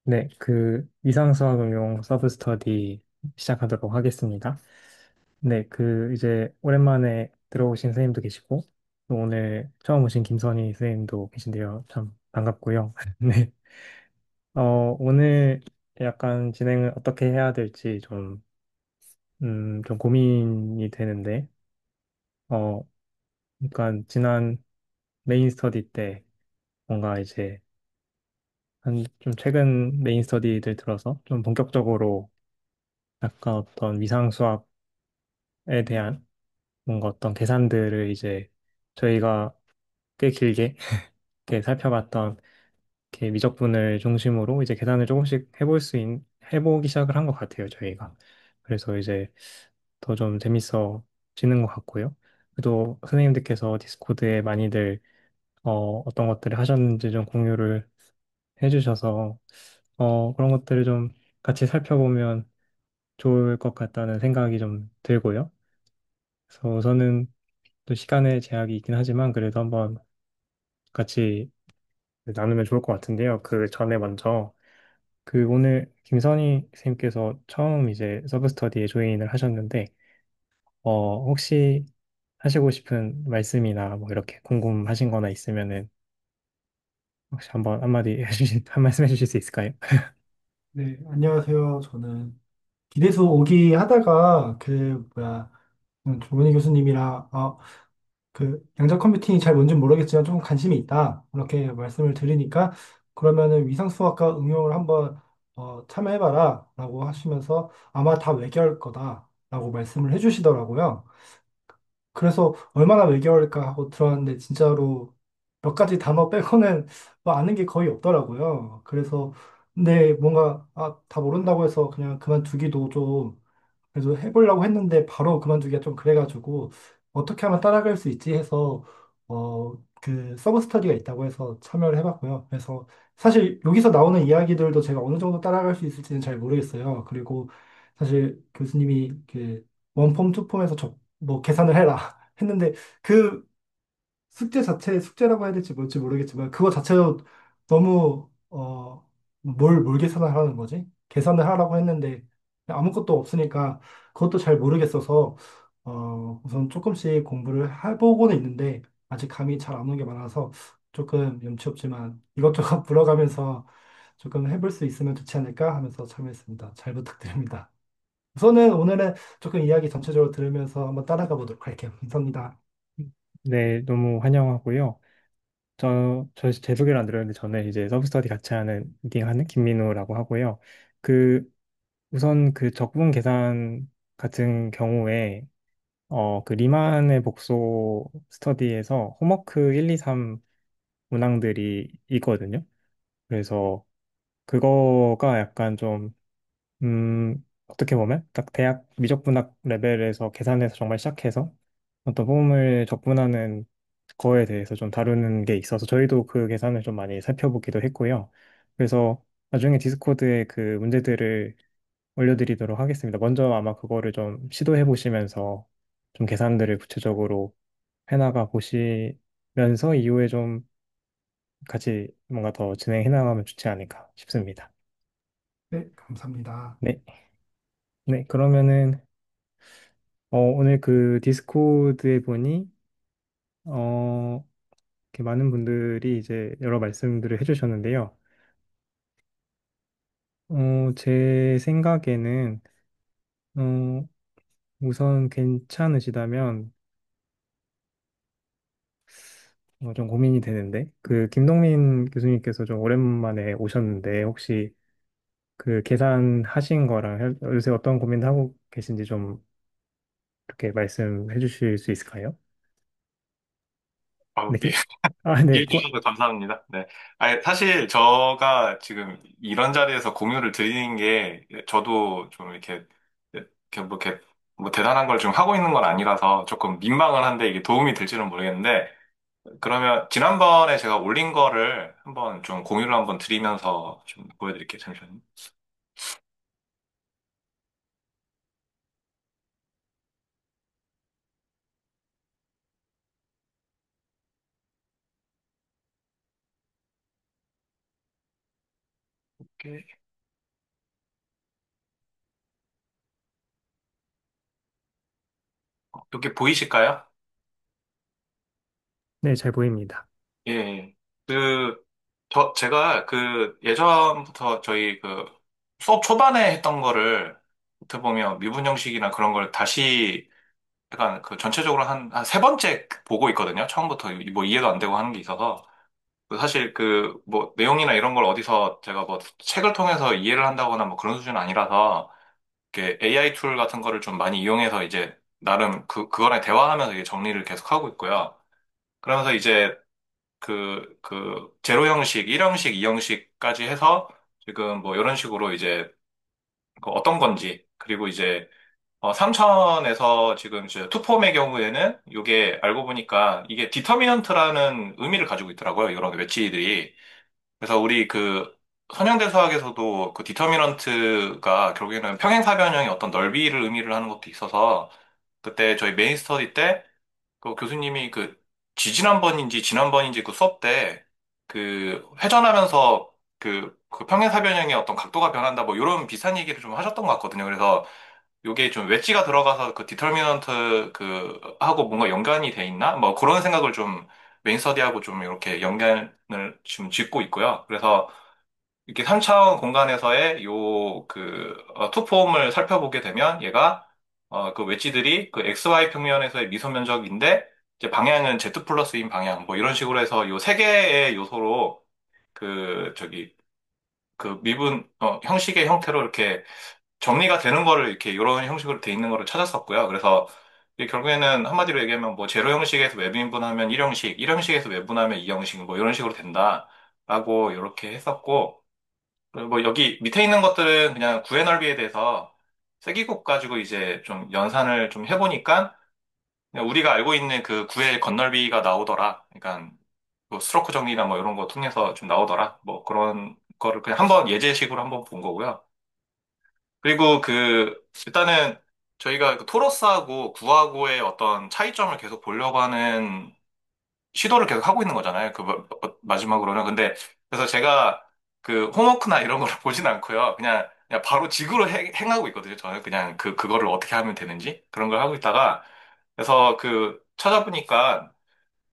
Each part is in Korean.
네, 위상수학 응용 서브 스터디 시작하도록 하겠습니다. 네, 이제 오랜만에 들어오신 선생님도 계시고, 또 오늘 처음 오신 김선희 선생님도 계신데요. 참 반갑고요. 네, 오늘 약간 진행을 어떻게 해야 될지 좀 고민이 되는데, 어, 그러니까 지난 메인 스터디 때 뭔가 이제 좀 최근 메인 스터디들 들어서 좀 본격적으로 약간 어떤 위상수학에 대한 뭔가 어떤 계산들을 이제 저희가 꽤 길게 이렇게 살펴봤던 이렇게 미적분을 중심으로 이제 계산을 조금씩 해보기 시작을 한 것 같아요, 저희가. 그래서 이제 더 좀 재밌어지는 것 같고요. 또 선생님들께서 디스코드에 많이들 어떤 것들을 하셨는지 좀 공유를 해주셔서 그런 것들을 좀 같이 살펴보면 좋을 것 같다는 생각이 좀 들고요. 그래서 우선은 또 시간의 제약이 있긴 하지만 그래도 한번 같이 나누면 좋을 것 같은데요. 그 전에 먼저 오늘 김선희 선생님께서 처음 이제 서브스터디에 조인을 하셨는데 혹시 하시고 싶은 말씀이나 뭐 이렇게 궁금하신 거나 있으면은 혹시 한번 한 말씀 해주실 수 있을까요? 네, 안녕하세요. 저는 기대수 오기 하다가 조은희 교수님이랑 양자 컴퓨팅이 잘 뭔지 모르겠지만 좀 관심이 있다. 이렇게 말씀을 드리니까 그러면은 위상수학과 응용을 한번 참여해봐라 라고 하시면서 아마 다 외계어일 거다라고 말씀을 해주시더라고요. 그래서 얼마나 외계어일까 하고 들어왔는데 진짜로 몇 가지 단어 빼고는 뭐 아는 게 거의 없더라고요. 그래서 근데 뭔가 다 모른다고 해서 그냥 그만두기도 좀 그래도 해보려고 했는데 바로 그만두기가 좀 그래가지고 어떻게 하면 따라갈 수 있지 해서 서브 스터디가 있다고 해서 참여를 해봤고요. 그래서 사실 여기서 나오는 이야기들도 제가 어느 정도 따라갈 수 있을지는 잘 모르겠어요. 그리고 사실 교수님이 원폼, 투폼에서 뭐 계산을 해라 했는데 그 숙제라고 해야 될지 뭘지 모르겠지만 그거 자체도 너무 뭘 계산을 하라는 거지? 계산을 하라고 했는데 아무것도 없으니까 그것도 잘 모르겠어서 우선 조금씩 공부를 해보고는 있는데 아직 감이 잘 안 오는 게 많아서 조금 염치 없지만 이것저것 물어가면서 조금 해볼 수 있으면 좋지 않을까 하면서 참여했습니다. 잘 부탁드립니다. 우선은 오늘은 조금 이야기 전체적으로 들으면서 한번 따라가 보도록 할게요. 감사합니다. 네, 너무 환영하고요. 제 소개를 안 드렸는데 저는 이제 서브스터디 같이 하는 미팅하는 김민우라고 하고요. 그 우선 적분 계산 같은 경우에 리만의 복소 스터디에서 홈워크 1, 2, 3 문항들이 있거든요. 그래서 그거가 약간 어떻게 보면 딱 대학 미적분학 레벨에서 계산해서 정말 시작해서 어떤 폼을 적분하는 거에 대해서 좀 다루는 게 있어서 저희도 그 계산을 좀 많이 살펴보기도 했고요. 그래서 나중에 디스코드에 그 문제들을 올려드리도록 하겠습니다. 먼저 아마 그거를 좀 시도해 보시면서 좀 계산들을 구체적으로 해나가 보시면서 이후에 좀 같이 뭔가 더 진행해 나가면 좋지 않을까 싶습니다. 네, 감사합니다. 네. 네, 그러면은 오늘 디스코드에 보니 어, 이렇게 많은 분들이 이제 여러 말씀들을 해주셨는데요. 제 생각에는 어, 우선 괜찮으시다면 좀 고민이 되는데 김동민 교수님께서 좀 오랜만에 오셨는데 혹시 그 계산하신 거랑 요새 어떤 고민하고 계신지 좀 이렇게 말씀해 주실 수 있을까요? 네, 네. 네, 얘기해 주셔서 감사합니다. 네. 아니, 사실 저가 지금 이런 자리에서 공유를 드리는 게 저도 좀 이렇게 뭐 대단한 걸 좀 하고 있는 건 아니라서 조금 민망은 한데 이게 도움이 될지는 모르겠는데 그러면 지난번에 제가 올린 거를 한번 좀 공유를 한번 드리면서 좀 보여드릴게요. 잠시만요. 이렇게, 이렇게 보이실까요? 네, 잘 보입니다. 예. 예. 그, 제가 그 예전부터 저희 그 수업 초반에 했던 거를 어떻게 보면 미분 형식이나 그런 걸 다시 약간 그 전체적으로 한 세 번째 보고 있거든요. 처음부터 뭐 이해도 안 되고 하는 게 있어서. 사실 그 뭐 내용이나 이런 걸 어디서 제가 뭐 책을 통해서 이해를 한다거나 뭐 그런 수준은 아니라서 이렇게 AI 툴 같은 거를 좀 많이 이용해서 이제 나름 그거랑 대화하면서 이게 정리를 계속 하고 있고요. 그러면서 이제 제로 형식, 1형식, 2형식까지 해서 지금 뭐 이런 식으로 이제 그 어떤 건지 그리고 이제 3천에서 지금 이제 투폼의 경우에는 이게 알고 보니까 이게 디터미넌트라는 의미를 가지고 있더라고요. 이런 웨지들이. 그래서 우리 그 선형대수학에서도 그 디터미넌트가 결국에는 평행사변형의 어떤 넓이를 의미를 하는 것도 있어서 그때 저희 메인 스터디 때 그 교수님이 그 지지난번인지 지난번인지 그 수업 때 그 회전하면서 그 평행사변형의 어떤 각도가 변한다 뭐 이런 비슷한 얘기를 좀 하셨던 것 같거든요. 그래서 요게 좀 웨지가 들어가서 그 디터미넌트 그 하고 뭔가 연관이 돼 있나? 뭐 그런 생각을 좀 메인 스터디하고 좀 이렇게 연관을 지금 짓고 있고요. 그래서 이렇게 3차원 공간에서의 투폼을 살펴보게 되면 얘가 그 웨지들이 그 XY 평면에서의 미소 면적인데 이제 방향은 Z 플러스인 방향 뭐 이런 식으로 해서 요 세 개의 요소로 그 저기 그 미분 형식의 형태로 이렇게 정리가 되는 거를 이렇게 이런 형식으로 돼 있는 거를 찾았었고요. 그래서 이게 결국에는 한마디로 얘기하면 뭐 제로 형식에서 외분하면 1형식, 1형식에서 외분하면 2형식 뭐 이런 식으로 된다라고 이렇게 했었고 그리고 뭐 여기 밑에 있는 것들은 그냥 구의 넓이에 대해서 세기곱 가지고 이제 좀 연산을 좀 해보니까 그냥 우리가 알고 있는 그 구의 건널비가 나오더라. 그러니까 뭐 스트로크 정리나 뭐 이런 거 통해서 좀 나오더라. 뭐 그런 거를 그냥 한번 예제식으로 한번 본 거고요. 그리고 일단은 저희가 그 토러스하고 구하고의 어떤 차이점을 계속 보려고 하는 시도를 계속 하고 있는 거잖아요. 마지막으로는. 근데, 그래서 제가 그 홈워크나 이런 거를 보진 않고요. 그냥 바로 직으로 행하고 있거든요. 저는 그냥 그거를 어떻게 하면 되는지 그런 걸 하고 있다가, 그래서 찾아보니까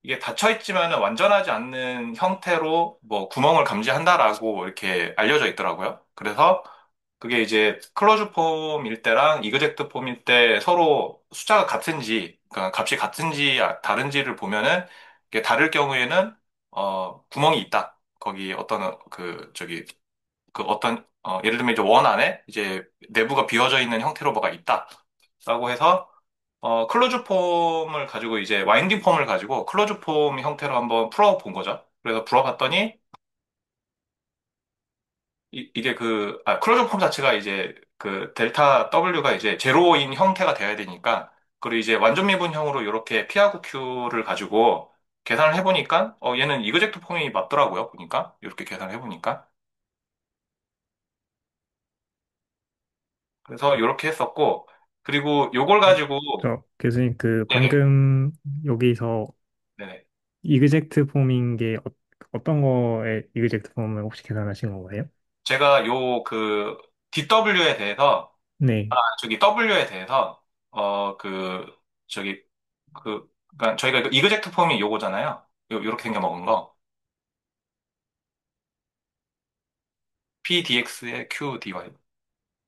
이게 닫혀있지만은 완전하지 않는 형태로 뭐 구멍을 감지한다라고 이렇게 알려져 있더라고요. 그래서 그게 이제 클로즈 폼일 때랑 이그젝트 폼일 때 서로 숫자가 같은지, 그러니까 값이 같은지 다른지를 보면은 이게 다를 경우에는 구멍이 있다. 거기 어떤 예를 들면 이제 원 안에 이제 내부가 비어져 있는 형태로 뭐가 있다. 라고 해서 클로즈 폼을 가지고 이제 와인딩 폼을 가지고 클로즈 폼 형태로 한번 풀어 본 거죠. 그래서 풀어봤더니 이게 클로즈 폼 자체가 이제 그 델타 W가 이제 제로인 형태가 돼야 되니까, 그리고 이제 완전 미분형으로 이렇게 P하고 Q를 가지고 계산을 해보니까, 얘는 이그젝트 폼이 맞더라고요. 보니까. 이렇게 계산을 해보니까. 그래서 이렇게 했었고, 그리고 요걸 가지고, 교수님, 그 네네, 방금 여기서 네네. 이그젝트 폼인 게 어떤 거에 이그젝트 폼을 혹시 계산하신 건가요? 제가 DW에 대해서, 네. 저기 W에 대해서, 저기, 그러니까 저희가 이그젝트 폼이 요거잖아요. 요렇게 생겨 먹은 거. PDX의 QDY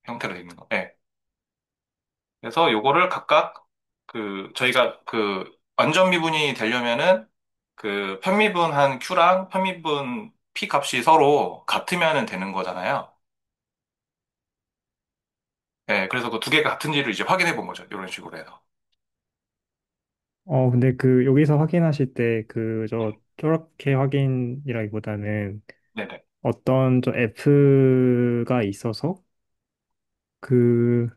형태로 되어 있는 거. 네. 그래서 요거를 각각 저희가 완전 미분이 되려면은 편미분한 Q랑 편미분 P 값이 서로 같으면 되는 거잖아요. 네. 그래서 그 두 개가 같은지를 이제 확인해 본 거죠. 이런 식으로 해서. 근데 여기서 확인하실 때 저렇게 확인이라기보다는 네네. 어떤 F가 있어서 그,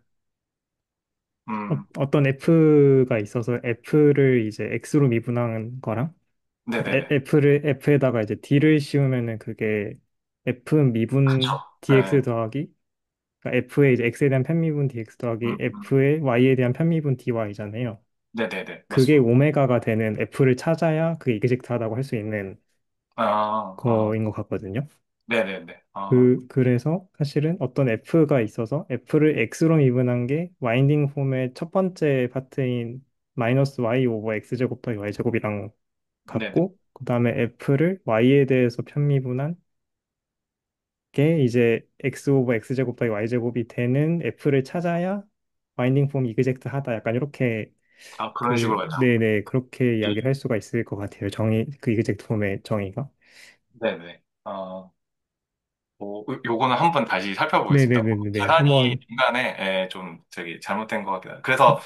음, 어떤 F가 있어서 F를 이제 X로 미분한 거랑 네네네. F에다가 이제 D를 씌우면은 그게 F 그쵸. 미분 DX 네. 더하기 그러니까 F의 이제 X에 대한 편미분 DX 더하기 음. F의 Y에 대한 편미분 DY잖아요. 네네네. 그게 맞습니다. 오메가가 되는 F를 찾아야 그게 이그젝트하다고 할 수 있는 아, 아. 거인 것 같거든요. 네네네. 그래서 사실은 어떤 F가 있어서 F를 X로 미분한 게 와인딩 폼의 첫 번째 파트인 마이너스 Y 오버 X제곱 더하기 Y제곱이랑 네네. 같고, 그 다음에 F를 Y에 대해서 편미분한 게 이제 X 오버 X제곱 더하기 Y제곱이 되는 F를 찾아야 와인딩 폼 이그젝트 하다. 약간 이렇게 그런 식으로 가죠. 네네, 그렇게 예. 이야기를 할 수가 있을 것 같아요. 그 이그젝트 폼의 정의가. 네네. 요거는 한번 다시 살펴보겠습니다. 네네네네. 계산이 한번, 중간에 좀 저기 잘못된 것 같긴 해요. 그래서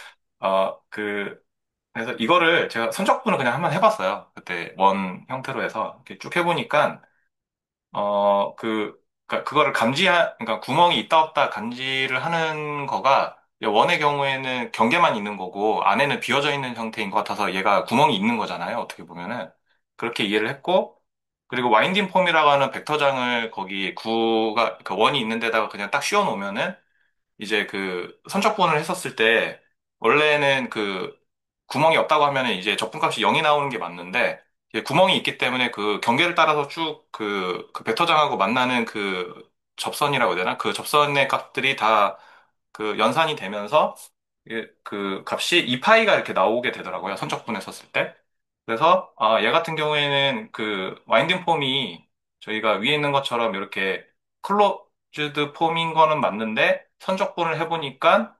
그래서 이거를 제가 선적분을 그냥 한번 해봤어요. 그때 원 형태로 해서 이렇게 쭉 해보니까 그러니까 그거를 그러니까 구멍이 있다 없다 감지를 하는 거가 원의 경우에는 경계만 있는 거고 안에는 비어져 있는 형태인 것 같아서 얘가 구멍이 있는 거잖아요. 어떻게 보면은. 그렇게 이해를 했고, 그리고 와인딩 폼이라고 하는 벡터장을 거기 그 원이 있는 데다가 그냥 딱 씌워 놓으면은 이제 그 선적분을 했었을 때 원래는 그 구멍이 없다고 하면은 이제 적분값이 0이 나오는 게 맞는데 이게 구멍이 있기 때문에 그 경계를 따라서 쭉 그 벡터장하고 만나는 그 접선이라고 해야 되나? 그 접선의 값들이 다 그 연산이 되면서 이게 그 값이 2파이가 이렇게 나오게 되더라고요. 선적분했었을 때. 그래서 얘 같은 경우에는 그 와인딩 폼이 저희가 위에 있는 것처럼 이렇게 클로즈드 폼인 거는 맞는데 선적분을 해보니까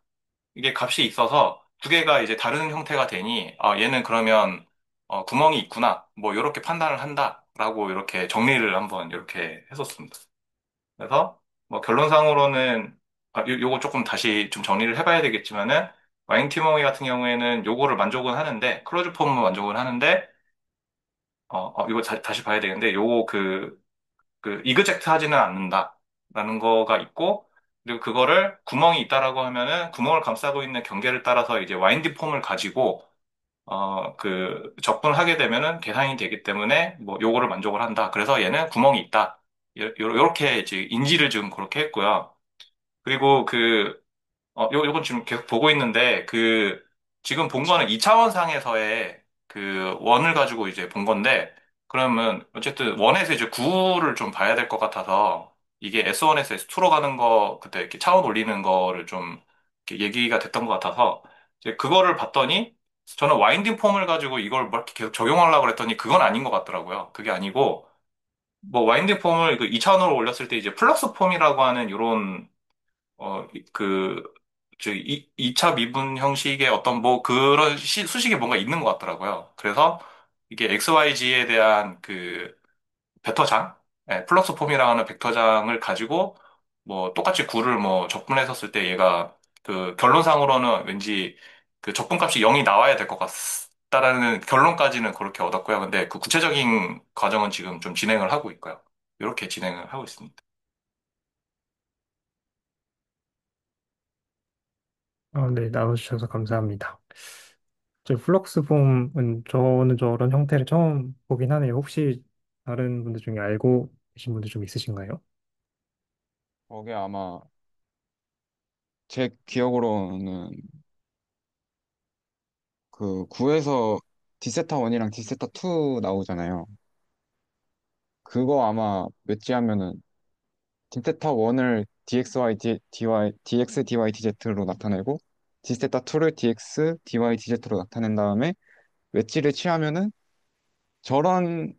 이게 값이 있어서 두 개가 이제 다른 형태가 되니 얘는 그러면 구멍이 있구나 뭐 이렇게 판단을 한다라고 이렇게 정리를 한번 이렇게 했었습니다. 그래서 뭐 결론상으로는 요거 조금 다시 좀 정리를 해봐야 되겠지만은 와인 티모이 같은 경우에는 요거를 만족은 하는데 클로즈 폼은 만족은 하는데 이거 다시 봐야 되겠는데 요거 그 이그젝트 하지는 않는다라는 거가 있고 그리고 그거를 구멍이 있다라고 하면은 구멍을 감싸고 있는 경계를 따라서 이제 와인딩 폼을 가지고 그 적분을 하게 되면은 계산이 되기 때문에 뭐 요거를 만족을 한다. 그래서 얘는 구멍이 있다. 요렇게 이제 인지를 지금 그렇게 했고요. 그리고 요건 지금 계속 보고 있는데, 지금 본 거는 2차원상에서의 그 원을 가지고 이제 본 건데, 그러면 어쨌든 원에서 이제 구를 좀 봐야 될 것 같아서, 이게 S1에서 S2로 가는 거, 그때 이렇게 차원 올리는 거를 좀 이렇게 얘기가 됐던 것 같아서, 이제 그거를 봤더니, 저는 와인딩 폼을 가지고 이걸 뭐 이렇게 계속 적용하려고 그랬더니 그건 아닌 것 같더라고요. 그게 아니고, 뭐 와인딩 폼을 그 2차원으로 올렸을 때 이제 플럭스 폼이라고 하는 이런 어, 그, 이차 미분 형식의 어떤 뭐 그런 수식이 뭔가 있는 것 같더라고요. 그래서 이게 XYZ에 대한 그 벡터장, 플럭스 폼이라고 하는 벡터장을 가지고 뭐 똑같이 구를 뭐 적분했었을 때 얘가 그 결론상으로는 왠지 그 적분값이 0이 나와야 될 것 같다라는 결론까지는 그렇게 얻었고요. 근데 그 구체적인 과정은 지금 좀 진행을 하고 있고요. 이렇게 진행을 하고 있습니다. 네, 나눠주셔서 감사합니다. 저 플럭스 폼은 저는 저런 형태를 처음 보긴 하네요. 혹시 다른 분들 중에 알고 계신 분들 좀 있으신가요? 거기 아마 제 기억으로는 그 9에서 디세타 1이랑 디세타 2 나오잖아요. 그거 아마 웨지하면은 디세타 1을 dxy, dy, dx, dy, dz로 나타내고 디세타 2를 dx, dy, dz로 나타낸 다음에 웨지를 취하면은 저런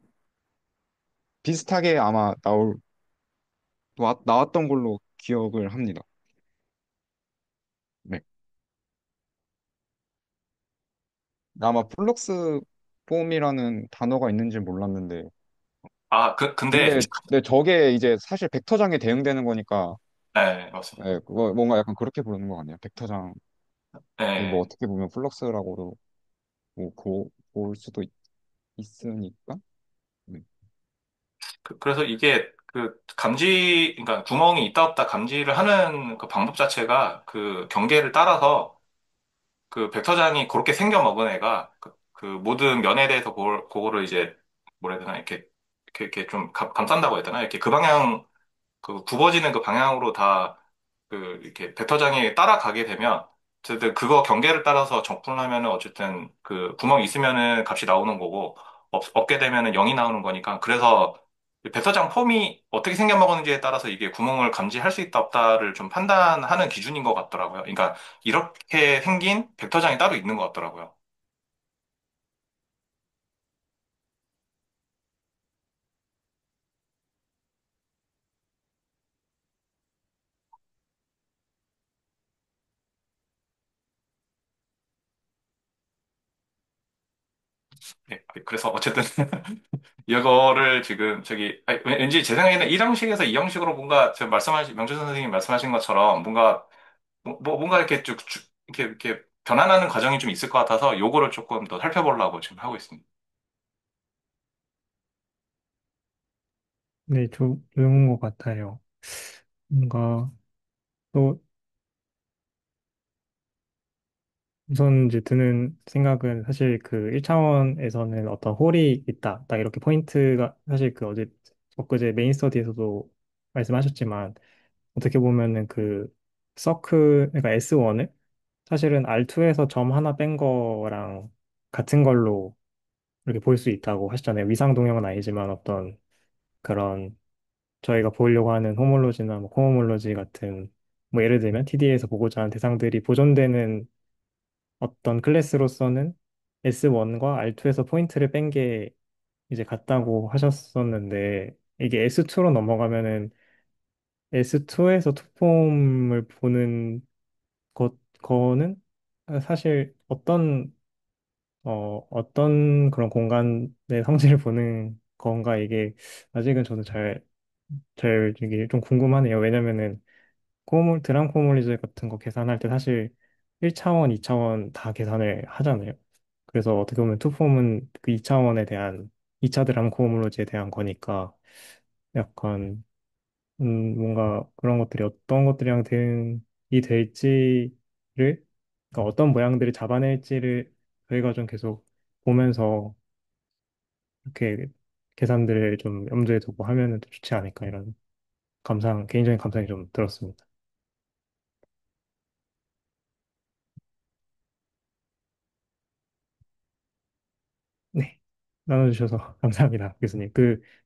비슷하게 아마 나왔던 걸로 기억을 합니다. 네. 아마 플럭스 폼이라는 단어가 있는지 몰랐는데 근데, 근데 저게 이제 사실 벡터장에 대응되는 거니까 네, 맞습니다. 예, 그거 뭔가 약간 그렇게 부르는 것 같네요. 벡터장이 뭐 네. 어떻게 보면 플럭스라고도 볼 수도 있으니까. 네. 그래서 이게 그러니까 구멍이 있다 없다 감지를 하는 그 방법 자체가 그 경계를 따라서 그 벡터장이 그렇게 생겨 먹은 애가 그 모든 면에 대해서 그거를 이제 뭐라 해야 되나 이렇게 좀 감싼다고 해야 되나 이렇게 그 방향 그 굽어지는 그 방향으로 다 그 이렇게 벡터장이 따라가게 되면 어쨌든 그거 경계를 따라서 적분을 하면은 어쨌든 그 구멍이 있으면은 값이 나오는 거고 없게 되면은 0이 나오는 거니까 그래서 벡터장 폼이 어떻게 생겨먹었는지에 따라서 이게 구멍을 감지할 수 있다 없다를 좀 판단하는 기준인 것 같더라고요. 그러니까 이렇게 생긴 벡터장이 따로 있는 것 같더라고요. 네, 그래서 어쨌든 이거를 지금 저기 왠지 제 생각에는 1형식에서 2형식으로 뭔가 지금 말씀하신 명준 선생님이 말씀하신 것처럼 뭔가 뭔가 이렇게 이렇게 변환하는 과정이 좀 있을 것 같아서 요거를 조금 더 살펴보려고 지금 하고 있습니다. 네, 좋은 것 같아요. 뭔가 또 우선 이제 드는 생각은 사실 그 1차원에서는 어떤 홀이 있다. 딱 이렇게 포인트가 사실 그 어제 엊그제 메인 스터디에서도 말씀하셨지만 어떻게 보면은 그 서클 그러니까 S1을 사실은 R2에서 점 하나 뺀 거랑 같은 걸로 이렇게 볼 수 있다고 하셨잖아요. 위상 동형은 아니지만 어떤 그런 저희가 보려고 하는 호몰로지나 뭐 코호몰로지 같은 뭐 예를 들면 TD에서 보고자 하는 대상들이 보존되는 어떤 클래스로서는 S1과 R2에서 포인트를 뺀 게 이제 같다고 하셨었는데 이게 S2로 넘어가면은 S2에서 투폼을 보는 거는 사실 어떤 그런 공간의 성질을 보는 건가 이게 아직은 저도 이게 좀 궁금하네요. 왜냐면은 드람 코몰리즈 같은 거 계산할 때 사실 1차원, 2차원 다 계산을 하잖아요. 그래서 어떻게 보면 투폼은 그 2차원에 대한 2차 드람 코몰리즈에 대한 거니까 약간 뭔가 그런 것들이 어떤 것들이랑 대응이 될지를 그러니까 어떤 모양들을 잡아낼지를 저희가 좀 계속 보면서 이렇게 계산들을 좀 염두에 두고 하면은 또 좋지 않을까 이런 개인적인 감상이 좀 들었습니다. 네. 나눠주셔서 감사합니다, 교수님.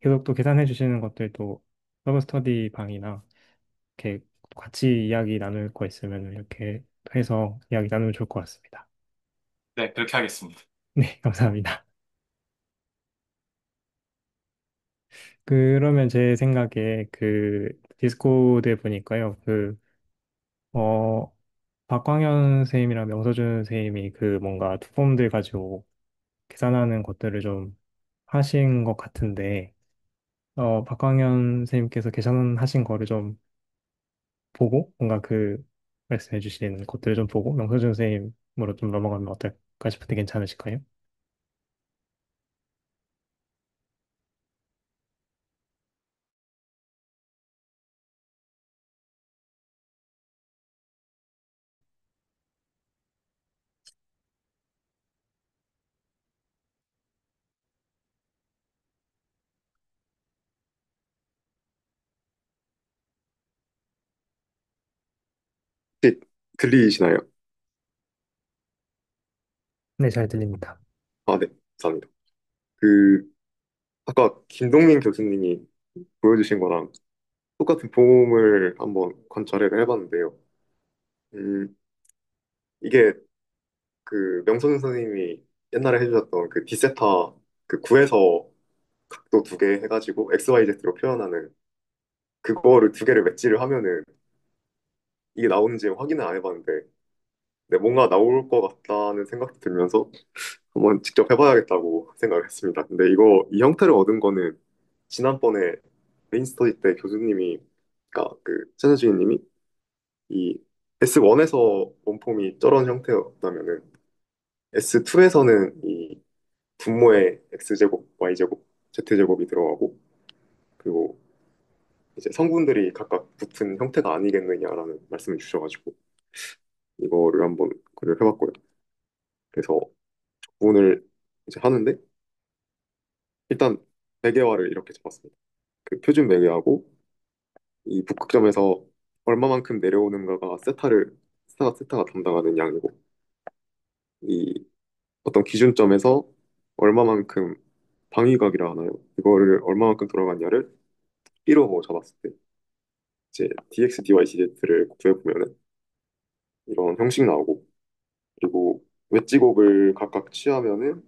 계속 또 계산해 주시는 것들도 서브 스터디 방이나 이렇게 같이 이야기 나눌 거 있으면 이렇게 해서 이야기 나누면 좋을 것 같습니다. 네, 그렇게 하겠습니다. 네, 감사합니다. 그러면 제 생각에 디스코드에 보니까요, 어, 박광현 선생님이랑 명서준 선생님이 뭔가 투폼들 가지고 계산하는 것들을 좀 하신 것 같은데, 박광현 선생님께서 계산하신 거를 좀 보고, 뭔가 말씀해 주신 것들을 좀 보고, 명서준 선생님으로 좀 넘어가면 어떨까 싶은데 괜찮으실까요? 혹시 들리시나요? 네, 잘 들립니다. 아, 네, 감사합니다. 그, 아까 김동민 교수님이 보여주신 거랑 똑같은 폼을 한번 관찰을 해봤는데요. 음, 이게 명선 선생님이 옛날에 해주셨던 그 디세타 그 구에서 각도 두 개 해가지고 XYZ로 표현하는 그거를 두 개를 맷질을 하면은 이게 나오는지 확인을 안 해봤는데 네, 뭔가 나올 것 같다는 생각이 들면서 한번 직접 해봐야겠다고 생각을 했습니다. 근데 이 형태를 얻은 거는 지난번에 메인 스터디 때 교수님이, 그러니까 최재주임님이 이 S1에서 원폼이 저런 형태였다면은 S2에서는 이 분모에 X제곱, Y제곱, Z제곱이 들어가고 그리고 이제 성분들이 각각 붙은 형태가 아니겠느냐라는 말씀을 주셔가지고 이거를 한번 고려를 해봤고요. 그래서 오늘 이제 하는데 일단 매개화를 이렇게 잡았습니다. 그 표준 매개하고 이 북극점에서 얼마만큼 내려오는가가 세타가 담당하는 양이고 이 어떤 기준점에서 얼마만큼 방위각이라 하나요? 이거를 얼마만큼 돌아갔냐를 B로 잡았을 때 이제 dx, dy, dz를 구해보면은 이런 형식 나오고 그리고 웨지곱을 각각 취하면은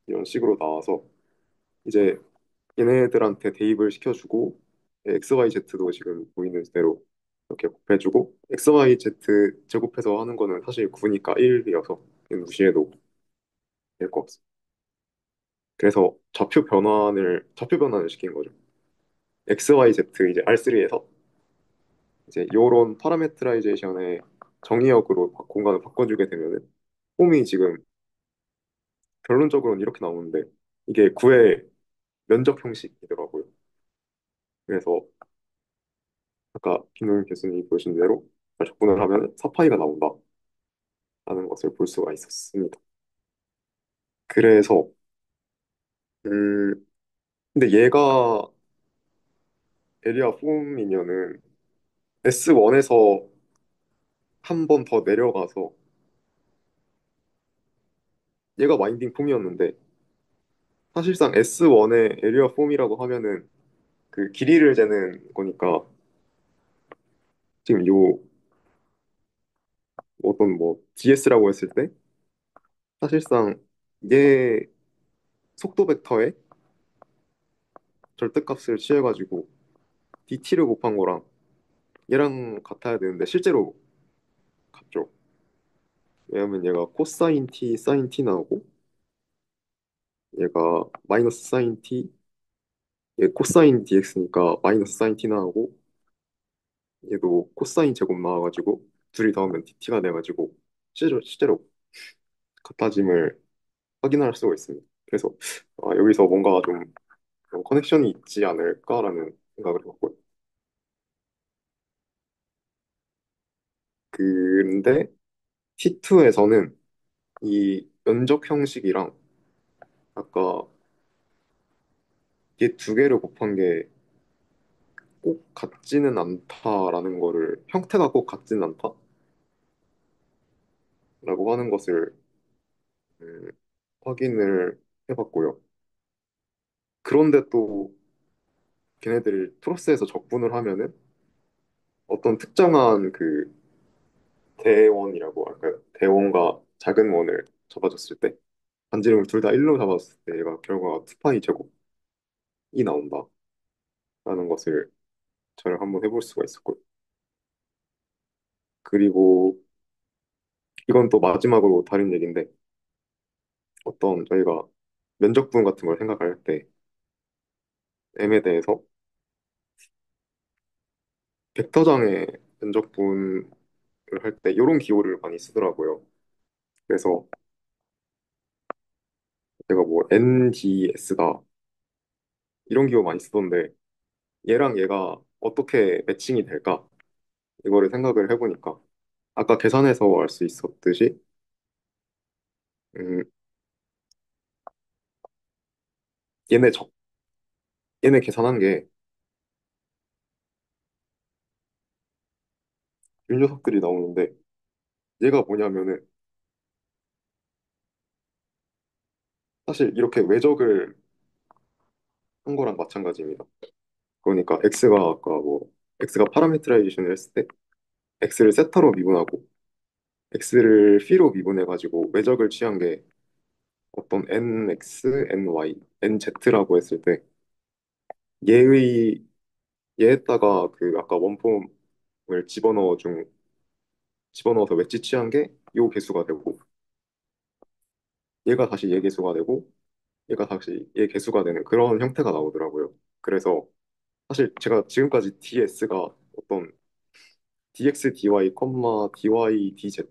이런 식으로 나와서 이제 얘네들한테 대입을 시켜주고 XYZ도 지금 보이는 대로 이렇게 곱해주고 XYZ 제곱해서 하는 거는 사실 9니까 1이어서 무시해도 될 것 같습니다. 그래서 좌표 변환을 시킨 거죠. XYZ 이제 R3에서 이제 요런 파라메트라이제이션의 정의역으로 공간을 바꿔주게 되면은 폼이 지금 결론적으로는 이렇게 나오는데 이게 9의 면적 형식이더라고요. 그래서 아까 김동윤 교수님이 보신 대로 잘 접근을 하면 4파이가 나온다라는 것을 볼 수가 있었습니다. 그래서 음 근데 얘가 에리아 폼이면은 S1에서 한 번 더 내려가서 얘가 와인딩 폼이었는데 사실상 S1의 에리아 폼이라고 하면은 그 길이를 재는 거니까 지금 요 어떤 뭐 GS라고 했을 때 사실상 얘 속도 벡터의 절대값을 취해가지고 DT를 곱한 거랑 얘랑 같아야 되는데 실제로 같죠. 왜냐면 얘가 코사인 T, 사인 T 나오고 얘가 마이너스 사인 T, 얘 코사인 DX니까 마이너스 사인 T 나오고 얘도 코사인 제곱 나와가지고 둘이 더하면 DT가 돼가지고 실제로 같아짐을 확인할 수가 있습니다. 그래서 여기서 뭔가 좀 커넥션이 있지 않을까라는 생각을 해봤고요. 근데 T2에서는 이 면적 형식이랑 아까 얘 두 개를 곱한 게 꼭 같지는 않다라는 거를 형태가 꼭 같지는 않다라고 하는 것을 음, 확인을 해봤고요. 그런데 또 걔네들이 트러스에서 적분을 하면은 어떤 특정한 그 대원이라고 할까요? 대원과 작은 원을 잡아줬을 때 반지름을 둘 다 1로 잡았을 때 얘가 결과가 2파이 제곱이 나온다라는 것을 저를 한번 해볼 수가 있었고요. 그리고 이건 또 마지막으로 다른 얘기인데 어떤 저희가 면적분 같은 걸 생각할 때 M에 대해서 벡터장의 면적분을 할 때 이런 기호를 많이 쓰더라고요. 그래서 내가 뭐 NDS다 이런 기호 많이 쓰던데 얘랑 얘가 어떻게 매칭이 될까? 이거를 생각을 해보니까 아까 계산해서 알 수 있었듯이 음, 얘네 얘네 계산한 게 이 녀석들이 나오는데 얘가 뭐냐면은 사실 이렇게 외적을 한 거랑 마찬가지입니다. 그러니까 x가 파라메트라이제이션을 했을 때 x를 세타로 미분하고 x를 p로 미분해가지고 외적을 취한 게 어떤 nx, ny, nz라고 했을 때 얘의 얘에다가 그 아까 원폼을 집어넣어서 웨지 취한 게 요 개수가 되고 얘가 다시 얘 개수가 되고 얘가 다시 얘 개수가 되는 그런 형태가 나오더라고요. 그래서 사실 제가 지금까지 ds가 어떤 dx, dy, dy, dz,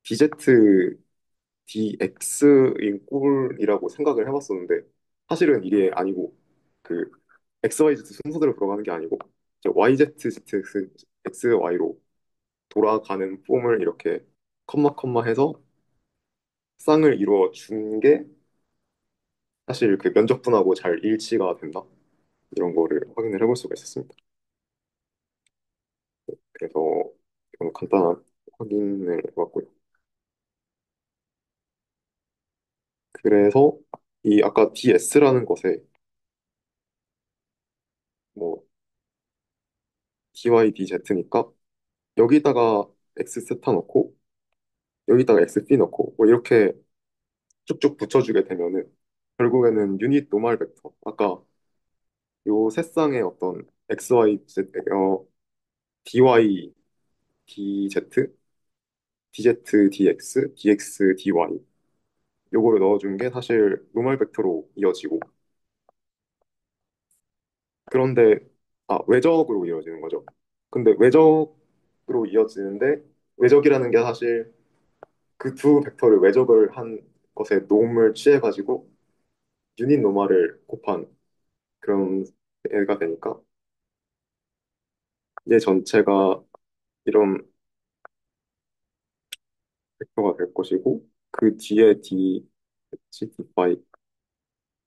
dz, dx인 꼴이라고 생각을 해봤었는데 사실은 이게 아니고 그 xyz 순서대로 돌아가는 게 아니고 이제 yz, zx, xy로 돌아가는 폼을 이렇게 컴마 해서 쌍을 이루어 준 게 사실 그 면적분하고 잘 일치가 된다 이런 거를 확인을 해볼 수가 있었습니다. 그래서 이건 간단한 확인을 해봤고요. 그래서 이 아까 DS라는 것에 뭐 DYDZ니까 여기다가 X 세타 넣고 여기다가 XP 넣고 뭐 이렇게 쭉쭉 붙여주게 되면은 결국에는 유닛 노멀 벡터 아까 요 세 쌍의 어떤 XYZ DY DZ DZ DX DX DY 요거를 넣어준 게 사실 노멀 벡터로 이어지고 그런데 외적으로 이어지는 거죠. 근데 외적으로 이어지는데 외적이라는 게 사실 그 두 벡터를 외적을 한 것에 놈을 취해가지고 유닛 노멀을 곱한 그런 애가 되니까 얘 전체가 이런 벡터가 될 것이고 그 뒤에 D, H, D5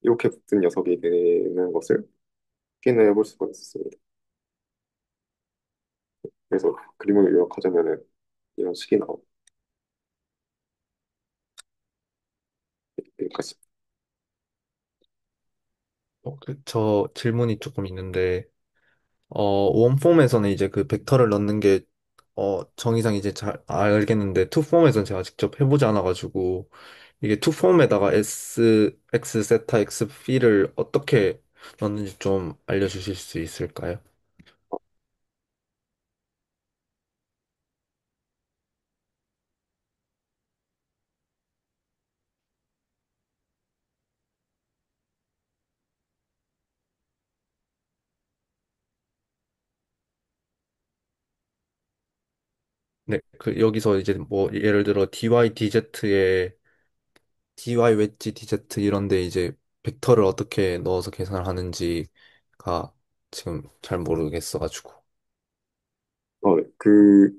이렇게 붙은 녀석이 되는 것을 확인해 볼 수가 있습니다. 그래서 그림을 요약하자면은 이런 식이 나옵니다. 여기까지. 저 질문이 조금 있는데, 원폼에서는 이제 그 벡터를 넣는 게, 정의상 이제 잘 알겠는데, 투폼에서는 제가 직접 해보지 않아가지고, 이게 투폼에다가 X, 세타, X, P를 어떻게 넣는지 좀 알려주실 수 있을까요? 네, 여기서 이제 뭐, 예를 들어 DY, DZ에 DY 웨지 DZ 이런데 이제 벡터를 어떻게 넣어서 계산을 하는지가 지금 잘 모르겠어가지고. 네. 그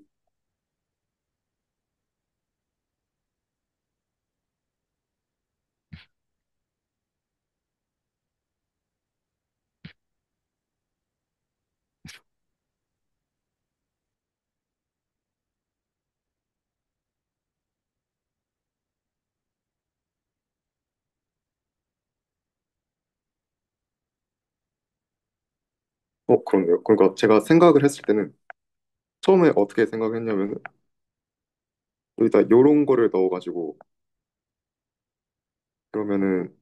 그런데요. 그러니까 제가 생각을 했을 때는 처음에 어떻게 생각했냐면 여기다 요런 거를 넣어가지고 그러면은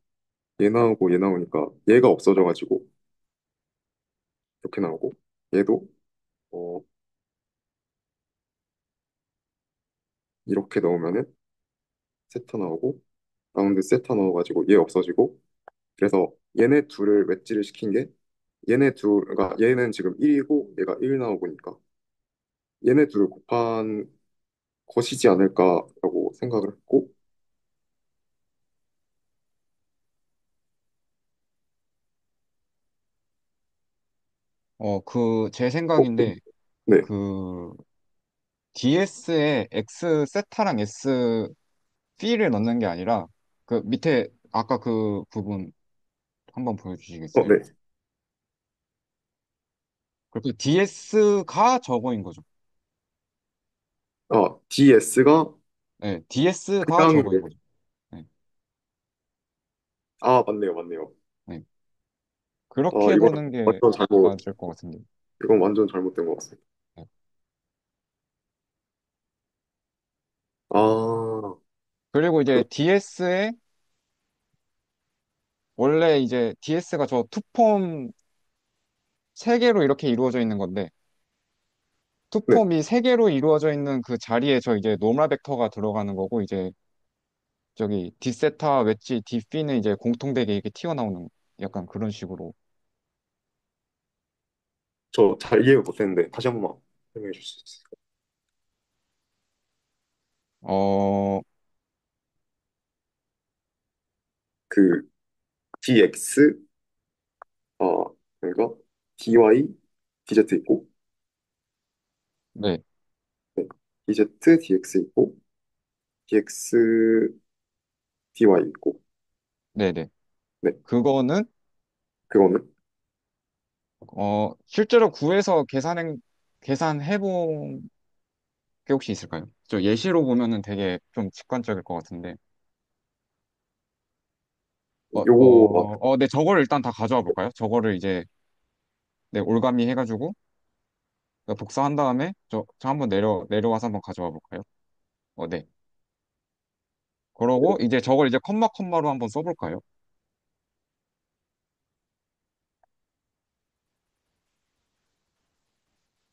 얘 나오고 얘 나오니까 얘가 없어져가지고 이렇게 나오고 얘도 어, 이렇게 넣으면은 세타 나오고 라운드 세타 넣어가지고 얘 없어지고 그래서 얘네 둘을 웨지를 시킨 게 얘네 둘 그러니까 얘는 지금 1이고 얘가 1 나오고니까 얘네 둘을 곱한 것이지 않을까라고 생각을 했고 제 어, 생각인데, 네. 그, DS에 X 세타랑 S P를 넣는 게 아니라, 그 밑에, 아까 그 부분 한번 보여주시겠어요? 네. 그리고 DS가 저거인 거죠. DS가 네, DS가 그냥 저거인 거죠. 네, 맞네요, 맞네요. 네. 그렇게 이건 보는 게 완전 잘못 맞을 것 같은데. 이건 완전 잘못된 것 같습니다. 네. 아, 그리고 이제 그, DS에, 원래 이제 DS가 저 투폼 세개로 이렇게 이루어져 있는 건데, 네. 투폼이 세개로 이루어져 있는 그 자리에 저 이제 노멀 벡터가 들어가는 거고, 이제 저기 D세타, 웨지, D피는 이제 공통되게 이렇게 튀어나오는 약간 그런 식으로. 저 잘 이해 못했는데 다시 한 번만 설명해 주실 수 있을까요? 어, 그 DX 그러니까 DY, DZ 있고 네, 네. DZ, DX 있고 DX, DY 있고 네네. 네. 그거는, 그거는 실제로 구해서 계산해 본 게 혹시 있을까요? 저 예시로 보면은 되게 좀 직관적일 것 같은데. 요거 막 네, 저거를 일단 다 가져와 볼까요? 저거를 이제, 네, 올가미 해가지고, 복사한 다음에, 저 한번 내려와서 한번 가져와 볼까요? 네. 그러고, 이제 저걸 이제 컴마로 한번 써볼까요?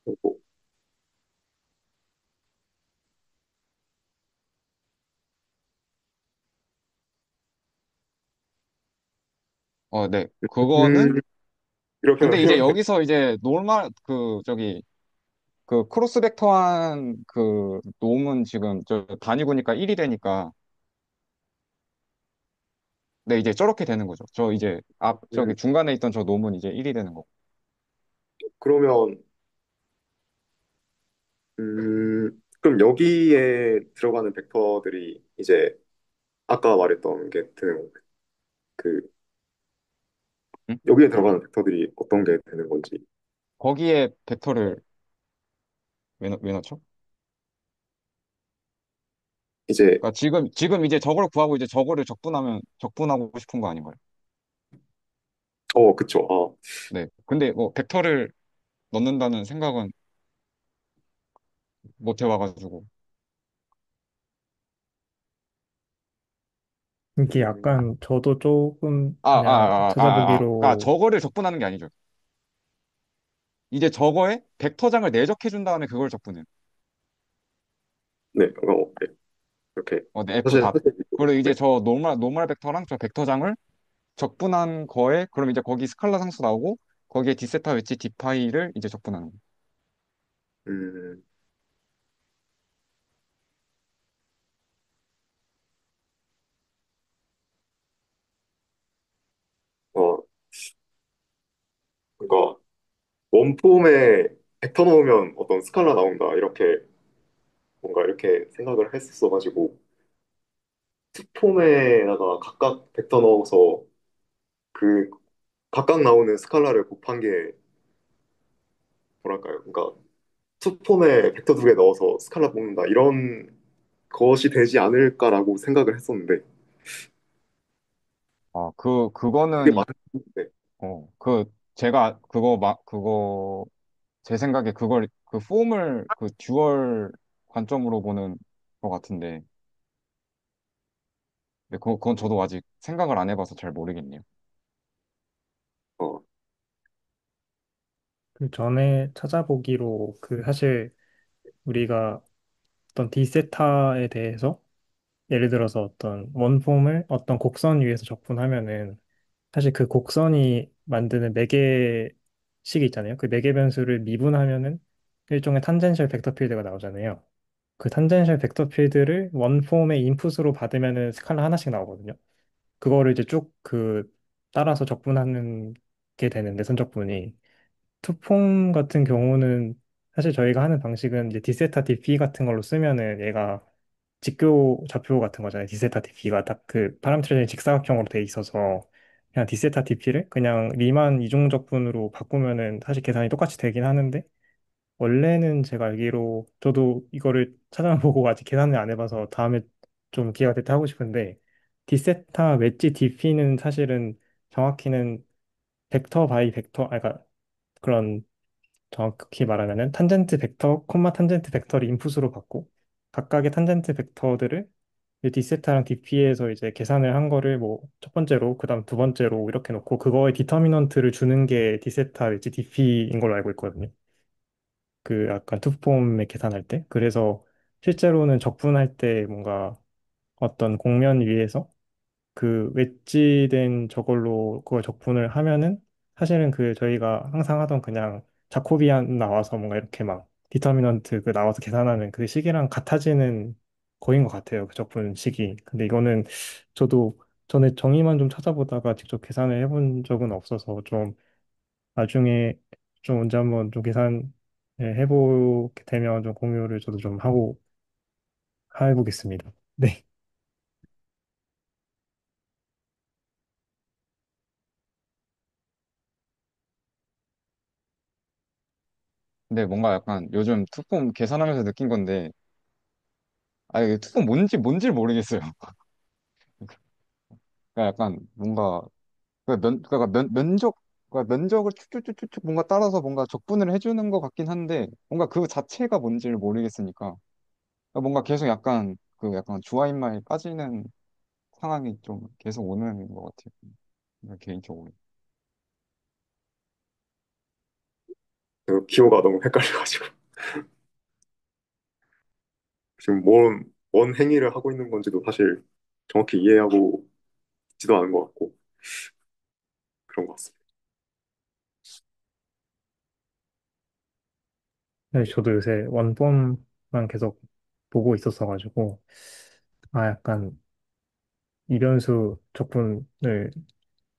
요거 네. 그거는, 음, 이렇게 근데 이제 하면 여기서 이제 그 크로스 벡터한 그 놈은 지금 저 단위구니까 1이 되니까, 네, 이제 저렇게 되는 거죠. 저기 음, 중간에 있던 저 놈은 이제 1이 되는 거고. 그러면 그럼 여기에 들어가는 벡터들이 이제 아까 말했던 게 되는 건가요? 그 응? 여기에 들어가는 벡터들이 어떤 게 되는 건지. 거기에 벡터를 왜 넣죠? 이제 그러니까 지금 이제 저걸 구하고 이제 저거를 적분하고 싶은 거 아닌가요? 그쵸. 네. 근데 뭐 벡터를 넣는다는 생각은 못 해와가지고. 이게 음, 약간 저도 조금 그냥 그러니까 찾아보기로 저거를 적분하는 게 아니죠. 이제 저거에 벡터장을 내적해 준 다음에 그걸 적분해요. 네, 네, 이렇게 네, F 사실 답. 사실 그리고 네, 이제 저 노멀 벡터랑 저 벡터장을 적분한 거에 그럼 이제 거기 스칼라 상수 나오고 거기에 디세타 웨지 디파이를 이제 적분하는 거예요. 음, 어, 그러니까 원폼에 벡터 넣으면 어떤 스칼라 나온다 이렇게 뭔가 이렇게 생각을 했었어가지고 투폼에다가 각각 벡터 넣어서 그 각각 나오는 스칼라를 곱한 게 뭐랄까요? 그러니까 투폼에 벡터 두 개 넣어서 스칼라 뽑는다 이런 것이 되지 않을까라고 생각을 했었는데 그거는 그게 맞는데 제가 제 생각에 그 폼을 그 듀얼 관점으로 보는 것 같은데, 근데 그건 저도 아직 생각을 안 해봐서 잘 모르겠네요. 어, 그 전에 찾아보기로 그 사실 우리가 어떤 디세타에 대해서 예를 들어서 어떤 원폼을 어떤 곡선 위에서 적분하면은 사실 그 곡선이 만드는 매개식이 있잖아요. 그 매개 변수를 미분하면은 일종의 탄젠셜 벡터 필드가 나오잖아요. 그 탄젠셜 벡터 필드를 원폼의 인풋으로 받으면은 스칼라 하나씩 나오거든요. 그거를 이제 쭉 그 따라서 적분하는 게 되는데 선적분이 투폼 같은 경우는 사실 저희가 하는 방식은 이제 디세타 디피 같은 걸로 쓰면은 얘가 직교 좌표 같은 거잖아요. 디세타 디피가 딱 그 파라미터적인 직사각형으로 돼 있어서 그냥 디세타 디피를 그냥 리만 이중적분으로 바꾸면은 사실 계산이 똑같이 되긴 하는데 원래는 제가 알기로 저도 이거를 찾아보고 아직 계산을 안 해봐서 다음에 좀 기회가 될 때 하고 싶은데 디세타 웨지 디피는 사실은 정확히는 벡터 바이 벡터 아 그러니까 그런 정확히 말하면은 탄젠트 벡터, 콤마 탄젠트 벡터를 인풋으로 받고 각각의 탄젠트 벡터들을 이제 디세타랑 디피에서 이제 계산을 한 거를 뭐 첫 번째로 그다음 두 번째로 이렇게 놓고 그거의 디터미넌트를 주는 게 디세타 웨지 디피인 걸로 알고 있거든요. 그 약간 투폼에 계산할 때. 그래서 실제로는 적분할 때 뭔가 어떤 공면 위에서 그 웨지된 저걸로 그걸 적분을 하면은 사실은 그 저희가 항상 하던 그냥 자코비안 나와서 뭔가 이렇게 막 디터미넌트 그 나와서 계산하는 그 식이랑 같아지는 거인 것 같아요. 그 적분 식이. 근데 이거는 저도 전에 정의만 좀 찾아보다가 직접 계산을 해본 적은 없어서 좀 나중에 좀 언제 한번 좀 계산 해보게 되면 좀 공유를 저도 좀 하고 해보겠습니다. 네. 근데 뭔가 약간 요즘 투폼 계산하면서 느낀 건데, 이게 투폼 뭔지 모르겠어요. 그러니까 약간 뭔가 그러니까 면적, 그러니까 면적을 쭉쭉쭉쭉 뭔가 따라서 뭔가 적분을 해주는 것 같긴 한데 뭔가 그 자체가 뭔지를 모르겠으니까 그러니까 뭔가 계속 약간 그 약간 주화인마에 빠지는 상황이 좀 계속 오는 것 같아요. 개인적으로. 그 기호가 너무 헷갈려가지고 지금 뭔 행위를 하고 있는 건지도 사실 정확히 이해하고 있지도 않은 것 같고 그런 것 같습니다. 네, 저도 요새 원본만 계속 보고 있었어가지고, 아, 약간 이변수 적분을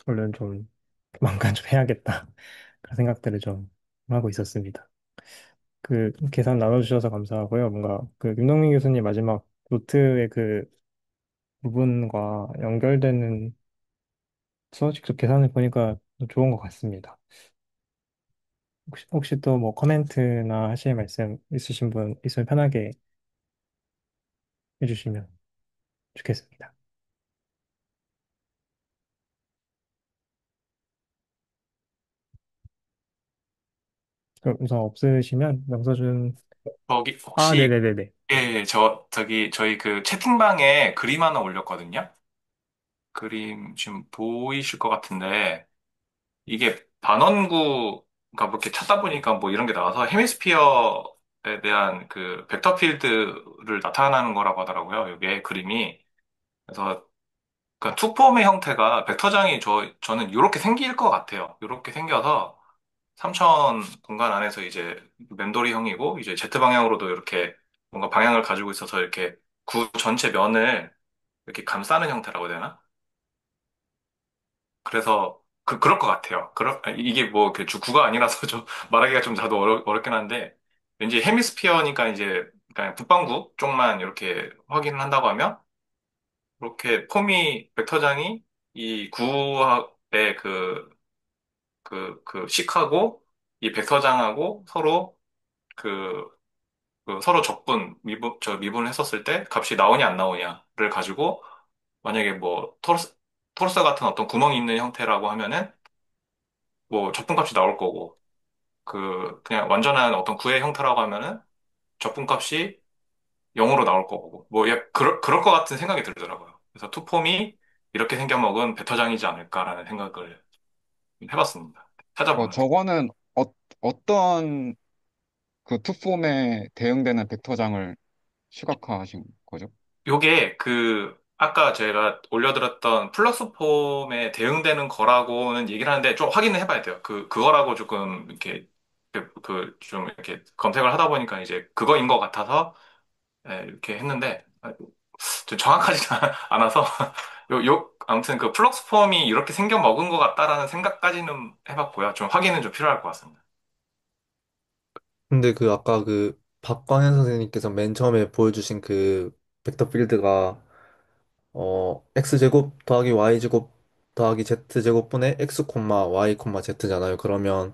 얼른 좀 망간 좀 해야겠다. 그런 생각들을 좀 하고 있었습니다. 그 계산 나눠주셔서 감사하고요. 뭔가 그 윤동민 교수님 마지막 노트의 그 부분과 연결되는 직접 계산을 보니까 좋은 것 같습니다. 혹시 또 뭐 코멘트나 하실 말씀 있으신 분 있으면 편하게 해주시면 좋겠습니다. 그럼 우선 없으시면 명서준 거기 아, 혹시 네네네네. 예, 저희 그 채팅방에 그림 하나 올렸거든요. 그림 지금 보이실 것 같은데 이게 반원구 그러니까 뭐 이렇게 찾다 보니까 뭐 이런 게 나와서 헤미스피어에 대한 그 벡터 필드를 나타나는 거라고 하더라고요. 이게 그림이. 그래서 그러니까 투폼의 형태가 벡터장이 저는 이렇게 생길 것 같아요. 이렇게 생겨서 3차원 공간 안에서 이제 맴돌이형이고 이제 Z 방향으로도 이렇게 뭔가 방향을 가지고 있어서 이렇게 구 전체 면을 이렇게 감싸는 형태라고 해야 되나? 그래서 그럴 것 같아요. 이게 뭐 그 주구가 아니라서 좀 말하기가 좀 저도 어렵긴 한데 왠지 헤미스피어니까 이제 그냥 북반구 쪽만 이렇게 확인을 한다고 하면 이렇게 폼이 벡터장이 이 구의 그 식하고 이 벡터장하고 서로 그, 그 서로 미분을 했었을 때 값이 나오냐 안 나오냐를 가지고 만약에 뭐 토르스 같은 어떤 구멍이 있는 형태라고 하면은 뭐 적분값이 나올 거고 그냥 완전한 어떤 구의 형태라고 하면은 적분값이 0으로 나올 거고 뭐 그럴 것 같은 생각이 들더라고요. 그래서 투폼이 이렇게 생겨먹은 배터장이지 않을까라는 생각을 해봤습니다. 찾아보면서. 저거는 어떤 그 투폼에 대응되는 벡터장을 시각화하신 거죠? 요게 아까 제가 올려드렸던 플러스 폼에 대응되는 거라고는 얘기를 하는데 좀 확인을 해봐야 돼요. 그거라고 조금 이렇게 좀 이렇게 검색을 하다 보니까 이제 그거인 것 같아서 이렇게 했는데 좀 정확하지는 않아서 아무튼 그 플럭스 폼이 이렇게 생겨 먹은 것 같다라는 생각까지는 해봤고요. 좀 확인은 좀 필요할 것 같습니다. 근데 그 아까 그 박광현 선생님께서 맨 처음에 보여주신 그 벡터 필드가 x제곱 더하기 y제곱 더하기 z제곱분의 x 콤마 y 콤마 z잖아요. 그러면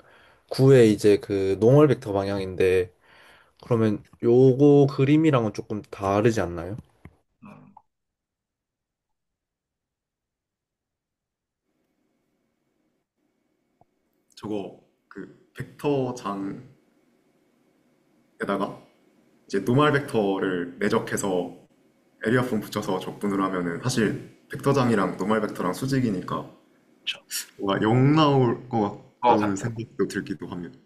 9의 이제 그 노멀 벡터 방향인데 그러면 요거 그림이랑은 조금 다르지 않나요? 음, 저거 그 벡터장에다가 이제 노멀 벡터를 내적해서 에리아 폼 붙여서 적분을 하면은 사실 벡터장이랑 노멀 벡터랑 수직이니까 그렇죠. 뭔가 0 나올 것 그거 같다는 같아요. 생각도 들기도 합니다.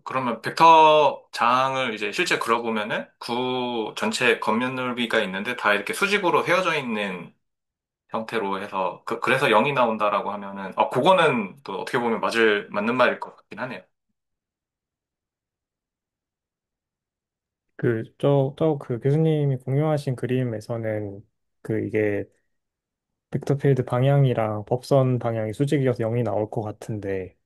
그러면 벡터 장을 이제 실제 그려보면은 구 전체 겉면 넓이가 있는데 다 이렇게 수직으로 세워져 있는 형태로 해서 그래서 0이 나온다라고 하면은 그거는 또 어떻게 보면 맞는 말일 것 같긴 하네요. 그 교수님이 공유하신 그림에서는 그 이게 벡터필드 방향이랑 법선 방향이 수직이어서 0이 나올 것 같은데,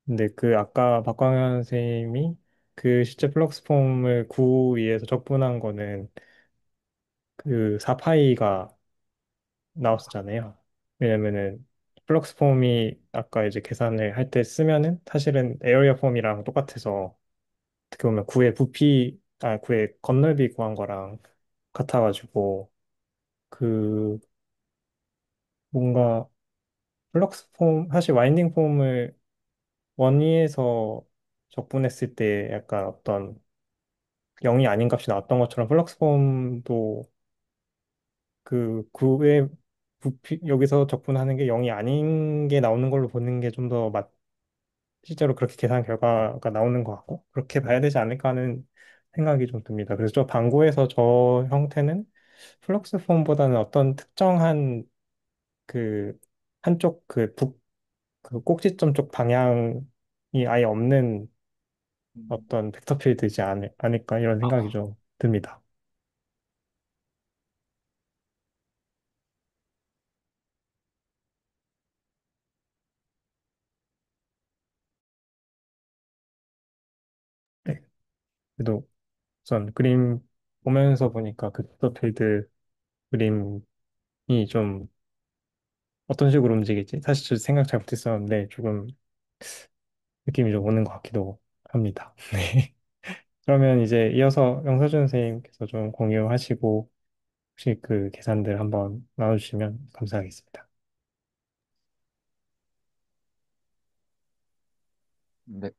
근데 그 아까 박광현 선생님이 그 실제 플럭스 폼을 9 위에서 적분한 거는 그 4파이가 나왔었잖아요. 왜냐면은 플럭스 폼이 아까 이제 계산을 할 때 쓰면은 사실은 에어리어 폼이랑 똑같아서 어떻게 보면 9의 부피, 9의 건널비 구한 거랑 같아가지고 그 뭔가 플럭스 폼 사실 와인딩 폼을 원위에서 적분했을 때 약간 어떤 0이 아닌 값이 나왔던 것처럼 플럭스 폼도 그 구의 부피 여기서 적분하는 게 0이 아닌 게 나오는 걸로 보는 게 좀 더 실제로 그렇게 계산 결과가 나오는 것 같고 그렇게 봐야 되지 않을까 하는 생각이 좀 듭니다. 그래서 저 방구에서 저 형태는 플럭스 폼보다는 어떤 특정한 그 한쪽 그 꼭지점 쪽 방향이 아예 없는 음. 어떤 벡터 필드이지 않을까 이런 생각이 아, 좀 듭니다. 네. 그래도 우선 그림 보면서 보니까 그 벡터 필드 그림이 좀 어떤 식으로 움직이지? 사실 저 생각 잘 못했었는데 조금 느낌이 좀 오는 것 같기도 합니다. 네. 그러면 이제 이어서 영서준 선생님께서 좀 공유하시고 혹시 그 계산들 한번 나눠주시면 감사하겠습니다. 네.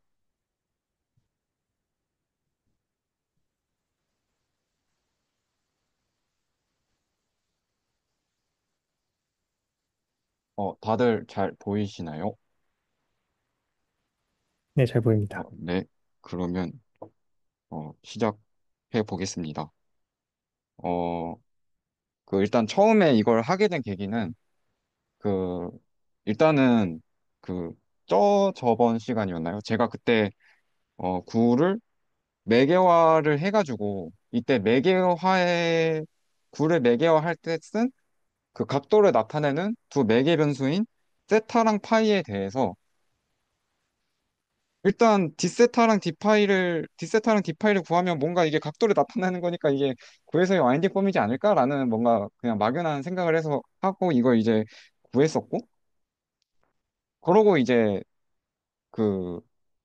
다들 잘 보이시나요? 네, 잘 보입니다. 네. 그러면 시작해 보겠습니다. 어, 일단 처음에 이걸 하게 된 계기는 그 일단은 그 저번 시간이었나요? 제가 그때 구를 매개화를 해가지고 이때 매개화에 구를 매개화할 때 쓴 그 각도를 나타내는 두 매개 변수인 세타랑 파이에 대해서 일단 디세타랑 디파이를 구하면 뭔가 이게 각도를 나타내는 거니까 이게 구에서의 와인딩 폼이지 않을까라는 뭔가 그냥 막연한 생각을 해서 하고 이걸 이제 구했었고 그러고 이제 그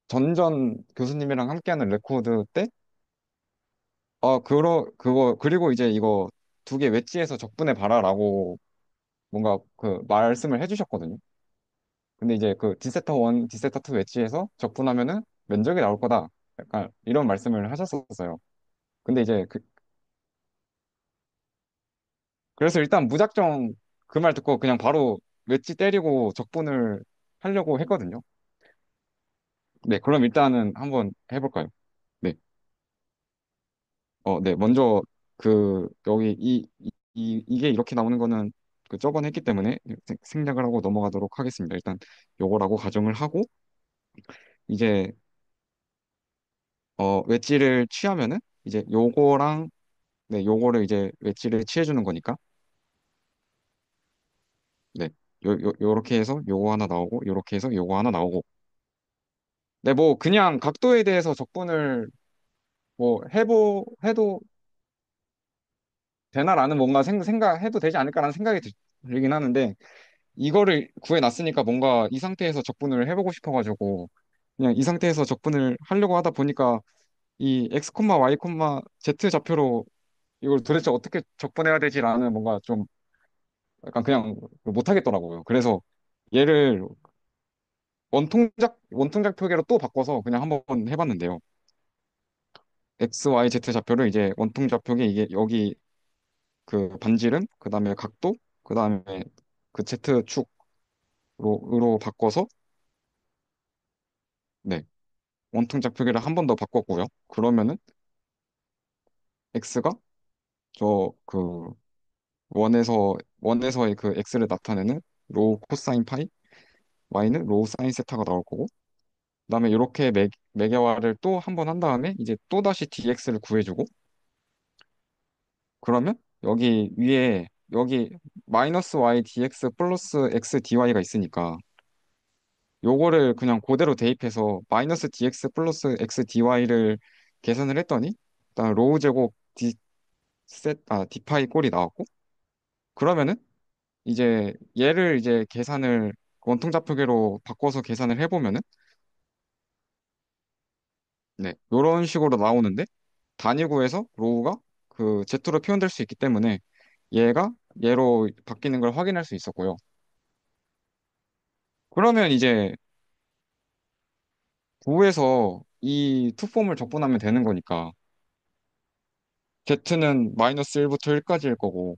전전 교수님이랑 함께하는 레코드 때 그리고 이제 이거 두 개 웨지에서 적분해 봐라라고 뭔가 그 말씀을 해주셨거든요. 근데 이제 그 디세타 1, 디세타 2 웨지에서 적분하면은 면적이 나올 거다. 약간 이런 말씀을 하셨었어요. 근데 이제 그래서 일단 무작정 그 말 듣고 그냥 바로 웨지 때리고 적분을 하려고 했거든요. 네, 그럼 일단은 한번 해볼까요? 네. 네, 먼저 여기 이게 이렇게 나오는 거는 그 저번에 했기 때문에 생략을 하고 넘어가도록 하겠습니다. 일단 요거라고 가정을 하고 이제 웨지를 취하면은 이제 요거랑 네, 요거를 이제 웨지를 취해주는 거니까 네, 요렇게 해서 요거 하나 나오고 요렇게 해서 요거 하나 나오고 네, 뭐 그냥 각도에 대해서 적분을 뭐 해도 되나라는 뭔가 생각해도 되지 않을까라는 생각이 들긴 하는데 이거를 구해놨으니까 뭔가 이 상태에서 적분을 해보고 싶어가지고 그냥 이 상태에서 적분을 하려고 하다 보니까 이 x, y, z 좌표로 이걸 도대체 어떻게 적분해야 되지라는 뭔가 좀 약간 그냥 못하겠더라고요. 그래서 얘를 원통작 표계로 또 바꿔서 그냥 한번 해봤는데요. x, y, z 좌표를 이제 원통작 표계 이게 여기 그 반지름, 그 다음에 각도, 그 다음에 그 z축으로 바꿔서 네, 원통작 표기를 한 번 더 바꿨고요. 그러면은 x가 저 그 원에서의 그 x를 나타내는 로우 코사인 파이, y는 로우 사인 세타가 나올 거고, 그다음에 이렇게 매개화를 또 한 번 한 다음에 이제 또 다시 dx를 구해주고, 그러면 여기 위에 여기 마이너스 y dx 플러스 x dy가 있으니까 요거를 그냥 그대로 대입해서 마이너스 dx 플러스 x dy를 계산을 했더니 일단 로우 제곱 디파이 꼴이 나왔고 그러면은 이제 얘를 이제 계산을 원통 좌표계로 바꿔서 계산을 해보면은 네 요런 식으로 나오는데 단위 구에서 로우가 그 Z로 표현될 수 있기 때문에 얘가 얘로 바뀌는 걸 확인할 수 있었고요. 그러면 이제 9에서 이 투폼을 적분하면 되는 거니까 Z는 마이너스 1부터 1까지일 거고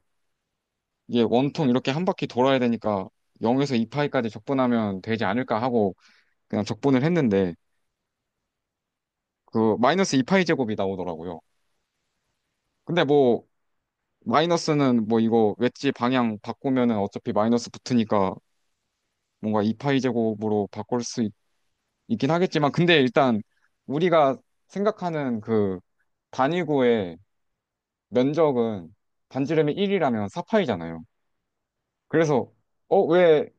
이게 원통 이렇게 한 바퀴 돌아야 되니까 0에서 2파이까지 적분하면 되지 않을까 하고 그냥 적분을 했는데 그 마이너스 2파이 제곱이 나오더라고요. 근데 뭐 마이너스는 뭐 이거 웨지 방향 바꾸면은 어차피 마이너스 붙으니까 뭔가 2파이 제곱으로 바꿀 수 있긴 하겠지만 근데 일단 우리가 생각하는 그 단위구의 면적은 반지름이 1이라면 4파이잖아요. 그래서 왜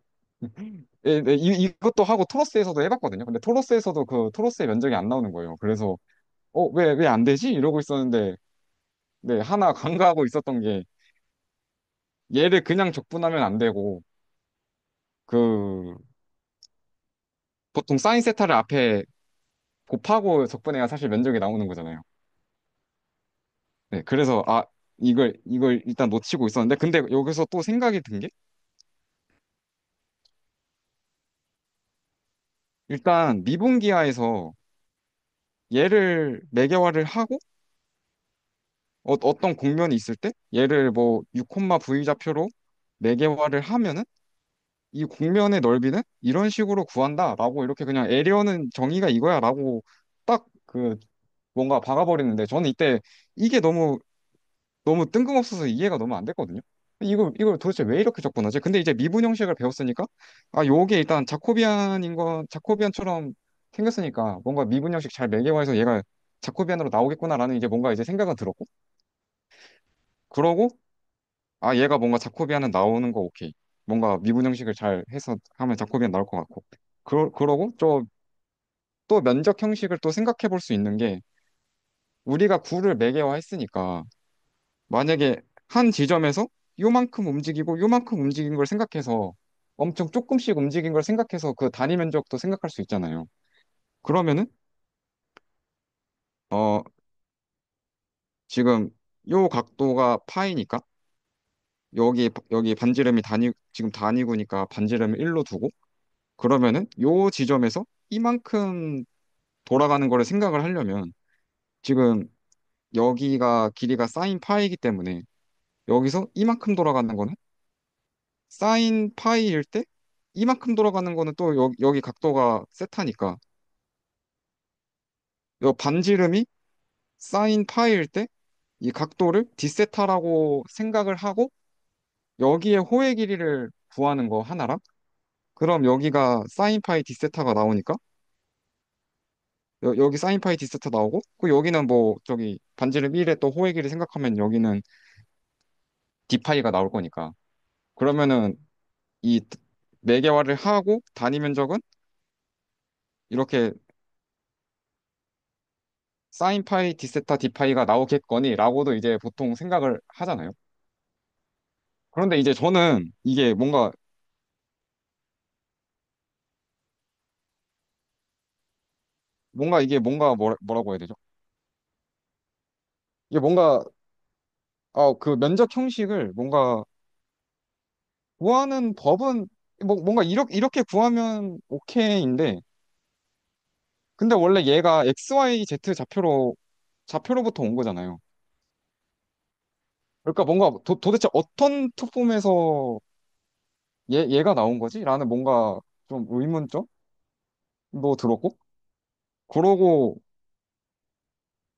이것도 하고 토러스에서도 해봤거든요. 근데 토러스에서도 그 토러스의 면적이 안 나오는 거예요. 그래서 왜 안 되지? 이러고 있었는데 네, 하나 간과하고 있었던 게 얘를 그냥 적분하면 안 되고 그 보통 사인 세타를 앞에 곱하고 적분해야 사실 면적이 나오는 거잖아요. 네, 그래서 이걸 일단 놓치고 있었는데 근데 여기서 또 생각이 든 게 일단 미분기하에서 얘를 매개화를 하고 어떤 공면이 있을 때 얘를 뭐 6, V 좌표로 매개화를 하면은 이 공면의 넓이는 이런 식으로 구한다라고 이렇게 그냥 애려는 정의가 이거야라고 딱 그 뭔가 박아버리는데 저는 이때 이게 너무 뜬금없어서 이해가 너무 안 됐거든요. 이걸 도대체 왜 이렇게 접근하지? 근데 이제 미분 형식을 배웠으니까 요게 일단 자코비안처럼 생겼으니까 뭔가 미분 형식 잘 매개화해서 얘가 자코비안으로 나오겠구나라는 이제 뭔가 이제 생각은 들었고 그러고 얘가 뭔가 자코비안은 나오는 거 오케이. 뭔가 미분 형식을 잘 해서 하면 자코비안 나올 것 같고. 그러고 또 면적 형식을 또 생각해 볼 수 있는 게 우리가 구를 매개화 했으니까 만약에 한 지점에서 요만큼 움직이고 요만큼 움직인 걸 생각해서 엄청 조금씩 움직인 걸 생각해서 그 단위 면적도 생각할 수 있잖아요. 그러면은 어 지금 요 각도가 파이니까 여기 반지름이 지금 단위구니까 반지름을 1로 두고 그러면은 요 지점에서 이만큼 돌아가는 거를 생각을 하려면 지금 여기가 길이가 사인 파이이기 때문에 여기서 이만큼 돌아가는 거는 사인 파이일 때 이만큼 돌아가는 거는 또 여기 각도가 세타니까 요 반지름이 사인 파이일 때 이 각도를 디세타라고 생각을 하고 여기에 호의 길이를 구하는 거 하나랑 그럼 여기가 사인 파이 디세타가 나오니까 여기 사인 파이 디세타 나오고 그 여기는 뭐 저기 반지름 1에 또 호의 길이 생각하면 여기는 디파이가 나올 거니까 그러면은 이 매개화를 하고 단위 면적은 이렇게 사인 파이 디세타 디파이가 나오겠거니라고도 이제 보통 생각을 하잖아요. 그런데 이제 저는 이게 이게 뭔가 뭐라고 해야 되죠? 이게 뭔가 그 면적 형식을 뭔가 구하는 법은 뭔가 이렇게 구하면 오케이인데 근데 원래 얘가 XYZ 좌표로부터 온 거잖아요. 그러니까 뭔가 도대체 어떤 투폼에서 얘가 나온 거지? 라는 뭔가 좀 의문점도 들었고 그러고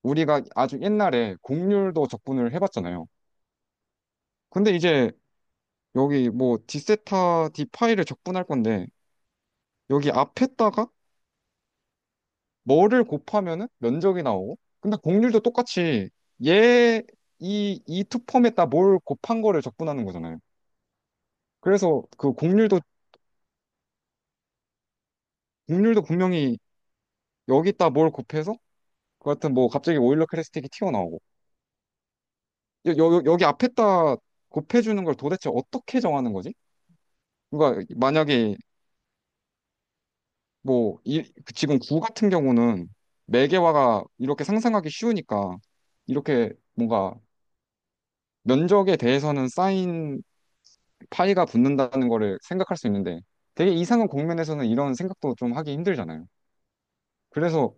우리가 아주 옛날에 곡률도 적분을 해봤잖아요. 근데 이제 여기 뭐 디세타 디파이를 적분할 건데 여기 앞에다가 뭐를 곱하면은 면적이 나오고 근데 곡률도 똑같이 얘 이 투펌에다 뭘 곱한 거를 적분하는 거잖아요. 그래서 그 곡률도 분명히 여기다 뭘 곱해서 그 같은 뭐 갑자기 오일러 캐레스틱이 튀어나오고 여기 앞에다 곱해주는 걸 도대체 어떻게 정하는 거지? 그러니까 만약에 지금 구 같은 경우는 매개화가 이렇게 상상하기 쉬우니까 이렇게 뭔가 면적에 대해서는 쌓인 파이가 붙는다는 거를 생각할 수 있는데 되게 이상한 국면에서는 이런 생각도 좀 하기 힘들잖아요. 그래서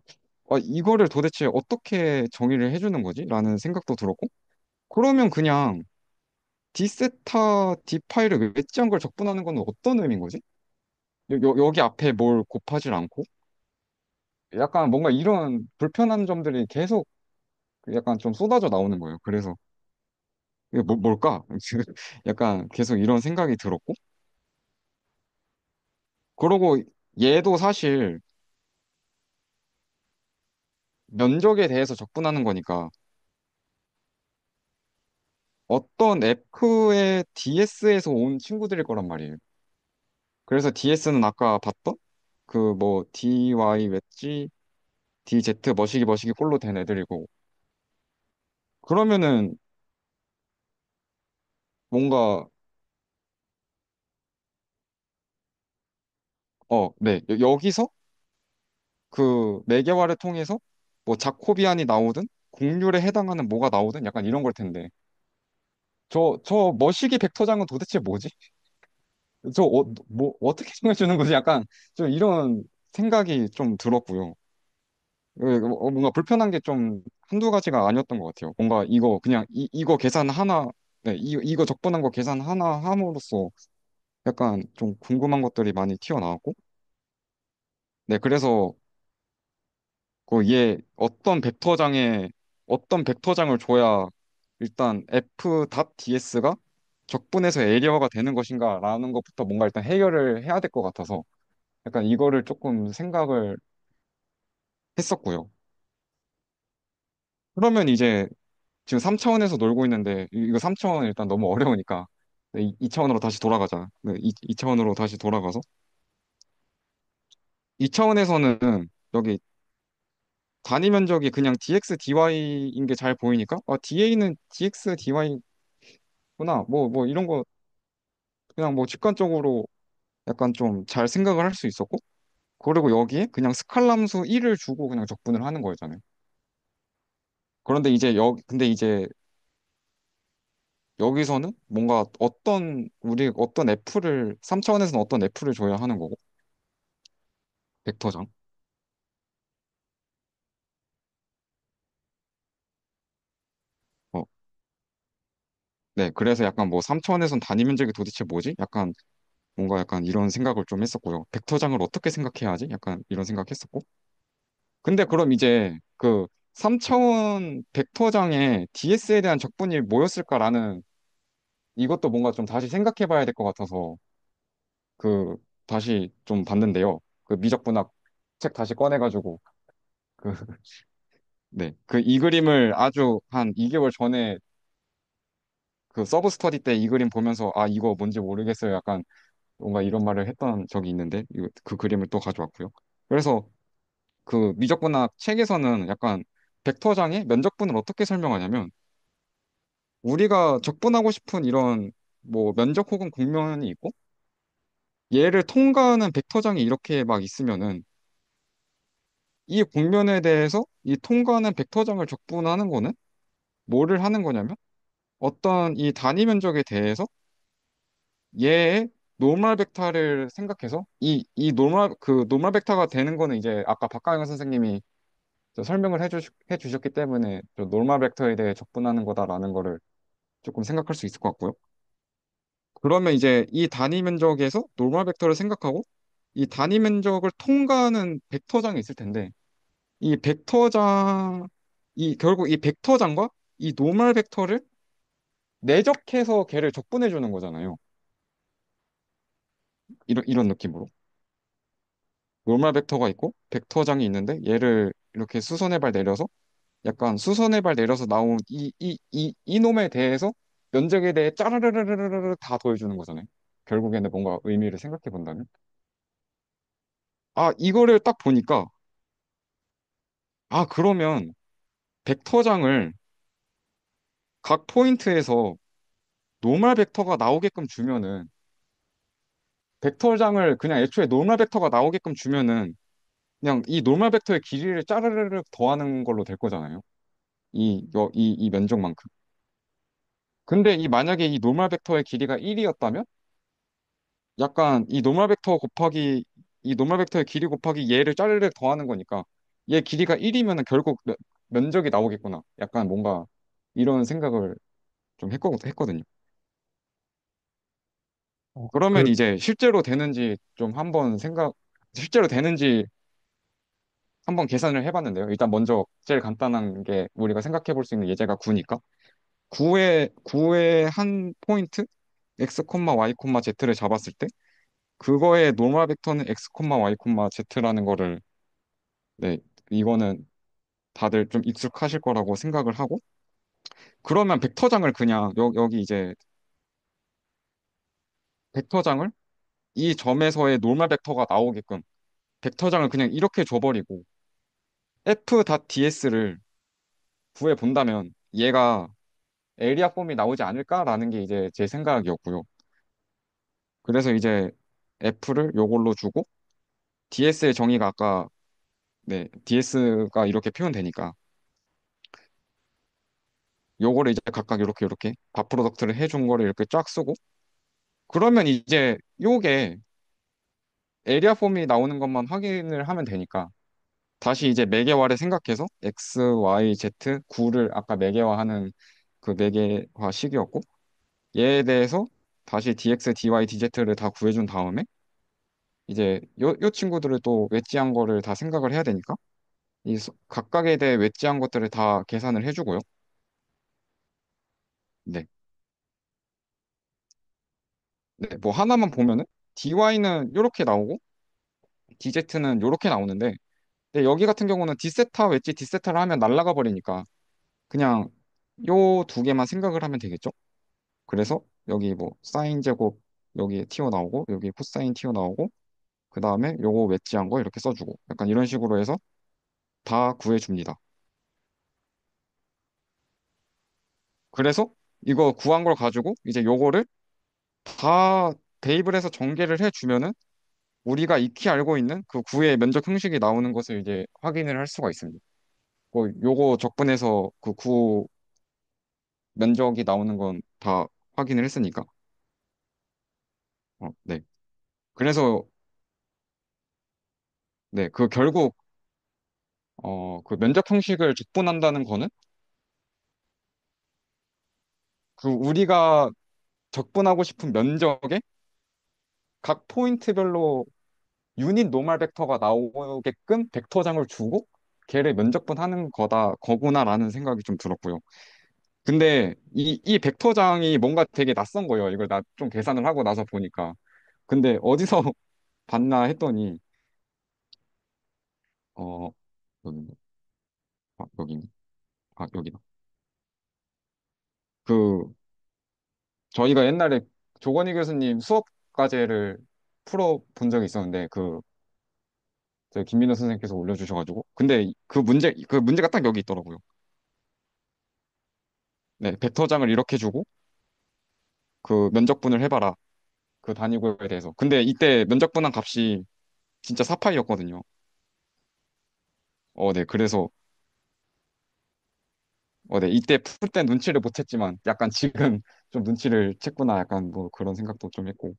이거를 도대체 어떻게 정의를 해주는 거지? 라는 생각도 들었고 그러면 그냥 D세타 D파이를 외치한 걸 적분하는 건 어떤 의미인 거지? 여기 앞에 뭘 곱하질 않고 약간 뭔가 이런 불편한 점들이 계속 약간 좀 쏟아져 나오는 거예요. 그래서 이게 뭘까? 약간 계속 이런 생각이 들었고 그러고 얘도 사실 면적에 대해서 적분하는 거니까 어떤 F의 DS에서 온 친구들일 거란 말이에요. 그래서 DS는 아까 봤던 그 뭐 DY 웨지, DZ 머시기 머시기 폴로 된 애들이고 그러면은 뭔가 네. 여기서 그 매개화를 통해서 뭐 자코비안이 나오든 곡률에 해당하는 뭐가 나오든 약간 이런 걸 텐데 저 머시기 벡터장은 도대체 뭐지? 뭐 어떻게 정해주는 거지? 약간 좀 이런 생각이 좀 들었고요. 뭔가 불편한 게 좀 한두 가지가 아니었던 것 같아요. 뭔가 이거 그냥 이거 계산 하나, 네, 이거 적분한 거 계산 하나 함으로써 약간 좀 궁금한 것들이 많이 튀어나왔고, 네, 그래서 얘 어떤 벡터장을 줘야 일단 f.ds가 적분해서 에리어가 되는 것인가라는 것부터 뭔가 일단 해결을 해야 될 것 같아서 약간 이거를 조금 생각을 했었고요. 그러면 이제 지금 3차원에서 놀고 있는데 이거 3차원 일단 너무 어려우니까 2차원으로 다시 돌아가자. 네, 2차원으로 다시 돌아가서 2차원에서는 여기 단위 면적이 그냥 dx dy인 게 잘 보이니까 da는 dx dy구나. 뭐 이런 거 그냥 뭐 직관적으로 약간 좀 잘 생각을 할 수 있었고 그리고 여기에 그냥 스칼람수 1을 주고 그냥 적분을 하는 거였잖아요. 그런데 이제 근데 이제 여기서는 뭔가 우리 어떤 F를 3차원에서는 어떤 F를 줘야 하는 거고 벡터장. 어, 네. 그래서 약간 뭐 3차원에선 단위 면적이 도대체 뭐지? 약간 뭔가 약간 이런 생각을 좀 했었고요. 벡터장을 어떻게 생각해야 하지? 약간 이런 생각했었고. 근데 그럼 이제 그 3차원 벡터장의 DS에 대한 적분이 뭐였을까라는 이것도 뭔가 좀 다시 생각해 봐야 될 것 같아서 그 다시 좀 봤는데요. 그 미적분학 책 다시 꺼내가지고 그 네. 그 이 그림을 아주 한 2개월 전에 그 서브 스터디 때 이 그림 보면서 이거 뭔지 모르겠어요. 약간 뭔가 이런 말을 했던 적이 있는데 그 그림을 또 가져왔고요. 그래서 그 미적분학 책에서는 약간 벡터장의 면적분을 어떻게 설명하냐면 우리가 적분하고 싶은 이런 뭐 면적 혹은 곡면이 있고 얘를 통과하는 벡터장이 이렇게 막 있으면은 이 곡면에 대해서 이 통과하는 벡터장을 적분하는 거는 뭐를 하는 거냐면 어떤 이 단위 면적에 대해서 얘의 노멀 벡터를 생각해서 이 노멀 벡터가 되는 거는 이제 아까 박강현 선생님이 설명을 해주셨기 때문에 노멀 벡터에 대해 적분하는 거다라는 거를 조금 생각할 수 있을 것 같고요. 그러면 이제 이 단위 면적에서 노멀 벡터를 생각하고 이 단위 면적을 통과하는 벡터장이 있을 텐데 이 벡터장 결국 이 벡터장과 이 노멀 벡터를 내적해서 걔를 적분해 주는 거잖아요. 이런 느낌으로. 노멀 벡터가 있고 벡터장이 있는데 얘를 이렇게 수선의 발 내려서 약간 수선의 발 내려서 나온 이 놈에 대해서 면적에 대해 짜르르르르르 다 더해주는 거잖아요. 결국에는 뭔가 의미를 생각해 본다면. 이거를 딱 보니까 그러면 벡터장을 각 포인트에서 노멀 벡터가 나오게끔 주면은 벡터장을 그냥 애초에 노멀 벡터가 나오게끔 주면은 그냥 이 노멀 벡터의 길이를 짜르르르 더하는 걸로 될 거잖아요. 이 면적만큼. 근데 이 만약에 이 노멀 벡터의 길이가 1이었다면 약간 이 노멀 벡터의 길이 곱하기 얘를 짜르르 더하는 거니까 얘 길이가 1이면은 결국 면적이 나오겠구나. 약간 뭔가 이런 생각을 좀 했거든요. 그러면 그, 이제 실제로 되는지 한번 계산을 해봤는데요. 일단 먼저 제일 간단한 게 우리가 생각해 볼 수 있는 예제가 9니까 9의 한 포인트 x, y, z를 잡았을 때 그거의 노멀 벡터는 x, y, z라는 거를 네, 이거는 다들 좀 익숙하실 거라고 생각을 하고 그러면 벡터장을 그냥 여기 이제 벡터장을 이 점에서의 노멀 벡터가 나오게끔 벡터장을 그냥 이렇게 줘버리고 f.ds를 구해 본다면 얘가 에리아 폼이 나오지 않을까라는 게 이제 제 생각이었고요. 그래서 이제 f를 요걸로 주고 ds의 정의가 아까 네, ds가 이렇게 표현되니까 요거를 이제 각각 이렇게 밥 프로덕트를 해준 거를 이렇게 쫙 쓰고 그러면 이제 요게 에리아 폼이 나오는 것만 확인을 하면 되니까 다시 이제 매개화를 생각해서 x, y, z 9를 아까 매개화하는 그 매개화 식이었고 얘에 대해서 다시 dx, dy, dz를 다 구해준 다음에 이제 요 친구들을 또 웨지한 거를 다 생각을 해야 되니까 각각에 대해 웨지한 것들을 다 계산을 해주고요. 네. 네, 뭐 하나만 보면은 dy는 이렇게 나오고 dz는 이렇게 나오는데 근데 여기 같은 경우는 d세타 웨지 d세타를 하면 날아가 버리니까 그냥 요 두 개만 생각을 하면 되겠죠? 그래서 여기 뭐 사인 제곱 여기 튀어 나오고 여기 코사인 튀어 나오고 그 다음에 요거 웨지한 거 이렇게 써주고 약간 이런 식으로 해서 다 구해줍니다. 그래서 이거 구한 걸 가지고 이제 요거를 다 대입을 해서 전개를 해주면은 우리가 익히 알고 있는 그 구의 면적 형식이 나오는 것을 이제 확인을 할 수가 있습니다. 요거 적분해서 그 구 면적이 나오는 건 다 확인을 했으니까. 네. 그래서 네, 그 결국 그 면적 형식을 적분한다는 거는 그 우리가 적분하고 싶은 면적의 각 포인트별로 유닛 노멀 벡터가 나오게끔 벡터장을 주고 걔를 면적분하는 거구나라는 생각이 좀 들었고요. 근데 이 벡터장이 뭔가 되게 낯선 거예요. 이걸 나 좀 계산을 하고 나서 보니까. 근데 어디서 봤나 했더니 어 여기 여기 여기다. 그 저희가 옛날에 조건희 교수님 수업 과제를 풀어 본 적이 있었는데 저 김민호 선생님께서 올려주셔가지고 근데 그 문제가 딱 여기 있더라고요. 네, 벡터장을 이렇게 주고 그 면적분을 해봐라. 그 단위구에 대해서. 근데 이때 면적분한 값이 진짜 사파이였거든요. 네, 그래서 네, 이때 풀 때 눈치를 못 챘지만 약간 지금 좀 눈치를 챘구나 약간 뭐 그런 생각도 좀 했고.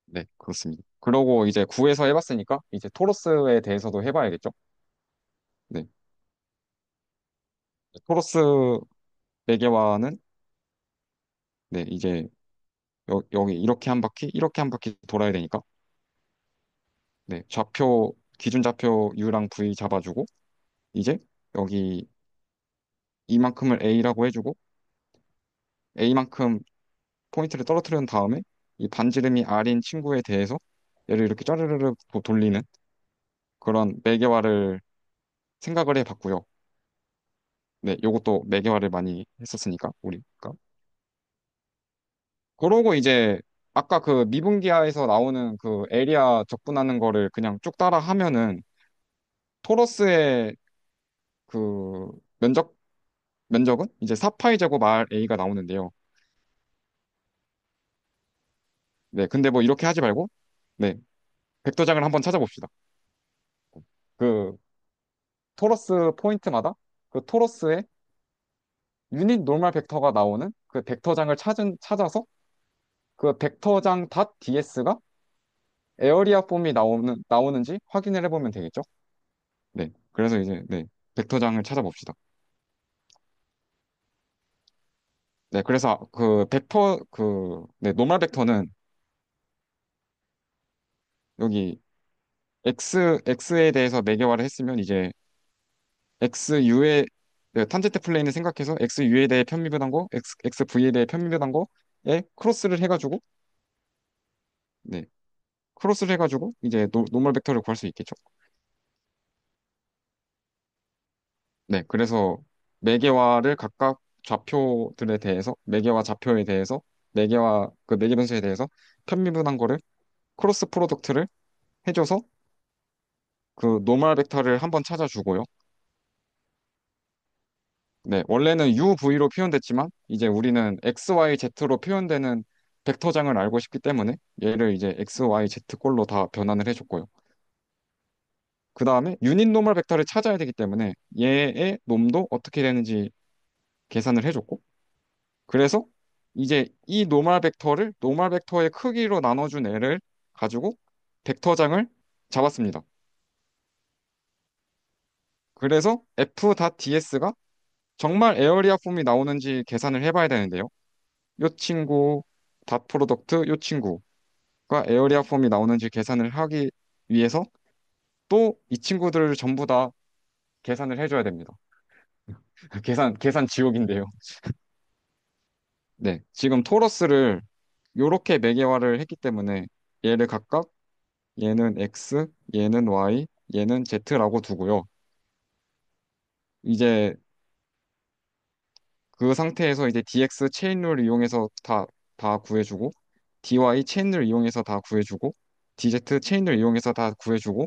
네, 그렇습니다. 그러고 이제 구에서 해봤으니까 이제 토로스에 대해서도 해봐야겠죠? 네. 토로스 매개화는 네, 이제 여기 이렇게 한 바퀴, 이렇게 한 바퀴 돌아야 되니까 네, 기준 좌표 U랑 V 잡아주고 이제 여기 이만큼을 A라고 해주고 A만큼 포인트를 떨어뜨린 다음에 이 반지름이 R인 친구에 대해서 얘를 이렇게 짜르르르 돌리는 그런 매개화를 생각을 해봤고요. 네, 요것도 매개화를 많이 했었으니까 우리가. 그러고 이제 아까 그 미분기하에서 나오는 그 에리아 적분하는 거를 그냥 쭉 따라 하면은 토러스의 그 면적은 이제 4파이 제곱 R A가 나오는데요. 네, 근데 뭐 이렇게 하지 말고 네, 벡터장을 한번 찾아봅시다. 그 토러스 포인트마다 그 토러스에 유닛 노멀 벡터가 나오는 그 벡터장을 찾아서 그 벡터장 닷 DS가 에어리아 폼이 나오는지 확인을 해보면 되겠죠? 네. 그래서 이제, 네. 벡터장을 찾아봅시다. 네. 그래서 네. 노멀 벡터는 여기 X에 대해서 매개화를 했으면 이제 XU의 네, 탄젠트 플레인을 생각해서 XU에 대해 편미분한 거, XV에 대해 편미분한 거에 크로스를 해가지고, 네. 크로스를 해가지고 이제 노멀 벡터를 구할 수 있겠죠? 네. 그래서 매개화를 각각 좌표들에 대해서, 매개화 좌표에 대해서, 매개 변수에 대해서 편미분한 거를 크로스 프로덕트를 해줘서 그 노멀 벡터를 한번 찾아주고요. 네, 원래는 UV로 표현됐지만 이제 우리는 XYZ로 표현되는 벡터장을 알고 싶기 때문에 얘를 이제 XYZ 꼴로 다 변환을 해줬고요. 그 다음에 유닛 노멀 벡터를 찾아야 되기 때문에 얘의 놈도 어떻게 되는지 계산을 해줬고 그래서 이제 이 노멀 벡터의 크기로 나눠준 애를 가지고 벡터장을 잡았습니다. 그래서 f.ds가 정말 에어리아 폼이 나오는지 계산을 해봐야 되는데요. 요 친구 닷 프로덕트 요 친구가 에어리아 폼이 나오는지 계산을 하기 위해서 또 이 친구들을 전부 다 계산을 해줘야 됩니다. 계산 지옥인데요. 네, 지금 토러스를 요렇게 매개화를 했기 때문에 얘를 각각 얘는 X, 얘는 Y, 얘는 Z라고 두고요. 이제 그 상태에서 이제 DX 체인룰 이용해서 다 구해주고 DY 체인룰 이용해서 다 구해주고 DZ 체인룰 이용해서 다 구해주고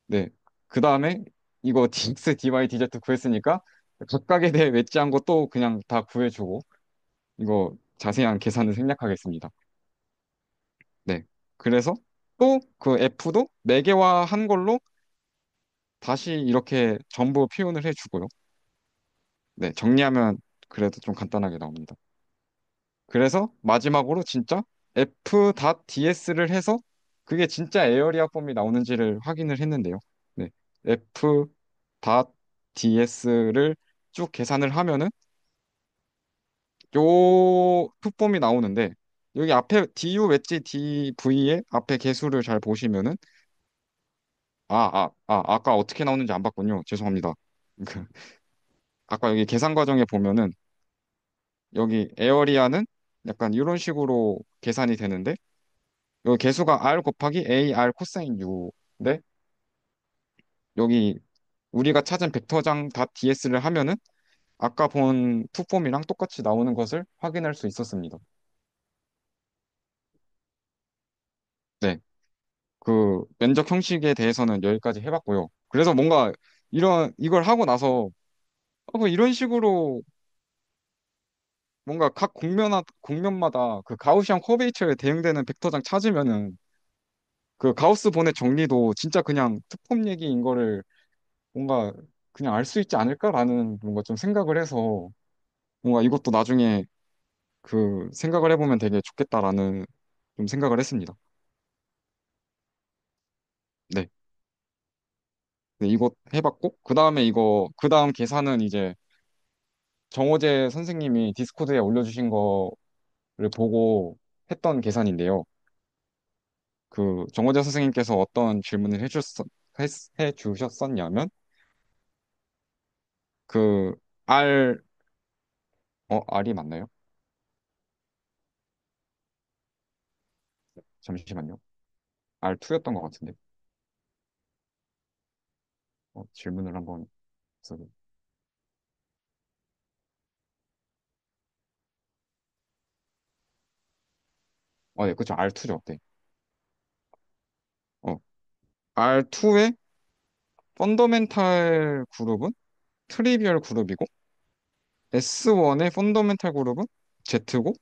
네. 그 다음에 이거 DX, DY, DZ 구했으니까 각각에 대해 외치한 것도 그냥 다 구해주고 이거 자세한 계산을 생략하겠습니다. 네. 그래서 또 그 F도 4개화한 걸로 다시 이렇게 전부 표현을 해주고요. 네. 정리하면 그래도 좀 간단하게 나옵니다. 그래서 마지막으로 진짜 F.ds를 해서 그게 진짜 에어리아 폼이 나오는지를 확인을 했는데요. 네. F.ds를 쭉 계산을 하면은 요 투폼이 나오는데 여기 앞에 du 웨지 dv의 앞에 개수를 잘 보시면은 아까 어떻게 나오는지 안 봤군요. 죄송합니다. 그, 아까 여기 계산 과정에 보면은 여기 에어리아는 약간 이런 식으로 계산이 되는데 요 개수가 r 곱하기 ar 코사인 u인데 여기 우리가 찾은 벡터장 ds를 하면은 아까 본 투폼이랑 똑같이 나오는 것을 확인할 수 있었습니다. 네, 그 면적 형식에 대해서는 여기까지 해봤고요. 그래서 뭔가 이걸 하고 나서 뭐 이런 식으로 뭔가 각 곡면마다 그 가우시안 커베이처에 대응되는 벡터장 찾으면은 그 가우스 본의 정리도 진짜 그냥 투폼 얘기인 거를 뭔가 그냥 알 수 있지 않을까라는 뭔가 좀 생각을 해서 뭔가 이것도 나중에 그 생각을 해보면 되게 좋겠다라는 좀 생각을 했습니다. 네. 네, 이거 해봤고, 그 다음 계산은 이제 정호재 선생님이 디스코드에 올려주신 거를 보고 했던 계산인데요. 그 정호재 선생님께서 어떤 질문을 해주셨었냐면, 그 R, R이 맞나요? 잠시만요. R2였던 것 같은데. 질문을 한번 써 네, 그쵸. R2죠. 네. R2의 펀더멘탈 그룹은 트리비얼 그룹이고, S1의 펀더멘탈 그룹은 Z고,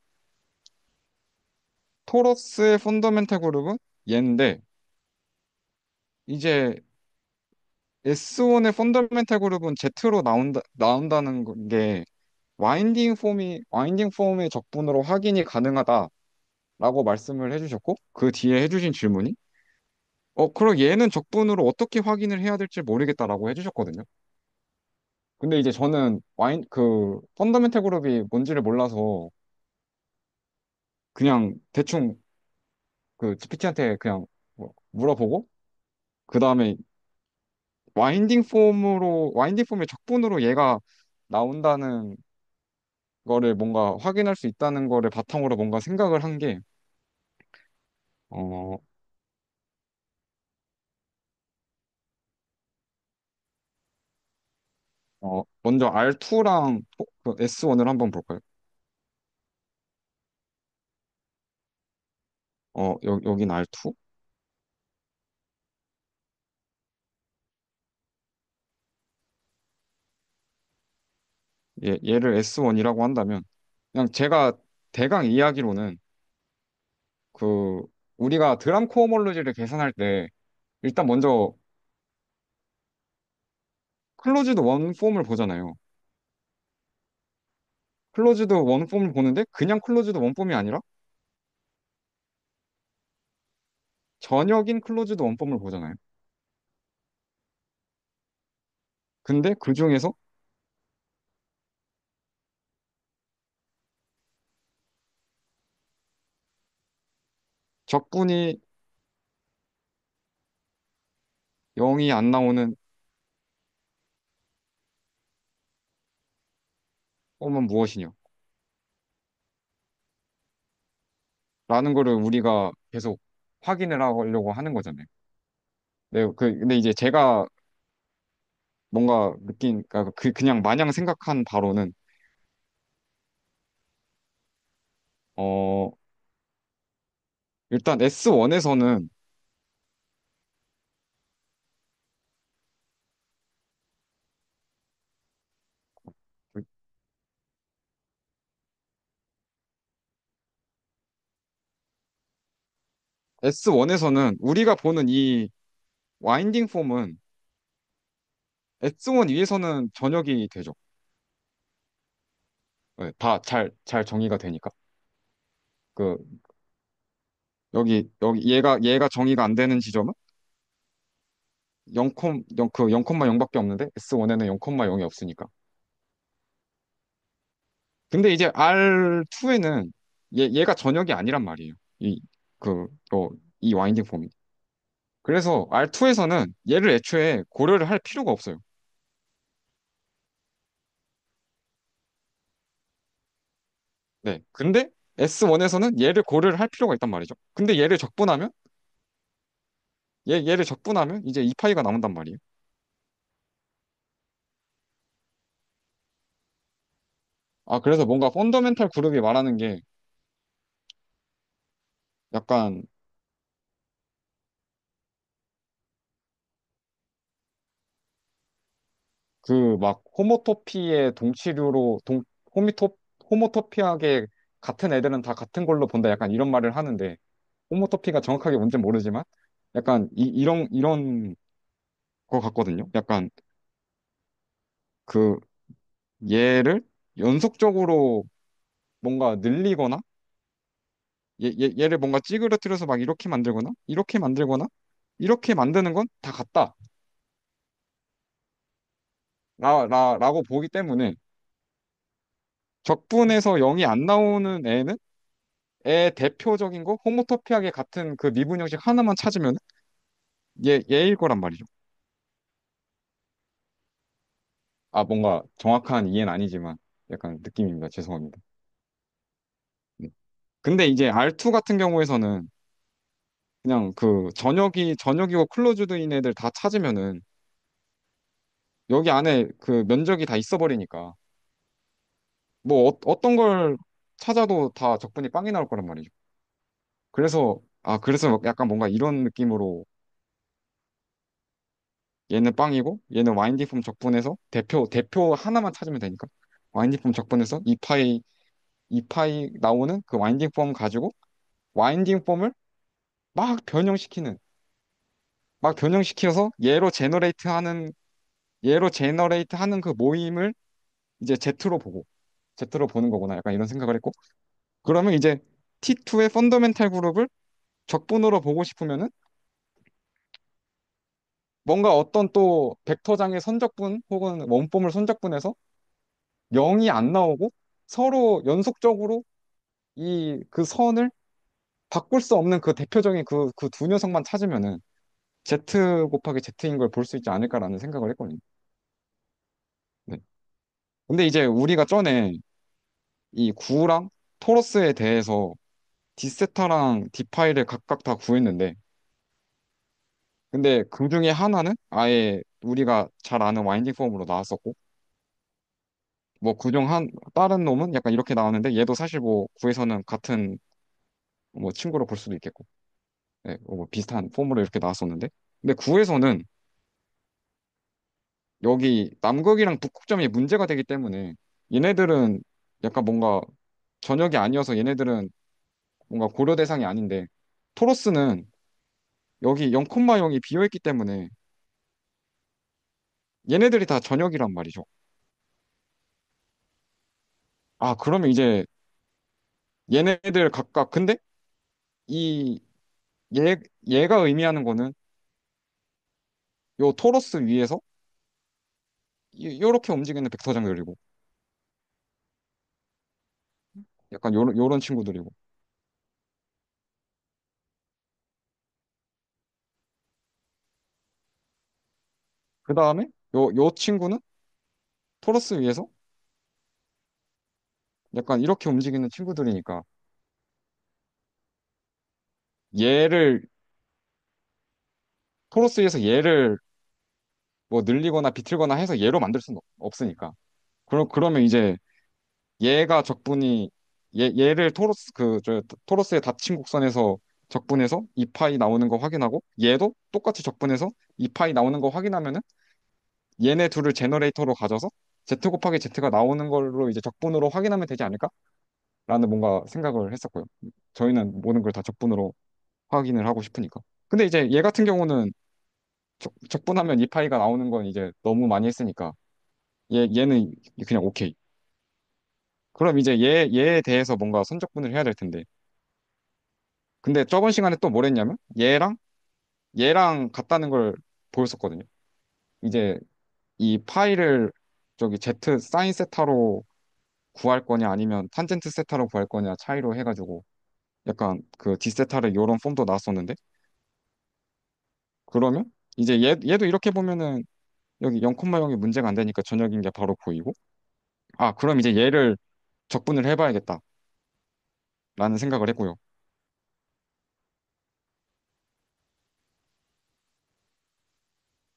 토러스의 펀더멘탈 그룹은 얘인데, 이제 S1의 펀더멘탈 그룹은 Z로 나온다는 게 와인딩 폼의 적분으로 확인이 가능하다라고 말씀을 해주셨고, 그 뒤에 해주신 질문이, 그럼 얘는 적분으로 어떻게 확인을 해야 될지 모르겠다라고 해주셨거든요. 근데 이제 저는 펀더멘탈 그룹이 뭔지를 몰라서 그냥 대충 그 GPT한테 그냥 뭐 물어보고, 그 다음에 와인딩 폼의 적분으로 얘가 나온다는 거를 뭔가 확인할 수 있다는 거를 바탕으로 뭔가 생각을 한 게, 어, 먼저 R2랑 그 S1을 한번 볼까요? 여긴 R2? 얘를 S1이라고 한다면, 그냥 제가 대강 이야기로는 그, 우리가 드럼 코어몰로지를 계산할 때, 일단 먼저 클로즈드 원 폼을 보잖아요. 클로즈드 원 폼을 보는데, 그냥 클로즈드 원 폼이 아니라, 전역인 클로즈드 원 폼을 보잖아요. 근데 그 중에서 적분이 0이 안 나오는 폼은 무엇이냐? 라는 거를 우리가 계속 확인을 하려고 하는 거잖아요. 네, 근데 이제 제가 뭔가 그러니까 그냥 마냥 생각한 바로는, 어, 일단 S1에서는, S1에서는 우리가 보는 이 와인딩 폼은 S1 위에서는 전역이 되죠. 네, 다 잘 정의가 되니까. 그, 얘가 정의가 안 되는 지점은 0,0밖에 없는데 S1에는 0,0이 없으니까. 근데 이제 R2에는 얘가 전역이 아니란 말이에요. 그, 어, 이 와인딩 폼이. 그래서 R2에서는 얘를 애초에 고려를 할 필요가 없어요. 네. 근데 S1에서는 얘를 고려를 할 필요가 있단 말이죠. 근데 얘를 적분하면 이제 2파이가 나온단 말이에요. 그래서 뭔가 펀더멘탈 그룹이 말하는 게 약간 그 막 호모토피의 동치류로 호모토피하게 같은 애들은 다 같은 걸로 본다, 약간 이런 말을 하는데, 호모토피가 정확하게 뭔지는 모르지만 약간 이런 거 같거든요. 약간 그 얘를 연속적으로 뭔가 늘리거나 얘를 뭔가 찌그러뜨려서 막 이렇게 만드는 건 다 같다 라고 보기 때문에, 적분에서 0이 안 나오는 애는 애 대표적인 거 호모토피하게 같은 그 미분 형식 하나만 찾으면 얘일 거란 말이죠. 뭔가 정확한 이해는 아니지만 약간 느낌입니다. 죄송합니다. 네. 근데 이제 R2 같은 경우에서는 그냥 그 전역이고 클로즈드인 애들 다 찾으면은 여기 안에 그 면적이 다 있어버리니까 뭐 어떤 걸 찾아도 다 적분이 빵이 나올 거란 말이죠. 그래서 약간 뭔가 이런 느낌으로 얘는 빵이고 얘는 와인딩 폼 적분해서 대표 하나만 찾으면 되니까 와인딩 폼 적분해서 이파이 나오는 그 와인딩 폼 가지고 와인딩 폼을 막 변형시키는 막 변형시켜서 얘로 제너레이트 하는 얘로 제너레이트 하는 그 모임을 이제 Z로 보는 거구나. 약간 이런 생각을 했고. 그러면 이제 T2의 펀더멘탈 그룹을 적분으로 보고 싶으면은 뭔가 어떤 또 벡터장의 선적분 혹은 원폼을 선적분해서 0이 안 나오고 서로 연속적으로 이 그 선을 바꿀 수 없는 그 대표적인 그 두 녀석만 찾으면은 Z 곱하기 Z인 걸 볼 수 있지 않을까라는 생각을 했거든요. 네. 근데 이제 우리가 전에 이 구랑 토러스에 대해서 디세타랑 디파이를 각각 다 구했는데 근데 그 중에 하나는 아예 우리가 잘 아는 와인딩 폼으로 나왔었고 뭐 그중 한 다른 놈은 약간 이렇게 나왔는데 얘도 사실 뭐 구에서는 같은 뭐 친구로 볼 수도 있겠고 네, 뭐 비슷한 폼으로 이렇게 나왔었는데 근데 구에서는 여기 남극이랑 북극점이 문제가 되기 때문에 얘네들은 약간 뭔가 전역이 아니어서 얘네들은 뭔가 고려 대상이 아닌데 토로스는 여기 0,0이 비어있기 때문에 얘네들이 다 전역이란 말이죠. 아, 그러면 이제 얘네들 각각 근데 이 얘, 얘가 의미하는 거는 요 토러스 위에서 요렇게 움직이는 벡터장들이고 약간 요런 친구들이고 그 다음에 요 친구는 토러스 위에서 약간 이렇게 움직이는 친구들이니까 얘를 토러스에서 얘를 뭐 늘리거나 비틀거나 해서 얘로 만들 수는 없으니까. 그러면 이제 얘가 적분이 얘를 토러스의 닫힌 곡선에서 적분해서 2파이 나오는 거 확인하고 얘도 똑같이 적분해서 2파이 나오는 거 확인하면은 얘네 둘을 제너레이터로 가져서 Z 곱하기 Z가 나오는 걸로 이제 적분으로 확인하면 되지 않을까라는 뭔가 생각을 했었고요. 저희는 모든 걸 다 적분으로 확인을 하고 싶으니까. 근데 이제 얘 같은 경우는 적분하면 2파이가 나오는 건 이제 너무 많이 했으니까 얘는 그냥 오케이. 그럼 이제 얘에 대해서 뭔가 선적분을 해야 될 텐데. 근데 저번 시간에 또 뭘 했냐면 얘랑 같다는 걸 보였었거든요. 이제 이 파이를 저기 Z 사인 세타로 구할 거냐 아니면 탄젠트 세타로 구할 거냐 차이로 해가지고 약간 그 D 세타를 요런 폼도 나왔었는데 그러면 이제 얘도 이렇게 보면은 여기 0,0이 문제가 안 되니까 전역인 게 바로 보이고 아 그럼 이제 얘를 적분을 해봐야겠다라는 생각을 했고요.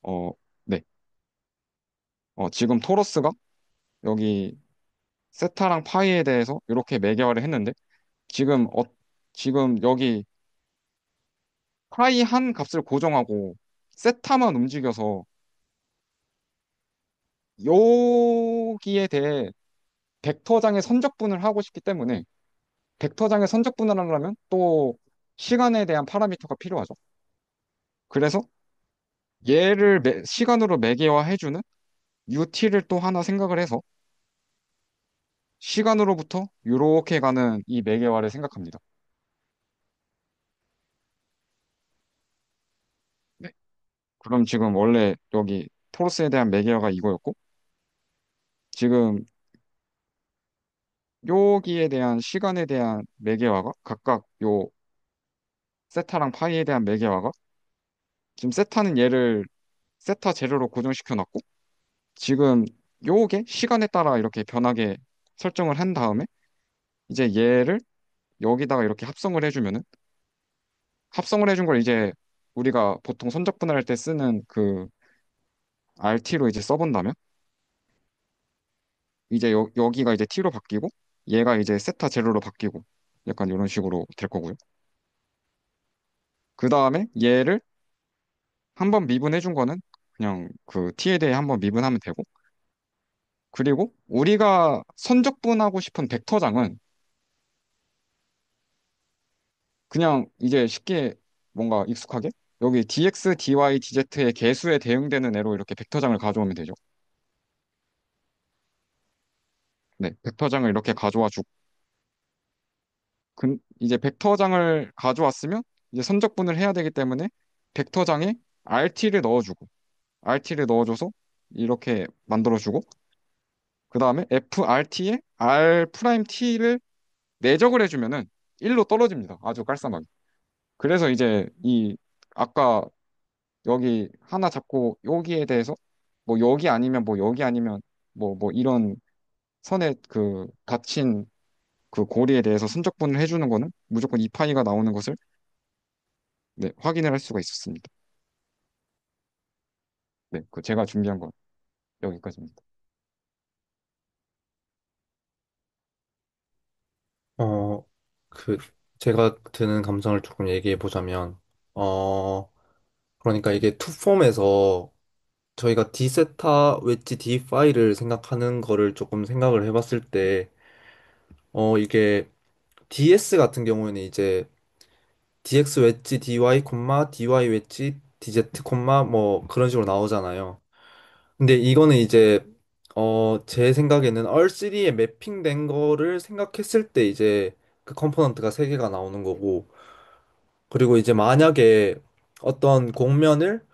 어, 네. 지금 토러스가 여기 세타랑 파이에 대해서 이렇게 매개화를 했는데 지금 지금 여기 파이 한 값을 고정하고 세타만 움직여서 여기에 대해 벡터장의 선적분을 하고 싶기 때문에 벡터장의 선적분을 하려면 또 시간에 대한 파라미터가 필요하죠. 그래서 얘를 시간으로 매개화해주는 UT를 또 하나 생각을 해서 시간으로부터 이렇게 가는 이 매개화를 생각합니다. 네. 그럼 지금 원래 여기 토로스에 대한 매개화가 이거였고 지금 여기에 대한 시간에 대한 매개화가 각각 요 세타랑 파이에 대한 매개화가 지금 세타는 얘를 세타 재료로 고정시켜 놨고 지금 요게 시간에 따라 이렇게 변하게 설정을 한 다음에 이제 얘를 여기다가 이렇게 합성을 해준 걸 이제 우리가 보통 선적 분할할 때 쓰는 그 RT로 이제 써본다면 이제 여기가 이제 T로 바뀌고 얘가 이제 세타 제로로 바뀌고 약간 이런 식으로 될 거고요. 그 다음에 얘를 한번 미분해 준 거는 그냥 그 T에 대해 한번 미분하면 되고 그리고 우리가 선적분하고 싶은 벡터장은 그냥 이제 쉽게 뭔가 익숙하게 여기 dx, dy, dz의 개수에 대응되는 애로 이렇게 벡터장을 가져오면 되죠. 네, 벡터장을 이렇게 가져와 주고, 이제 벡터장을 가져왔으면 이제 선적분을 해야 되기 때문에 벡터장에 rt를 넣어주고, rt를 넣어줘서 이렇게 만들어주고, 그 다음에 frt에 r 프라임 t를 내적을 해주면은 1로 떨어집니다. 아주 깔쌈하게. 그래서 이제 아까 여기 하나 잡고 여기에 대해서 뭐 여기 아니면 뭐 여기 아니면 뭐 이런 선에 그 닫힌 그 고리에 대해서 선적분을 해주는 거는 무조건 이 파이가 나오는 것을 네, 확인을 할 수가 있었습니다. 네, 그 제가 준비한 건 여기까지입니다. 어, 그, 제가 드는 감상을 조금 얘기해 보자면, 어, 그러니까 이게 투폼에서 저희가 D세타 웨지 D 파이를 생각하는 거를 조금 생각을 해봤을 때, 이게 DS 같은 경우에는 이제 DX 웨지 DY, DY 웨지 DZ, 뭐 그런 식으로 나오잖아요. 근데 이거는 이제 제 생각에는 R3에 매핑된 거를 생각했을 때 이제 그 컴포넌트가 세 개가 나오는 거고 그리고 이제 만약에 어떤 공면을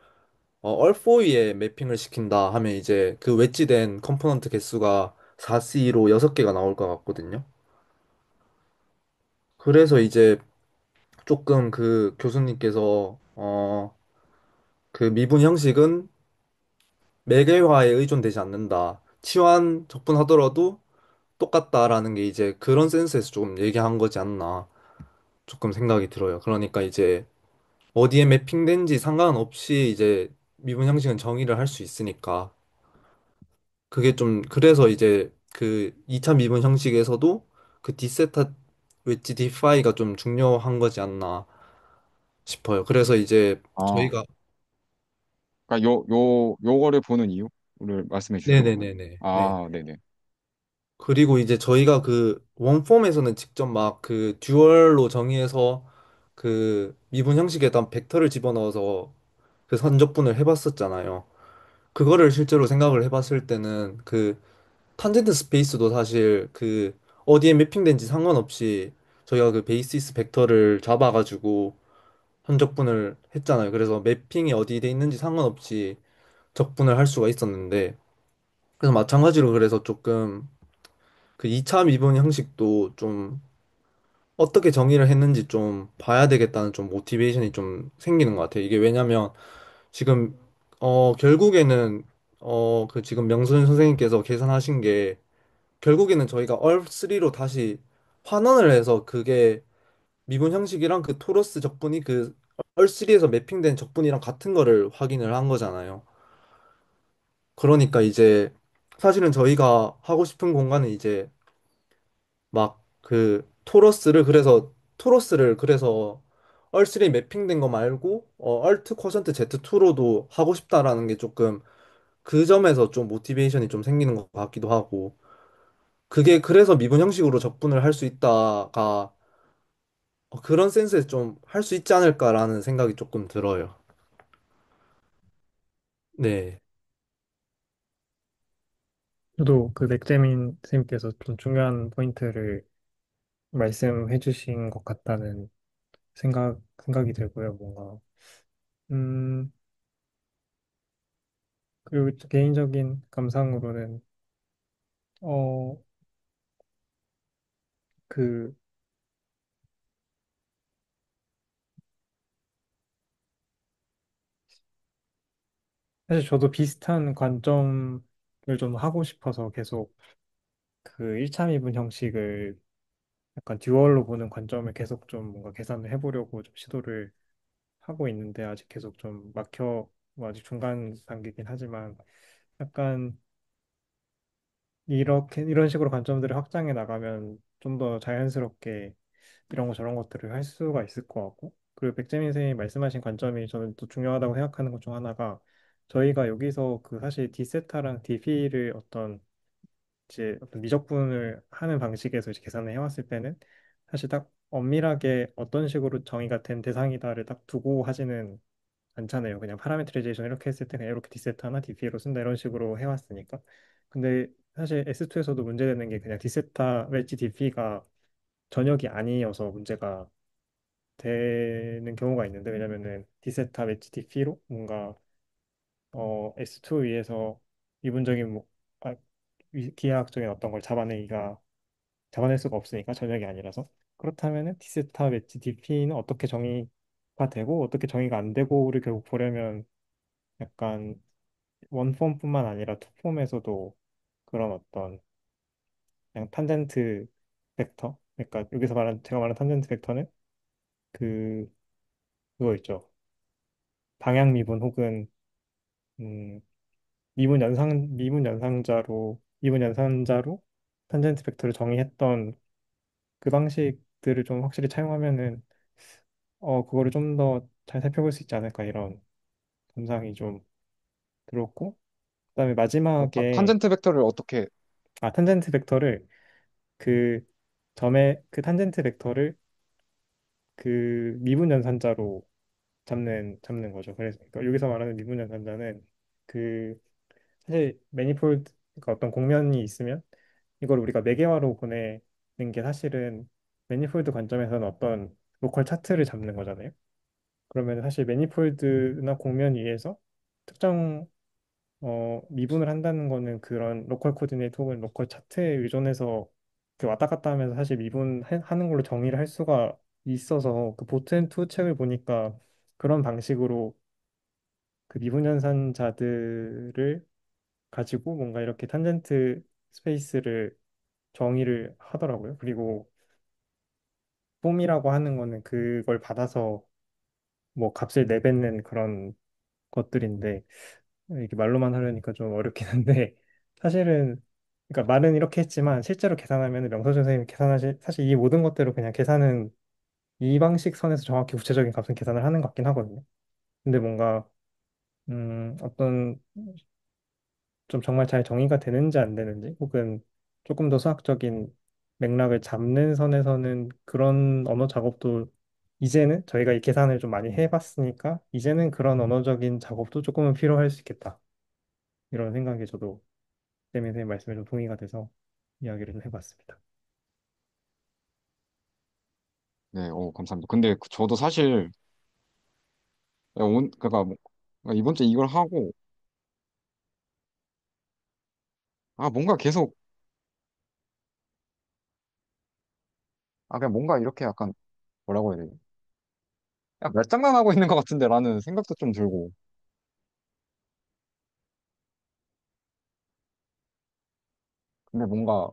R4에 매핑을 시킨다 하면 이제 그 웨지된 컴포넌트 개수가 4C로 6개가 나올 것 같거든요. 그래서 이제 조금 그 교수님께서 그 미분 형식은 매개화에 의존되지 않는다. 치환 적분하더라도 똑같다라는 게 이제 그런 센스에서 조금 얘기한 거지 않나 조금 생각이 들어요. 그러니까 이제 어디에 매핑된지 상관없이 이제 미분 형식은 정의를 할 수 있으니까 그게 좀 그래서 이제 그 2차 미분 형식에서도 그 디세타 웨지 디파이가 좀 중요한 거지 않나 싶어요. 그래서 이제 아, 저희가 그러니까 요거를 보는 이유를 말씀해 주신 거구나. 네네네네 네. 아, 네네. 그리고 이제 저희가 그 원폼에서는 직접 막 그 듀얼로 정의해서 그 미분 형식에다 벡터를 집어넣어서 그 선적분을 해봤었잖아요. 그거를 실제로 생각을 해봤을 때는 그 탄젠트 스페이스도 사실 그 어디에 매핑된지 상관없이 저희가 그 베이시스 벡터를 잡아가지고 선적분을 했잖아요. 그래서 매핑이 어디에 돼 있는지 상관없이 적분을 할 수가 있었는데 그래서 마찬가지로 그래서 조금 그 2차 미분 형식도 좀 어떻게 정의를 했는지 좀 봐야 되겠다는 좀 모티베이션이 좀 생기는 것 같아요. 이게 왜냐면 지금 결국에는 그 지금 명순 선생님께서 계산하신 게 결국에는 저희가 얼3로 다시 환원을 해서 그게 미분 형식이랑 그 토러스 적분이 그 얼3에서 매핑된 적분이랑 같은 거를 확인을 한 거잖아요. 그러니까 이제 사실은 저희가 하고 싶은 공간은 이제 막 그 토러스를 그래서 얼3 매핑된 거 말고 얼트 쿼션트 Z2로도 하고 싶다라는 게 조금 그 점에서 좀 모티베이션이 좀 생기는 것 같기도 하고 그게 그래서 미분 형식으로 적분을 할 수 있다가 그런 센스에서 좀 할 수 있지 않을까라는 생각이 조금 들어요. 네. 저도 그 맥재민 선생님께서 좀 중요한 포인트를 말씀해 주신 것 같다는 생각이 들고요, 뭔가. 음, 그리고 개인적인 감상으로는, 어, 그, 사실 저도 비슷한 관점을 좀 하고 싶어서 계속 그 1차 미분 형식을 약간 듀얼로 보는 관점을 계속 좀 뭔가 계산을 해보려고 좀 시도를 하고 있는데 아직 계속 좀 뭐 아직 중간 단계긴 하지만 약간 이런 식으로 관점들을 확장해 나가면 좀 더 자연스럽게 이런 거 저런 것들을 할 수가 있을 것 같고 그리고 백재민 선생님이 말씀하신 관점이 저는 또 중요하다고 생각하는 것 중 하나가 저희가 여기서 그 사실 D세타랑 D피를 이제 어떤 미적분을 하는 방식에서 이제 계산을 해왔을 때는 사실 딱 엄밀하게 어떤 식으로 정의가 된 대상이다를 딱 두고 하지는 않잖아요. 그냥 파라메트라이제이션 이렇게 했을 때 그냥 이렇게 디세타나 디피로 쓴다 이런 식으로 해왔으니까. 근데 사실 S2에서도 문제되는 게 그냥 디세타 웨지 디피가 전역이 아니어서 문제가 되는 경우가 있는데, 왜냐면은 디세타 웨지 디피로 뭔가 S2 위에서 이분적인 뭐 아, 기하학적인 어떤 걸 잡아낼 수가 없으니까, 전역이 아니라서. 그렇다면은 디세타 웨지 DP는 어떻게 정의가 되고 어떻게 정의가 안 되고를 결국 보려면 약간 원폼뿐만 아니라 투폼에서도 그런 어떤 그냥 탄젠트 벡터, 그러니까 여기서 말한 제가 말한 탄젠트 벡터는 그 그거 있죠. 방향 미분 혹은 음, 미분 연산자로 탄젠트 벡터를 정의했던 그 방식들을 좀 확실히 차용하면은 그거를 좀 더 잘 살펴볼 수 있지 않을까, 이런 감상이 좀 들었고. 그다음에 마지막에 탄젠트 벡터를 어떻게, 탄젠트 벡터를 그 그 탄젠트 벡터를 그 미분 연산자로 잡는 거죠. 그래서 그러니까 여기서 말하는 미분 연산자는 그 사실 매니폴드, 그러니까 어떤 공면이 있으면 이걸 우리가 매개화로 보내는 게 사실은 매니폴드 관점에서는 어떤 로컬 차트를 잡는 거잖아요. 그러면 사실 매니폴드나 공면 위에서 특정 미분을 한다는 거는 그런 로컬 코디네이트 혹은 로컬 차트에 의존해서 그 왔다 갔다 하면서 사실 미분하는 걸로 정의를 할 수가 있어서, 그 보트앤투 책을 보니까 그런 방식으로 그 미분 연산자들을 가지고 뭔가 이렇게 탄젠트 스페이스를 정의를 하더라고요. 그리고 폼이라고 하는 거는 그걸 받아서 뭐 값을 내뱉는 그런 것들인데, 이게 말로만 하려니까 좀 어렵긴 한데, 사실은 그러니까 말은 이렇게 했지만 실제로 계산하면 명서준 선생님 계산하실 사실 이 모든 것들을 그냥 계산은 이 방식 선에서 정확히 구체적인 값은 계산을 하는 것 같긴 하거든요. 근데 뭔가 어떤 좀 정말 잘 정의가 되는지 안 되는지, 혹은 조금 더 수학적인 맥락을 잡는 선에서는 그런 언어 작업도 이제는 저희가 이 계산을 좀 많이 해봤으니까 이제는 그런 언어적인 작업도 조금은 필요할 수 있겠다, 이런 생각에 저도 쌤 선생님 말씀에 좀 동의가 돼서 이야기를 좀 해봤습니다. 네, 감사합니다. 근데 저도 사실, 그니까, 이번 주에 이걸 하고, 뭔가 계속, 그냥 뭔가 이렇게 약간, 뭐라고 해야 되지? 야, 말장난하고 있는 것 같은데, 라는 생각도 좀 들고. 근데 뭔가,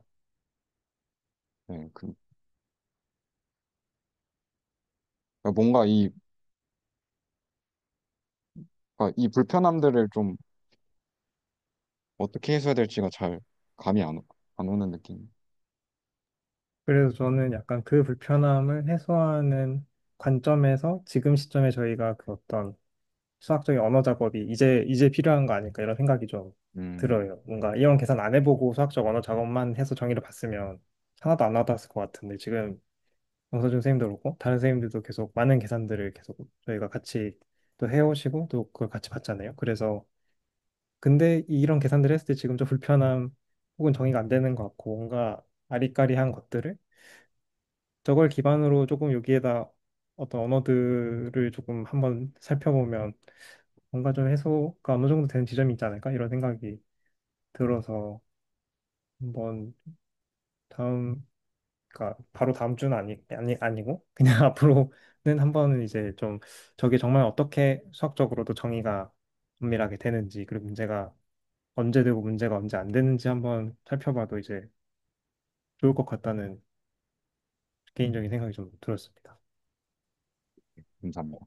네, 뭔가 이 불편함들을 좀 어떻게 해소해야 될지가 잘 감이 안 오는 느낌. 그래서 저는 약간 그 불편함을 해소하는 관점에서 지금 시점에 저희가 그 어떤 수학적인 언어 작업이 이제 필요한 거 아닐까, 이런 생각이 좀 음, 들어요. 뭔가 이런 계산 안 해보고 수학적 언어 작업만 해서 정의를 봤으면 하나도 안 와닿았을 것 같은데, 지금 영서준 선생님도 그렇고 다른 선생님들도 계속 많은 계산들을 계속 저희가 같이 또 해오시고 또 그걸 같이 봤잖아요. 그래서 근데 이런 계산들을 했을 때 지금 좀 불편함 혹은 정의가 안 되는 것 같고, 뭔가 아리까리한 것들을 저걸 기반으로 조금 여기에다 어떤 언어들을 조금 한번 살펴보면 뭔가 좀 해소가 어느 정도 되는 지점이 있지 않을까, 이런 생각이 들어서 한번 다음, 그러니까 바로 다음 주는 아니고 그냥 앞으로는 한번은 이제 좀 저게 정말 어떻게 수학적으로도 정의가 엄밀하게 되는지, 그리고 문제가 언제 되고 문제가 언제 안 되는지 한번 살펴봐도 이제 좋을 것 같다는 개인적인 생각이 좀 들었습니다. 감사합니다.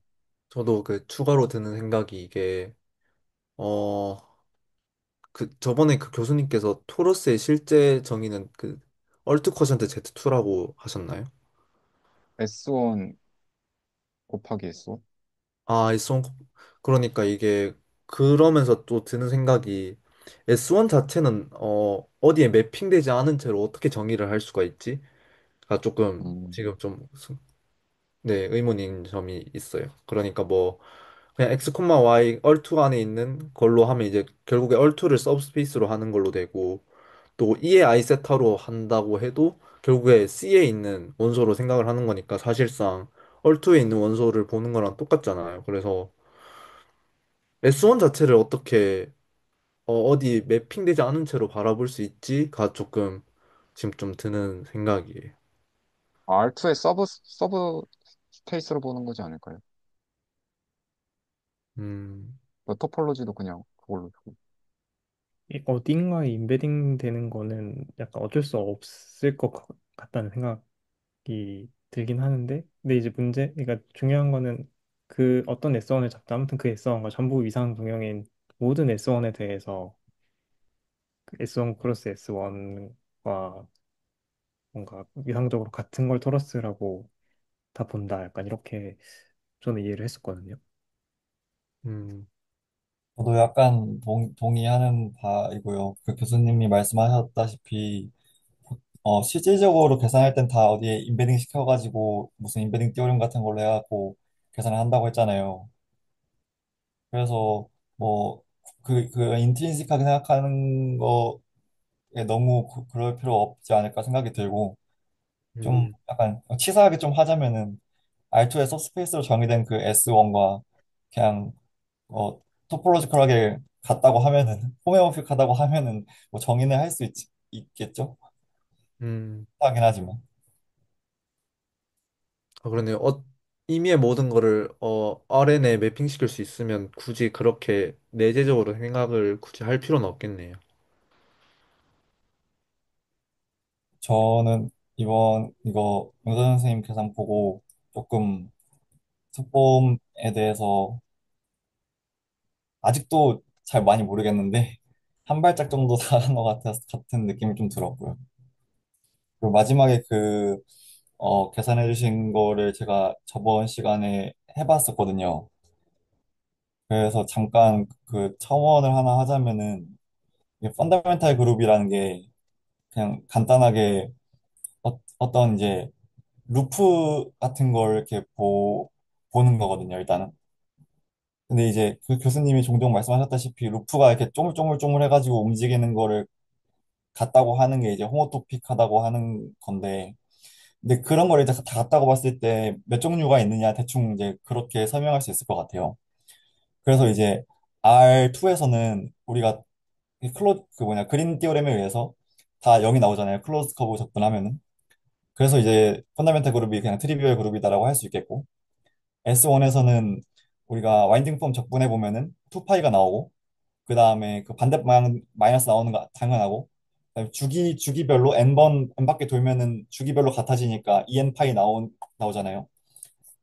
저도 그 추가로 드는 생각이 이게 어 그 저번에 그 교수님께서 토러스의 실제 정의는 그 얼트 쿼션트 Z2라고 하셨나요? S1 곱하기 S1? S1. 그러니까 이게 그러면서 또 드는 생각이 S1 자체는 어디에 매핑되지 않은 채로 어떻게 정의를 할 수가 있지? 가 조금 음, 지금 좀 네, 의문인 점이 있어요. 그러니까 뭐 그냥 x, y 얼2 안에 있는 걸로 하면 이제 결국에 얼2를 서브스페이스로 하는 걸로 되고 또 E의 아이세타로 한다고 해도 결국에 C에 있는 원소로 생각을 하는 거니까 사실상 얼2에 있는 원소를 보는 거랑 똑같잖아요. 그래서 S1 자체를 어떻게 어디 매핑되지 않은 채로 바라볼 수 있지가 조금 지금 좀 드는 생각이에요. R2의 서브 스페이스로 보는 거지 않을까요? 음, 뭐 토폴로지도 그냥 그걸로 두고. 어딘가에 인베딩 되는 거는 약간 어쩔 수 없을 것 같다는 생각이 들긴 하는데, 근데 이제 그러니까 중요한 거는 그 어떤 S1을 잡든 아무튼 그 S1과 전부 이상 동형인 모든 S1에 대해서 그 S1 크로스 S1과 뭔가 이상적으로 같은 걸 토러스라고 다 본다. 약간 이렇게 저는 이해를 했었거든요. 음, 저도 약간 동의하는 바이고요. 그 교수님이 말씀하셨다시피 실질적으로 계산할 땐 다 어디에 인베딩 시켜가지고 무슨 인베딩 띠오름 같은 걸로 해갖고 계산을 한다고 했잖아요. 그래서 뭐 그 인트린시크하게 생각하는 거에 너무 그럴 필요 없지 않을까 생각이 들고 좀 음, 약간 치사하게 좀 하자면은 R2의 서브스페이스로 정의된 그 S1과 그냥 토포로지컬하게 같다고 하면은 호메오픽하다고 하면은 뭐 정의는 할 수 있겠죠? 음. 하긴 하지만 그러네요. 이미의 모든 거를 RN에 매핑시킬 수 있으면 굳이 그렇게 내재적으로 생각을 굳이 할 필요는 없겠네요. 저는 이번 이거 영선 선생님 계산 보고 조금 특범에 대해서 아직도 잘 많이 모르겠는데 한 발짝 정도 나간 것 같은 느낌이 좀 들었고요. 그리고 마지막에 계산해 주신 거를 제가 저번 시간에 해봤었거든요. 그래서 잠깐 그 첨언을 하나 하자면은 이 펀더멘탈 그룹이라는 게 그냥 간단하게 어떤 이제 루프 같은 걸 이렇게 보는 거거든요, 일단은. 근데 이제 그 교수님이 종종 말씀하셨다시피 루프가 이렇게 쪼물쪼물쪼물 해가지고 움직이는 거를 같다고 하는 게 이제 호모토픽하다고 하는 건데, 근데 그런 걸 이제 다 같다고 봤을 때 몇 종류가 있느냐 대충 이제 그렇게 설명할 수 있을 것 같아요. 그래서 이제 R2에서는 우리가 그 뭐냐 그린 띠오렘에 의해서 다 0이 나오잖아요. 클로즈 커브 접근하면은. 그래서 이제 펀더멘탈 그룹이 그냥 트리비얼 그룹이다라고 할 수 있겠고, S1에서는 우리가 와인딩 폼 적분해 보면은 2파이가 나오고, 그 다음에 그 반대 방향 마이너스 나오는 거 당연하고, 그다음에 주기별로 n바퀴 돌면은 주기별로 같아지니까 2n 파이 나오잖아요.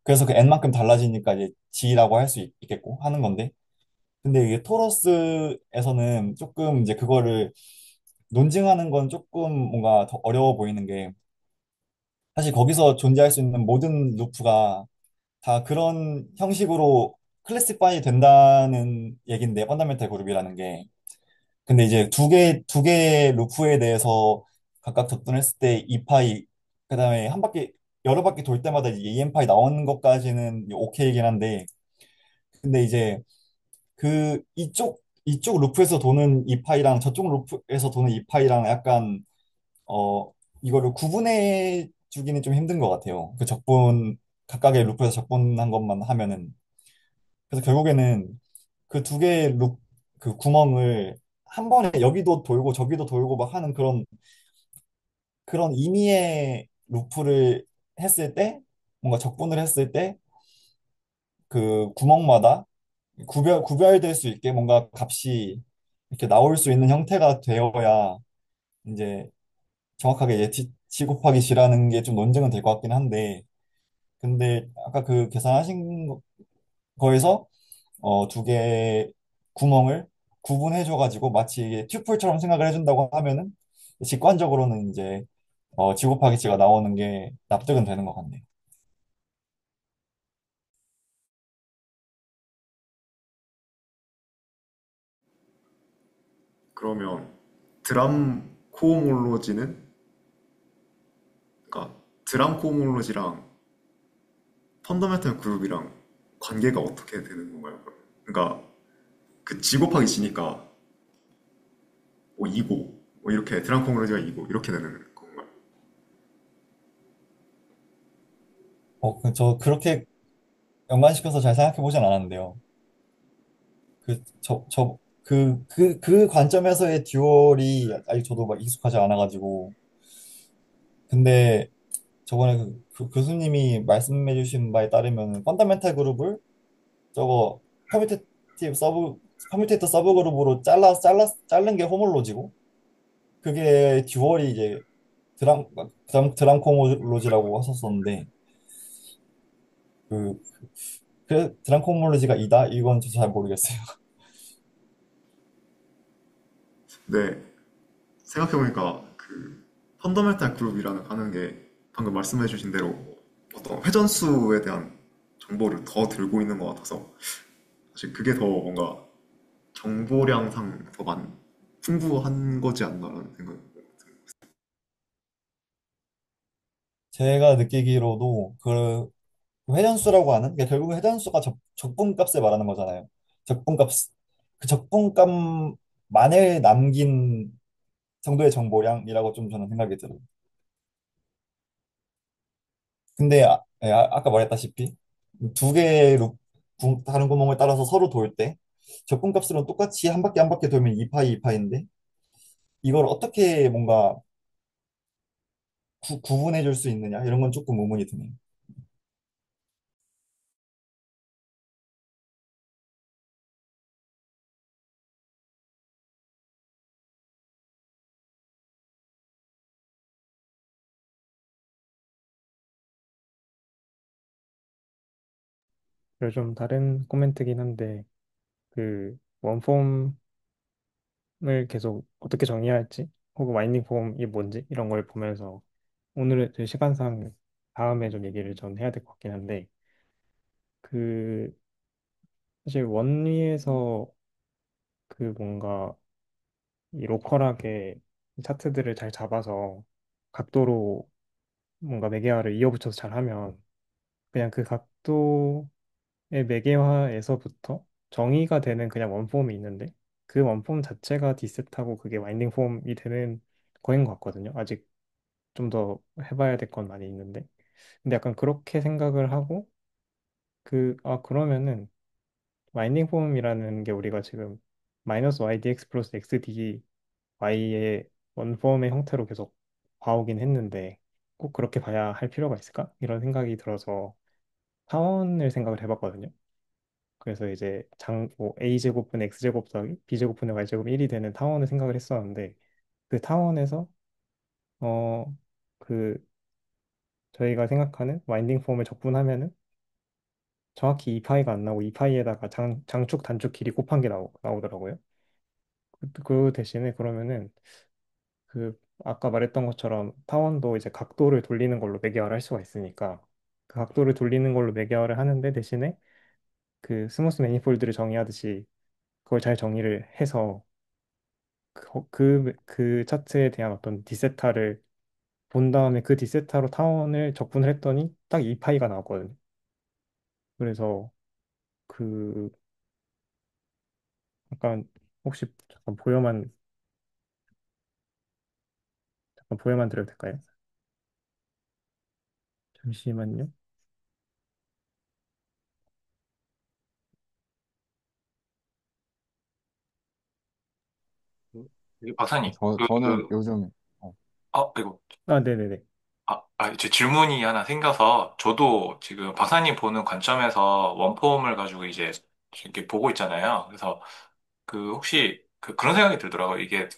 그래서 그 n만큼 달라지니까 이제 g라고 할 수 있겠고 하는 건데, 근데 이게 토러스에서는 조금 이제 그거를 논증하는 건 조금 뭔가 더 어려워 보이는 게, 사실 거기서 존재할 수 있는 모든 루프가 다 그런 형식으로 클래시파이 된다는 얘긴데, 펀더멘탈 그룹이라는 게. 근데 이제 두 개 루프에 대해서 각각 접근했을 때 2파이, 그 다음에 여러 바퀴 돌 때마다 이제 2n파이 나오는 것까지는 오케이긴 한데, 근데 이제 이쪽 루프에서 도는 2파이랑 저쪽 루프에서 도는 2파이랑 약간, 어, 이거를 구분해 주기는 좀 힘든 것 같아요. 각각의 루프에서 적분한 것만 하면은. 그래서 결국에는 그 두 개의 그 구멍을 한 번에 여기도 돌고 저기도 돌고 막 하는 그런 의미의 루프를 했을 때, 뭔가 적분을 했을 때 그 구멍마다 구별될 수 있게 뭔가 값이 이렇게 나올 수 있는 형태가 되어야 이제 정확하게 이제 G 곱하기 G라는 게 좀 논증은 될 것 같긴 한데, 근데 아까 그 계산하신 거에서 두 개의 구멍을 구분해줘가지고 마치 이게 튜플처럼 생각을 해준다고 하면은 직관적으로는 이제 G 곱하기 G가 나오는 게 납득은 되는 것 같네요. 그러면 드람 코오몰로지는 그러니까 드람 코오몰로지랑 펀더멘탈 그룹이랑 관계가 어떻게 되는 건가요? 그럼? 그러니까 그 지 곱하기 지니까 뭐 2고 뭐 이렇게 드랑콩로지가 2고 이렇게 되는 건가요? 그렇게 연관시켜서 잘 생각해 보진 않았는데요. 그 관점에서의 듀얼이 아직 저도 막 익숙하지 않아가지고. 근데 저번에 그 교수님이 말씀해 주신 바에 따르면 펀더멘탈 그룹을 저거 커뮤테이티브 서브 커뮤테이터 서브 그룹으로 자른 게 호몰로지고 그게 듀얼이 이제 드랑코몰로지라고 하셨었는데 그, 드랑코몰로지가 이다? 이건 저도 잘 모르겠어요. 네, 생각해보니까 그 펀더멘탈 그룹이라는 하는 게 방금 말씀해주신 대로 어떤 회전수에 대한 정보를 더 들고 있는 것 같아서 사실 그게 더 뭔가 정보량상 더 풍부한 거지 않나라는 생각이 들어요. 제가 느끼기로도 그 회전수라고 하는 게 결국 회전수가 적분값을 말하는 거잖아요. 적분값 그 적분값만을 남긴 정도의 정보량이라고 좀 저는 생각이 들어요. 근데 까 말했다시피 두 개의 다른 구멍을 따라서 서로 돌 때 적분값으로는 똑같이 한 바퀴 돌면 2파이 2파인데 이걸 어떻게 뭔가 구분해 줄 수 있느냐 이런 건 조금 의문이 드네요. 그리고 좀 다른 코멘트긴 한데, 그 원폼을 계속 어떻게 정의해야 할지, 혹은 와인딩 폼이 뭔지 이런 걸 보면서 오늘의 그 시간상 다음에 좀 얘기를 좀 해야 될 것 같긴 한데, 그 사실 원리에서 그 뭔가 이 로컬하게 이 차트들을 잘 잡아서 각도로 뭔가 매개화를 이어붙여서 잘 하면 그냥 그 각도의 매개화에서부터 정의가 되는 그냥 원폼이 있는데 그 원폼 자체가 디셋하고 그게 와인딩 폼이 되는 거인 것 같거든요. 아직 좀 더 해봐야 될 건 많이 있는데. 근데 약간 그렇게 생각을 하고 그러면은 와인딩 폼이라는 게 우리가 지금 마이너스 ydx 플러스 xd y의 원폼의 형태로 계속 봐오긴 했는데 꼭 그렇게 봐야 할 필요가 있을까? 이런 생각이 들어서 타원을 생각을 해봤거든요. 그래서 이제 뭐 a제곱분의 x제곱 더하기 b제곱분의 y제곱 1이 되는 타원을 생각을 했었는데 그 타원에서 어 그 저희가 생각하는 와인딩 폼을 적분하면은 정확히 2파이가 안 나오고 2파이에다가 장축 단축 길이 곱한 게 나오더라고요. 그 대신에 그러면은 그 아까 말했던 것처럼 타원도 이제 각도를 돌리는 걸로 매개화를 할 수가 있으니까 그 각도를 돌리는 걸로 매개화를 하는데 대신에 그 스무스 매니폴드를 정의하듯이 그걸 잘 정의를 해서 그 차트에 대한 어떤 디세타를 본 다음에 그 디세타로 타원을 적분을 했더니 딱 2파이가 나왔거든요. 그래서 그 약간 혹시 잠깐 보여만 드려도 될까요? 잠시만요. 박사님, 저는 요즘 어, 이거, 아, 네네네. 제 질문이 하나 생겨서, 저도 지금 박사님 보는 관점에서 원폼을 가지고 이제 이렇게 보고 있잖아요. 그래서 혹시 그런 생각이 들더라고요. 이게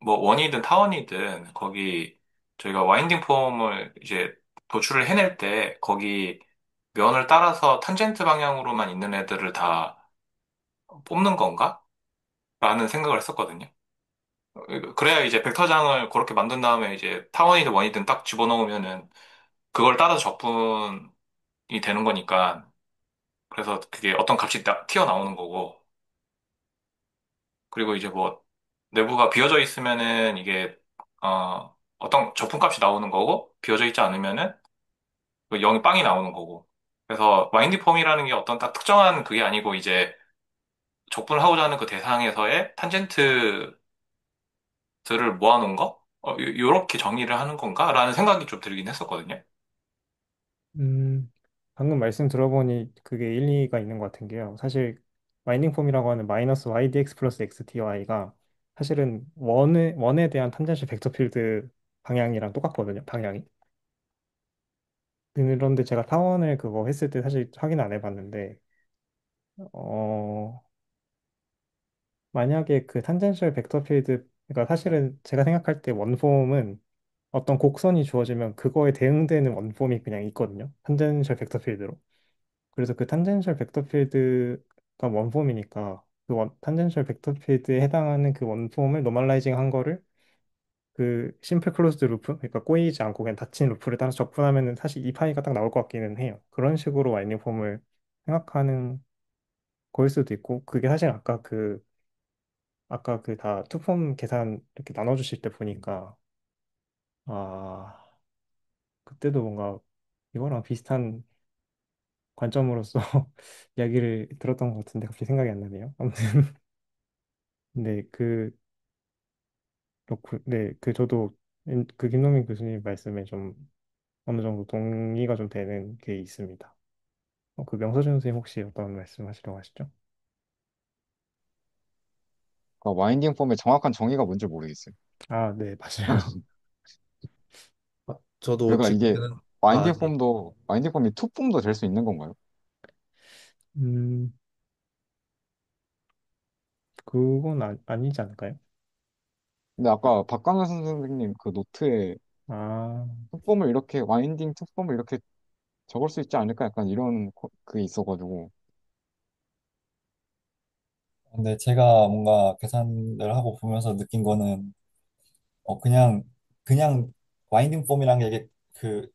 뭐 원이든 타원이든 거기 저희가 와인딩 폼을 이제 도출을 해낼 때 거기 면을 따라서 탄젠트 방향으로만 있는 애들을 다 뽑는 건가? 라는 생각을 했었거든요. 그래야 이제 벡터장을 그렇게 만든 다음에 이제 타원이든 원이든 딱 집어넣으면은 그걸 따라 적분이 되는 거니까 그래서 그게 어떤 값이 튀어나오는 거고 그리고 이제 뭐 내부가 비어져 있으면은 이게 어떤 적분값이 나오는 거고 비어져 있지 않으면은 그 0이 빵이 나오는 거고 그래서 와인딩 폼이라는 게 어떤 딱 특정한 그게 아니고 이제 적분을 하고자 하는 그 대상에서의 탄젠트들을 모아놓은 거? 요렇게 정의를 하는 건가? 라는 생각이 좀 들긴 했었거든요. 음, 방금 말씀 들어보니 그게 일리가 있는 것 같은 게요. 사실 와인딩 폼이라고 하는 마이너스 YDX 플러스 XTY가 사실은 원에 대한 탄젠셜 벡터 필드 방향이랑 똑같거든요. 방향이. 그런데 제가 타원을 그거 했을 때 사실 확인 안 해봤는데 어, 만약에 그 탄젠셜 벡터 필드 그러니까 사실은 제가 생각할 때 원폼은 어떤 곡선이 주어지면 그거에 대응되는 원폼이 그냥 있거든요. 탄젠셜 벡터 필드로. 그래서 그 탄젠셜 벡터 필드가 원폼이니까 그 탄젠셜 벡터 필드에 해당하는 그 원폼을 노멀라이징 한 거를 그 심플 클로즈드 루프 그러니까 꼬이지 않고 그냥 닫힌 루프를 따라서 적분하면은 사실 이 파이가 딱 나올 것 같기는 해요. 그런 식으로 와이닝 폼을 생각하는 거일 수도 있고 그게 사실 아까 그 다 투폼 계산 이렇게 나눠주실 때 보니까 아 그때도 뭔가 이거랑 비슷한 관점으로서 이야기를 들었던 것 같은데 갑자기 생각이 안 나네요. 아무튼 네, 그렇고, 네, 저도 그 김동민 교수님 말씀에 좀 어느 정도 동의가 좀 되는 게 있습니다. 그 명서준 선생님 혹시 어떤 말씀 하시려고 하시죠? 그러니까 와인딩 폼의 정확한 정의가 뭔지 모르겠어요. 아, 네, 맞아요. 저도 그러니까 이게 최근에는, 아, 와인딩 네. 폼도 와인딩 폼이 투 폼도 될 수 있는 건가요? 음, 그건 아니지 않을까요? 근데 아까 박광현 선생님 그 노트에 아, 투 폼을 이렇게 와인딩 투 폼을 이렇게 적을 수 있지 않을까 약간 이런 그게 있어가지고 근데 제가 뭔가 계산을 하고 보면서 느낀 거는 그냥 와인딩 폼이라는 게 이게 그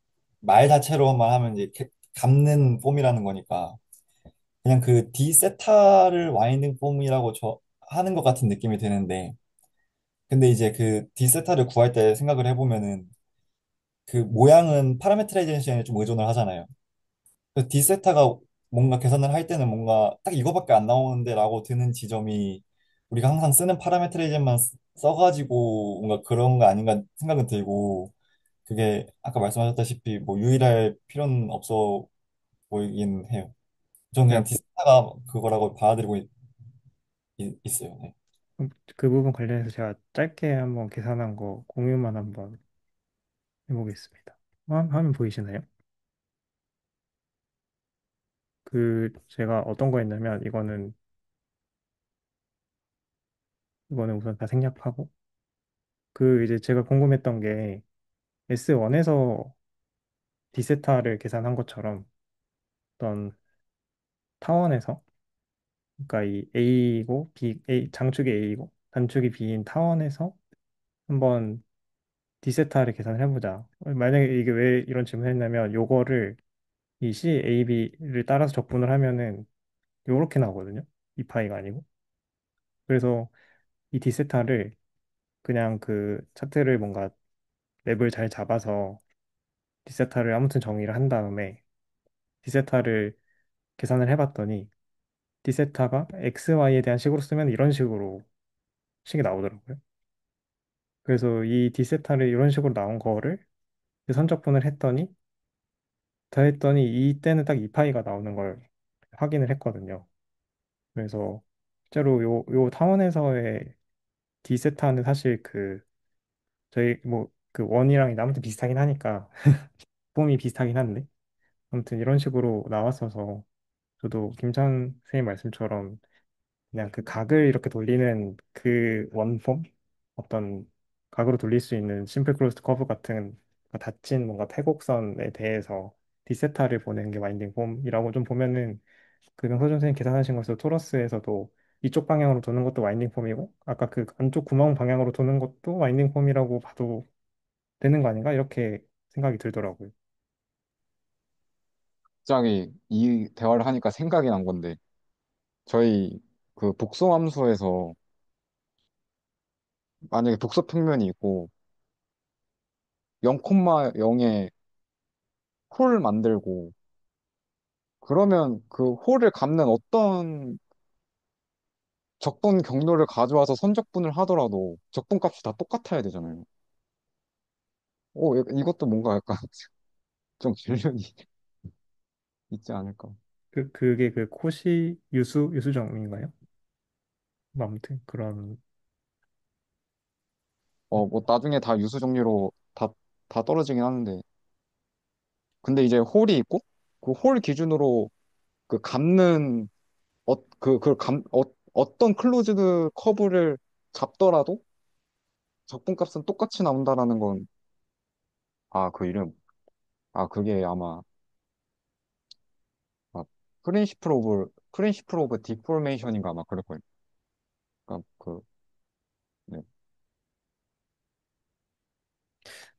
말 자체로만 하면 이제 감는 폼이라는 거니까 그냥 그 D 세타를 와인딩 폼이라고 하는 것 같은 느낌이 드는데 근데 이제 그 D 세타를 구할 때 생각을 해보면은 그 모양은 파라메트라이제이션에 좀 의존을 하잖아요. 그래서 D 세타가 뭔가 계산을 할 때는 뭔가 딱 이거밖에 안 나오는데라고 드는 지점이 우리가 항상 쓰는 파라메트라이제만 써가지고 뭔가 그런 거 아닌가 생각은 들고 그게 아까 말씀하셨다시피 뭐 유일할 필요는 없어 보이긴 해요. 전 그냥 제가 디스타가 그거라고 받아들이고 어요. 네. 그 부분 관련해서 제가 짧게 한번 계산한 거 공유만 한번 해보겠습니다. 화면 보이시나요? 제가 어떤 거 했냐면 이거는 우선 다 생략하고 이제 제가 궁금했던 게 S1에서 디세타를 계산한 것처럼 어떤 타원에서 그러니까 이 A이고 장축이 A이고 단축이 B인 타원에서 한번 디세타를 계산을 해보자. 만약에 이게 왜 이런 질문을 했냐면 요거를 이 CAB를 따라서 적분을 하면은 요렇게 나오거든요. 이 파이가 아니고. 그래서 이 디세타를 그냥 그 차트를 뭔가 맵을 잘 잡아서 디세타를 아무튼 정의를 한 다음에 디세타를 계산을 해봤더니 디세타가 XY에 대한 식으로 쓰면 이런 식으로 식이 나오더라고요. 그래서 이 디세타를 이런 식으로 나온 거를 선적분을 했더니 더했더니 이때는 딱 이 파이가 나오는 걸 확인을 했거든요. 그래서 실제로 요 타원에서의 디세타는 사실 저희 뭐 그 원이랑 아무튼 비슷하긴 하니까 폼이 비슷하긴 한데 아무튼 이런 식으로 나왔어서 저도 김찬 선생님 말씀처럼 그냥 그 각을 이렇게 돌리는 그 원폼 어떤 각으로 돌릴 수 있는 심플 클로스드 커브 같은 닫힌 뭔가 태곡선에 대해서 디세타를 보내는 게 와인딩 폼이라고 좀 보면은 그 명서준 선생님 계산하신 것에서 토러스에서도 이쪽 방향으로 도는 것도 와인딩 폼이고 아까 그 안쪽 구멍 방향으로 도는 것도 와인딩 폼이라고 봐도 되는 거 아닌가 이렇게 생각이 들더라고요. 갑자기 이 대화를 하니까 생각이 난 건데 저희 그 복소함수에서 만약에 복소 평면이 있고 0,0에 콜 만들고 그러면 그 홀을 감는 어떤 적분 경로를 가져와서 선적분을 하더라도 적분값이 다 똑같아야 되잖아요. 이것도 뭔가 약간 좀 균열이 있지 않을까. 그게 그 코시 유수정인가요? 뭐 아무튼 그런. 뭐 나중에 다 유수 정리로 다 떨어지긴 하는데. 근데 이제 홀이 있고 그 홀 기준으로 그 감는 어떤 클로즈드 커브를 잡더라도 적분값은 똑같이 나온다라는 건, 그 이름, 그게 아마, 아, 프린시플 오브 디포메이션인가 아마 그럴 거예요. 그러니까 네.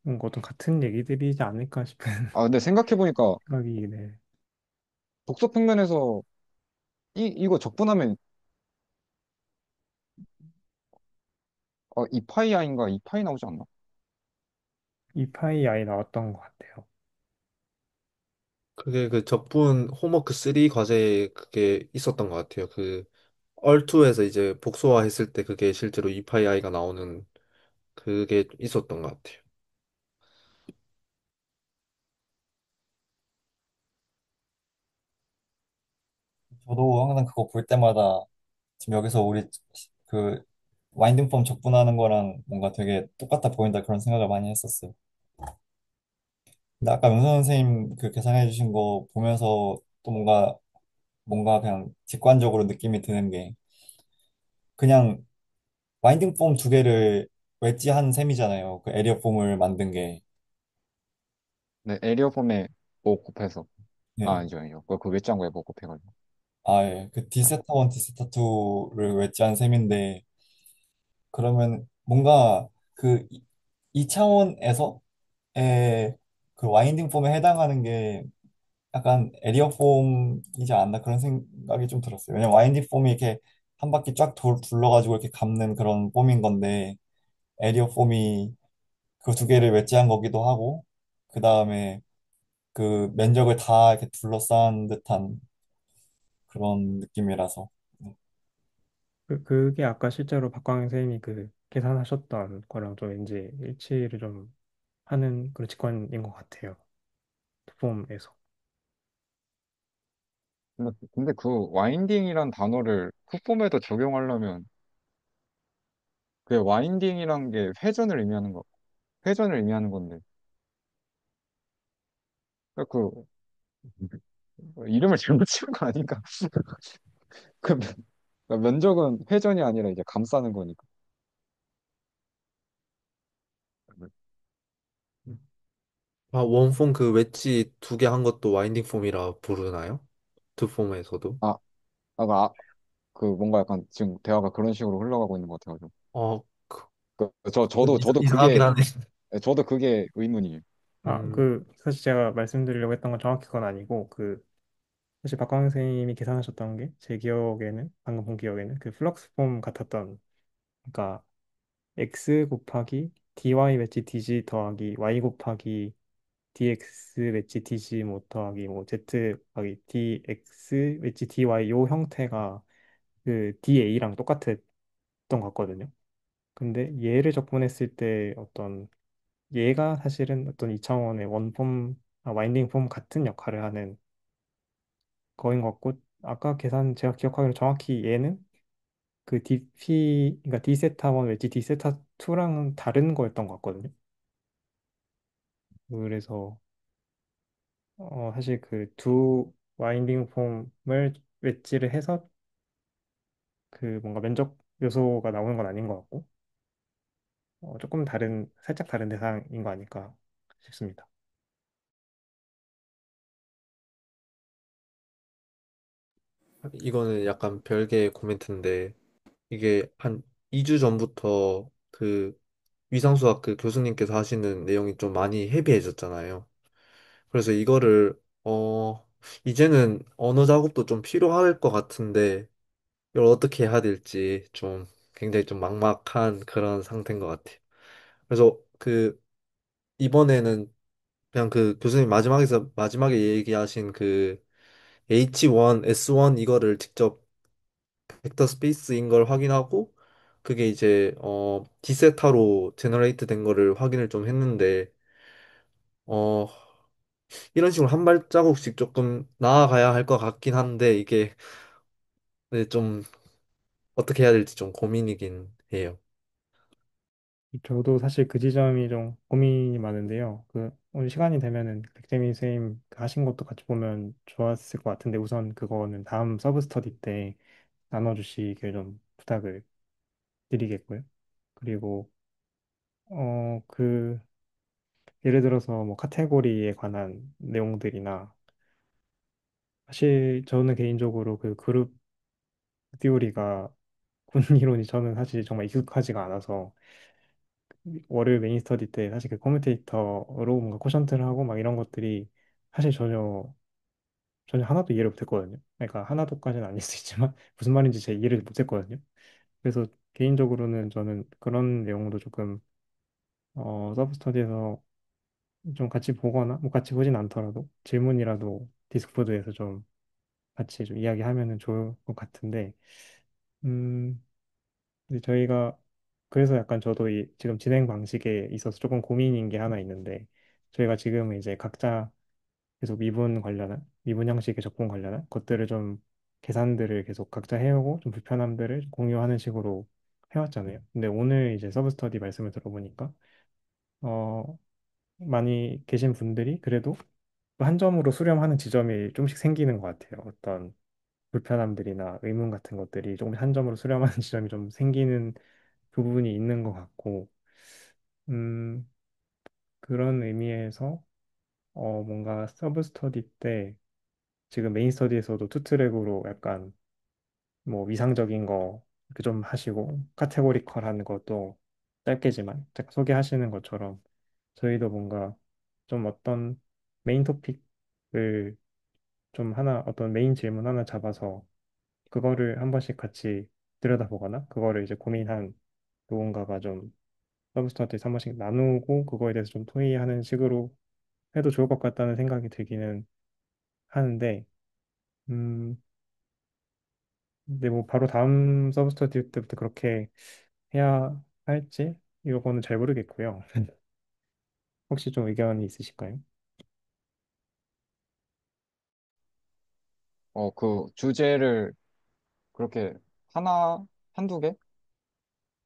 뭔가 어떤 같은 얘기들이지 않을까 싶은 근데 생각해보니까 생각이. 네. 독소 평면에서 이거 적분하면, 2파이 이인가 2파이 나오지 않나? 이파이 아이 나왔던 것 같아요. 그게 그 적분 홈워크 3 과제에 그게 있었던 것 같아요. 그 얼2에서 이제 복소화했을 때 그게 실제로 2파이가 나오는 그게 있었던 것 같아요. 저도 항상 그거 볼 때마다 지금 여기서 우리 그 와인딩 폼 적분하는 거랑 뭔가 되게 똑같아 보인다 그런 생각을 많이 했었어요. 근데 아까 명선 선생님 그 계산해 주신 거 보면서 또 뭔가 그냥 직관적으로 느낌이 드는 게 그냥 와인딩 폼 두 개를 웨지한 셈이잖아요. 그 에리어 폼을 만든 게. 네, 에리어 폼에 뭐 곱해서. 네. 아니죠. 그 외장 거에 뭐 곱해가지고. 아, 예. 그 디세타 1, 디세타 2를 웨지한 셈인데 그러면 뭔가 그 2차원에서의 그 와인딩 폼에 해당하는 게 약간 에리어 폼이지 않나 그런 생각이 좀 들었어요. 왜냐면 와인딩 폼이 이렇게 한 바퀴 쫙 둘러가지고 이렇게 감는 그런 폼인 건데 에리어 폼이 그 두 개를 웨지한 거기도 하고 그 다음에 그 면적을 다 이렇게 둘러싼 듯한 그런 느낌이라서 그게 아까 실제로 박광현 선생님이 그 계산하셨던 거랑 좀 왠지 일치를 좀 하는 그런 직관인 것 같아요. 폼에서. 근데 그 와인딩이란 단어를 풋폼에도 적용하려면 그 와인딩이란 게 회전을 의미하는 건데. 그 이름을 잘못 지은 거 아닌가? 그 면적은 회전이 아니라 이제 감싸는 거니까. 아, 원폼 그 웨지 2개 한 것도 와인딩 폼이라 부르나요? 투폼에서도? 아, 아, 그, 아, 그 뭔가 약간 지금 대화가 그런 식으로 흘러가고 있는 것 같아가지고. 어, 그, 저도 이상하긴 하네. 저도 그게 의문이에요. 음, 사실 제가 말씀드리려고 했던 건 정확히 그건 아니고, 사실 박광현 선생님이 계산하셨던 게 제 기억에는, 방금 본 기억에는 그 플럭스 폼 같았던, 그러니까 x 곱하기 dy 웨지 dg 더하기 y 곱하기 dx 웨지 dg 뭐 더하기 뭐 z 곱하기 dx 웨지 dy 요 형태가 그 da랑 똑같았던 것 같거든요. 근데 얘를 적분했을 때 어떤 얘가 사실은 어떤 2차원의 원폼, 와인딩 폼 같은 역할을 하는 거인 것 같고, 아까 계산 제가 기억하기로 정확히 얘는 그 dp, 그러니까 d세타 1 외지 d세타 2랑은 다른 거였던 것 같거든요. 그래서 사실 그 두 와인딩 폼을 웨지를 해서 그 뭔가 면적 요소가 나오는 건 아닌 것 같고, 조금 살짝 다른 대상인 거 아닐까 싶습니다. 이거는 약간 별개의 코멘트인데, 이게 한 2주 전부터 그 위상수학 그 교수님께서 하시는 내용이 좀 많이 헤비해졌잖아요. 그래서 이거를, 이제는 언어 작업도 좀 필요할 것 같은데, 이걸 어떻게 해야 될지 좀 굉장히 좀 막막한 그런 상태인 것 같아요. 그래서 그 이번에는 그냥 그 교수님 마지막에 얘기하신 그 H1, S1 이거를 직접 벡터 스페이스인 걸 확인하고 그게 이제 디세타로 제너레이트 된 거를 확인을 좀 했는데 어 이런 식으로 한 발자국씩 조금 나아가야 할 것 같긴 한데 이게 네, 좀 어떻게 해야 될지 좀 고민이긴 해요. 저도 사실 그 지점이 좀 고민이 많은데요. 오늘 시간이 되면은 백재민 선생님 그 하신 것도 같이 보면 좋았을 것 같은데 우선 그거는 다음 서브 스터디 때 나눠주시길 좀 부탁을 드리겠고요. 그리고 그 예를 들어서 뭐 카테고리에 관한 내용들이나 사실 저는 개인적으로 그 그룹 띠오리가 군 이론이 저는 사실 정말 익숙하지가 않아서 월요일 메인 스터디 때 사실 그 커뮤테이터로 뭔가 코션트를 하고 막 이런 것들이 사실 전혀 하나도 이해를 못했거든요. 그러니까 하나도까지는 아닐 수 있지만 무슨 말인지 제 이해를 못했거든요. 그래서 개인적으로는 저는 그런 내용도 조금 서브 스터디에서 좀 같이 보거나 뭐 같이 보진 않더라도 질문이라도 디스코드에서 좀 같이 좀 이야기하면은 좋을 것 같은데 음 근데 저희가 그래서 약간 저도 지금 진행 방식에 있어서 조금 고민인 게 하나 있는데 저희가 지금 이제 각자 계속 미분 형식의 적분 관련한 것들을 좀 계산들을 계속 각자 해오고 좀 불편함들을 공유하는 식으로 해왔잖아요. 근데 오늘 이제 서브 스터디 말씀을 들어보니까 어 많이 계신 분들이 그래도 한 점으로 수렴하는 지점이 조금씩 생기는 것 같아요. 어떤 불편함들이나 의문 같은 것들이 조금 한 점으로 수렴하는 지점이 좀 생기는 부분이 있는 것 같고, 음, 그런 의미에서 뭔가 서브 스터디 때 지금 메인 스터디에서도 투 트랙으로 약간 뭐 위상적인 거 이렇게 좀 하시고 카테고리컬한 것도 짧게지만 딱 소개하시는 것처럼 저희도 뭔가 좀 어떤 메인 토픽을 좀 하나 어떤 메인 질문 하나 잡아서 그거를 한 번씩 같이 들여다보거나 그거를 이제 고민한 누군가가 좀 서브스타트에서 한 번씩 나누고 그거에 대해서 좀 토의하는 식으로 해도 좋을 것 같다는 생각이 들기는 하는데 음 근데 뭐 바로 다음 서브스타트 때부터 그렇게 해야 할지 이거는 잘 모르겠고요. 혹시 좀 의견이 있으실까요? 그 주제를 그렇게 하나, 한두 개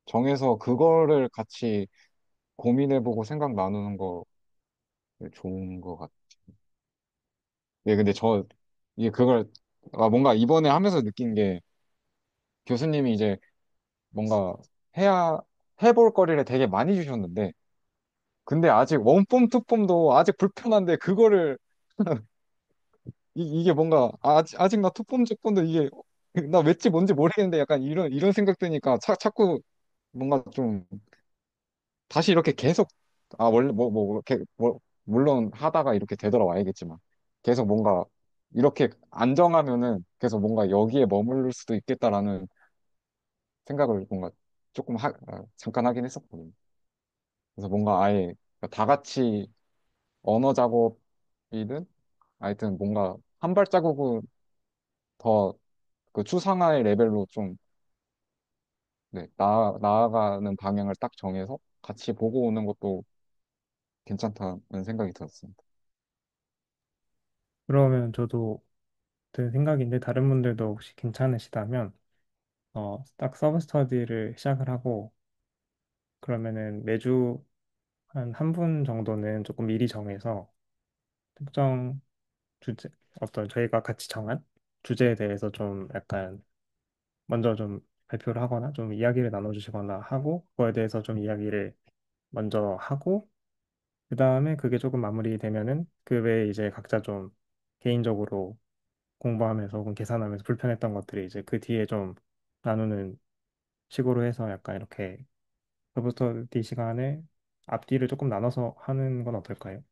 정해서 그거를 같이 고민해보고 생각 나누는 거 좋은 것 같아요. 네, 근데 이게 뭔가 이번에 하면서 느낀 게 교수님이 이제 뭔가 해야, 해볼 거리를 되게 많이 주셨는데, 근데 아직 원폼, 투폼도 아직 불편한데, 이게 뭔가, 아직 나 투폼, 투폼도 이게, 나 왠지 뭔지 모르겠는데, 약간 이런 생각 드니까 자꾸 뭔가 좀, 다시 이렇게 계속, 원래 이렇게, 물론 하다가 이렇게 되돌아와야겠지만, 계속 뭔가, 이렇게 안정하면은 계속 뭔가 여기에 머무를 수도 있겠다라는 생각을 뭔가 잠깐 하긴 했었거든요. 그래서 뭔가 아예 다 같이 언어 작업이든 하여튼 뭔가 한 발자국은 더 그 추상화의 레벨로 좀 네, 나아가는 방향을 딱 정해서 같이 보고 오는 것도 괜찮다는 생각이 들었습니다. 그러면 저도 든 생각인데 다른 분들도 혹시 괜찮으시다면 딱 서브 스터디를 시작을 하고 그러면은 매주 한 분 정도는 조금 미리 정해서 특정 주제, 어떤 저희가 같이 정한 주제에 대해서 좀 약간 먼저 좀 발표를 하거나 좀 이야기를 나눠주시거나 하고 그거에 대해서 좀 이야기를 먼저 하고 그 다음에 그게 조금 마무리되면은 그 외에 이제 각자 좀 개인적으로 공부하면서 혹은 계산하면서 불편했던 것들이 이제 그 뒤에 좀 나누는 식으로 해서 약간 이렇게 서브스터디 시간에 앞뒤를 조금 나눠서 하는 건 어떨까요?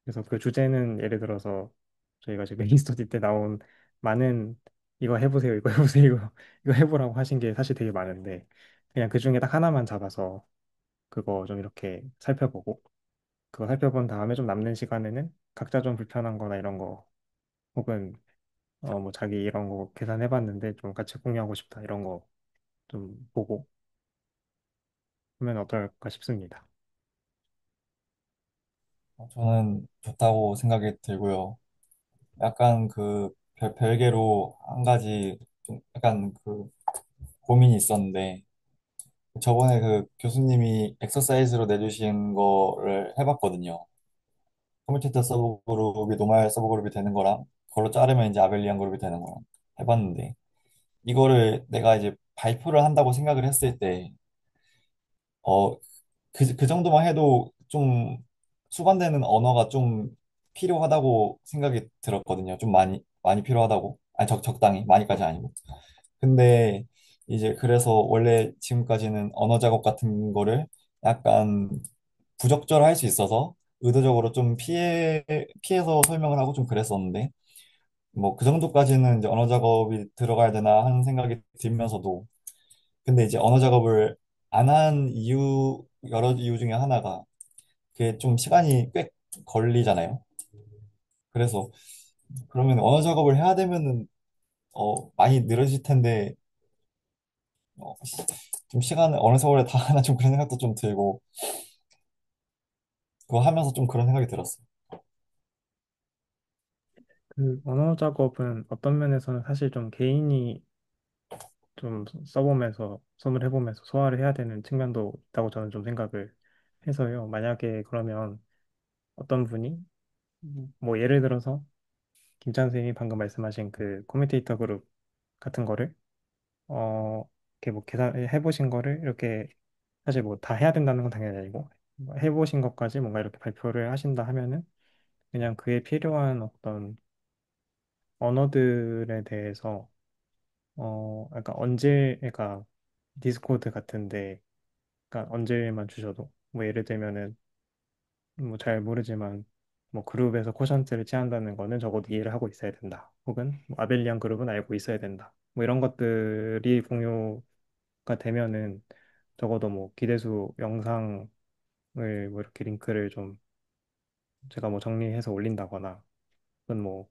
그래서 그 주제는 예를 들어서 저희가 지금 메인 스터디 때 나온 많은 이거 해보세요, 이거 해보세요, 이거 해보라고 하신 게 사실 되게 많은데 그냥 그 중에 딱 하나만 잡아서 그거 좀 이렇게 살펴보고 그거 살펴본 다음에 좀 남는 시간에는 각자 좀 불편한 거나 이런 거 혹은 뭐 자기 이런 거 계산해봤는데 좀 같이 공유하고 싶다 이런 거 좀 보고 하면 어떨까 싶습니다. 저는 좋다고 생각이 들고요. 약간 그 별개로 한 가지 좀 약간 그 고민이 있었는데 저번에 그 교수님이 엑서사이즈로 내주신 거를 해봤거든요. 커뮤니테이터 서브 그룹이 노말 서브 그룹이 되는 거랑 그걸로 자르면 이제 아벨리안 그룹이 되는 거랑 해봤는데 이거를 내가 이제 발표를 한다고 생각을 했을 때 어, 그 정도만 해도 좀 수반되는 언어가 좀 필요하다고 생각이 들었거든요. 좀 많이 필요하다고. 아니, 적당히. 많이까지 아니고. 근데 이제 그래서 원래 지금까지는 언어 작업 같은 거를 약간 부적절할 수 있어서 의도적으로 좀 피해서 설명을 하고 좀 그랬었는데 뭐 그 정도까지는 이제 언어 작업이 들어가야 되나 하는 생각이 들면서도 근데 이제 언어 작업을 안 한 이유, 여러 이유 중에 하나가 그게 좀 시간이 꽤 걸리잖아요. 그래서 그러면 언어 작업을 해야 되면은 많이 늘어질 텐데 좀 시간을 어느 세월에 다 하나 좀 그런 생각도 좀 들고 그거 하면서 좀 그런 생각이 들었어요. 그 언어 작업은 어떤 면에서는 사실 좀 개인이 좀 써보면서 수업을 해보면서 소화를 해야 되는 측면도 있다고 저는 좀 생각을 해서요. 만약에 그러면 어떤 분이 뭐 예를 들어서 김찬 선생님이 방금 말씀하신 그 코미테이터 그룹 같은 거를 이렇게 뭐 계산해 보신 거를 이렇게 사실 뭐 다 해야 된다는 건 당연히 아니고 뭐 해보신 것까지 뭔가 이렇게 발표를 하신다 하면은 그냥 그에 필요한 어떤 언어들에 대해서 약간 언제 그러니까 디스코드 같은데 그러니까 언제만 주셔도 뭐 예를 들면은 뭐 잘 모르지만 뭐 그룹에서 쿼션트를 취한다는 거는 적어도 이해를 하고 있어야 된다. 혹은 뭐 아벨리안 그룹은 알고 있어야 된다. 뭐 이런 것들이 공유가 되면은 적어도 뭐 기대수 영상을 뭐 이렇게 링크를 좀 제가 뭐 정리해서 올린다거나 혹은 뭐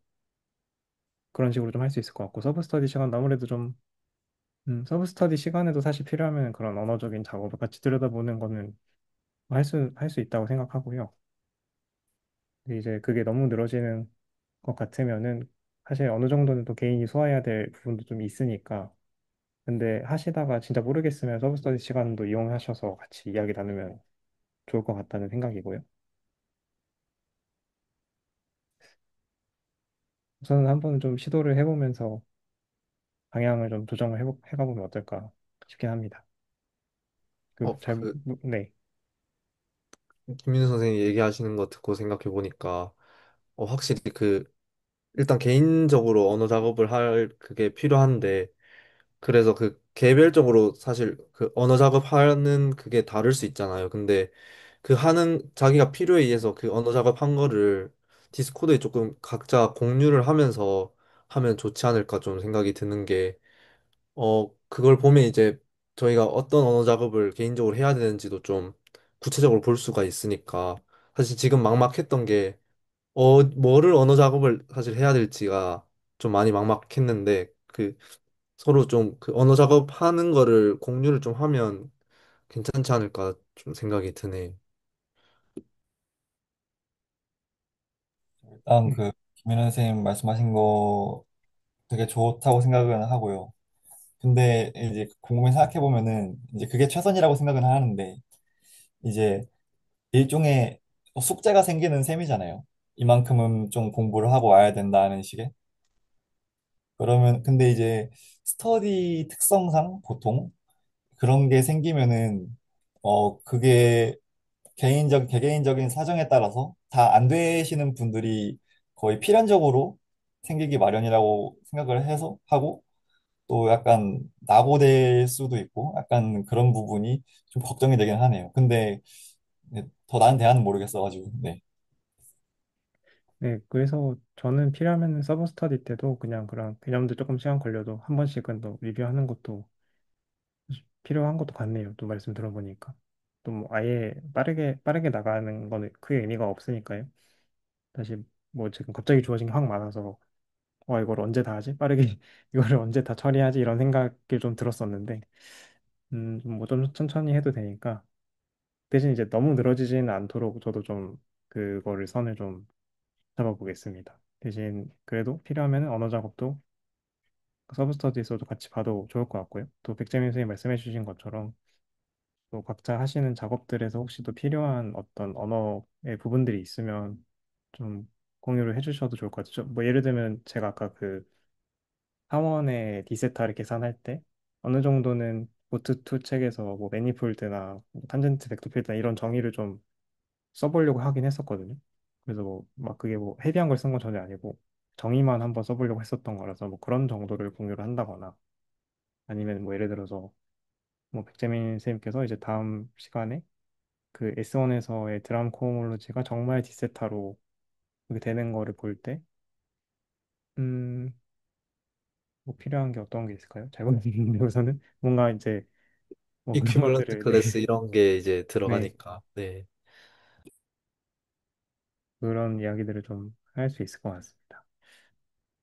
그런 식으로 좀 할 수 있을 것 같고 서브 스터디 시간 아무래도 좀 서브 스터디 시간에도 사실 필요하면 그런 언어적인 작업을 같이 들여다보는 거는 할 수 있다고 생각하고요. 근데 이제 그게 너무 늘어지는 것 같으면은 사실 어느 정도는 또 개인이 소화해야 될 부분도 좀 있으니까 근데 하시다가 진짜 모르겠으면 서브 스터디 시간도 이용하셔서 같이 이야기 나누면 좋을 것 같다는 생각이고요. 우선은 한번 좀 시도를 해보면서 방향을 좀 조정을 해가보면 어떨까 싶긴 합니다. 그 네. 김민수 선생님 얘기하시는 거 듣고 생각해 보니까 확실히 그 일단 개인적으로 언어 작업을 할 그게 필요한데 그래서 그 개별적으로 사실 그 언어 작업하는 그게 다를 수 있잖아요. 근데 그 하는 자기가 필요에 의해서 그 언어 작업한 거를 디스코드에 조금 각자 공유를 하면서 하면 좋지 않을까 좀 생각이 드는 게 그걸 보면 이제 저희가 어떤 언어 작업을 개인적으로 해야 되는지도 좀 구체적으로 볼 수가 있으니까 사실 지금 막막했던 게 뭐를 언어 작업을 사실 해야 될지가 좀 많이 막막했는데 그 서로 좀 그 언어 작업하는 거를 공유를 좀 하면 괜찮지 않을까 좀 생각이 드네. 일단 그 김민현 선생님 말씀하신 거 되게 좋다고 생각은 하고요. 근데 이제 곰곰이 생각해 보면은 이제 그게 최선이라고 생각은 하는데 이제 일종의 숙제가 생기는 셈이잖아요. 이만큼은 좀 공부를 하고 와야 된다는 식의. 그러면 근데 이제 스터디 특성상 보통 그런 게 생기면은 그게 개개인적인 사정에 따라서 다 안 되시는 분들이 거의 필연적으로 생기기 마련이라고 생각을 해서 하고 또 약간 낙오될 수도 있고 약간 그런 부분이 좀 걱정이 되긴 하네요. 근데 더 나은 대안은 모르겠어가지고 네. 네, 그래서 저는 필요하면 서브 스터디 때도 그냥 그런 개념들 조금 시간 걸려도 한 번씩은 또 리뷰하는 것도 필요한 것도 같네요. 또 말씀 들어보니까. 또 뭐 아예 빠르게 나가는 거는 크게 의미가 없으니까요. 사실 뭐 지금 갑자기 주어진 게 확 많아서 와, 이걸 언제 다 하지? 빠르게 이거를 언제 다 처리하지? 이런 생각이 좀 들었었는데, 뭐좀 천천히 해도 되니까 대신 이제 너무 늘어지지는 않도록 저도 좀 그거를 선을 좀 잡아보겠습니다. 대신 그래도 필요하면 언어 작업도 서브 스터디에서도 같이 봐도 좋을 것 같고요. 또 백재민 선생님 말씀해 주신 것처럼 또 각자 하시는 작업들에서 혹시 또 필요한 어떤 언어의 부분들이 있으면 좀 공유를 해주셔도 좋을 것 같아요. 뭐 예를 들면 제가 아까 그 하원의 디세타를 계산할 때 어느 정도는 보트2 책에서 뭐 매니폴드나 뭐 탄젠트 벡터 필드나 이런 정의를 좀 써보려고 하긴 했었거든요. 그래서 뭐 막 그게 뭐 헤비한 걸 쓴 건 전혀 아니고 정의만 한번 써보려고 했었던 거라서 뭐 그런 정도를 공유를 한다거나 아니면 뭐 예를 들어서 뭐 백재민 선생님께서 이제 다음 시간에 그 S1에서의 드럼 코호몰로지가 정말 디세타로 그렇게 되는 거를 볼 때, 음, 뭐 필요한 게 어떤 게 있을까요? 잘 모르겠는데 우선은 뭔가 이제 뭐 그런 이퀴벌런트 것들을 네, 클래스 이런 게 이제 네 들어가니까. 네. 그런 이야기들을 좀 할 수 있을 것 같습니다.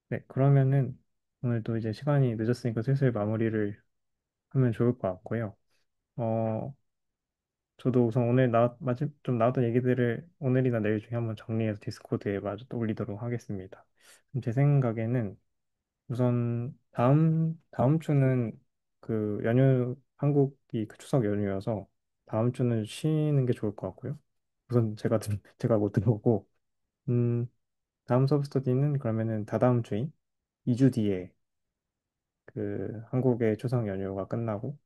네, 그러면은 오늘도 이제 시간이 늦었으니까 슬슬 마무리를 하면 좋을 것 같고요. 어, 저도 우선 오늘 좀 나왔던 얘기들을 오늘이나 내일 중에 한번 정리해서 디스코드에 마저 또 올리도록 하겠습니다. 그럼 제 생각에는 우선 다음 주는 그 한국이 그 추석 연휴여서 다음 주는 쉬는 게 좋을 것 같고요. 우선 제가 못 들어오고 음, 다음 서브 스터디는 그러면은 다다음 주인 2주 뒤에 그 한국의 추석 연휴가 끝나고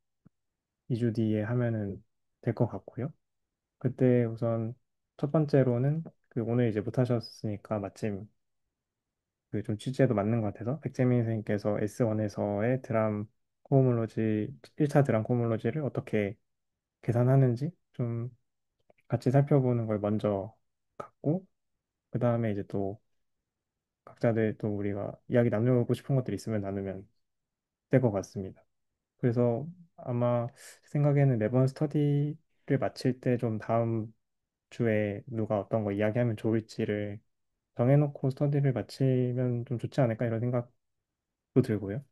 2주 뒤에 하면은 될 것 같고요. 그때 우선 첫 번째로는 그 오늘 이제 못 하셨으니까 마침 그 좀 취지에도 맞는 것 같아서 백재민 선생님께서 S1에서의 드람 코호몰로지 1차 드람 코호몰로지를 어떻게 계산하는지 좀 같이 살펴보는 걸 먼저 갖고 그 다음에 이제 또 각자들 또 우리가 이야기 나누고 싶은 것들이 있으면 나누면 될 것 같습니다. 그래서 아마 생각에는 매번 스터디를 마칠 때 좀 다음 주에 누가 어떤 거 이야기하면 좋을지를 정해놓고 스터디를 마치면 좀 좋지 않을까 이런 생각도 들고요.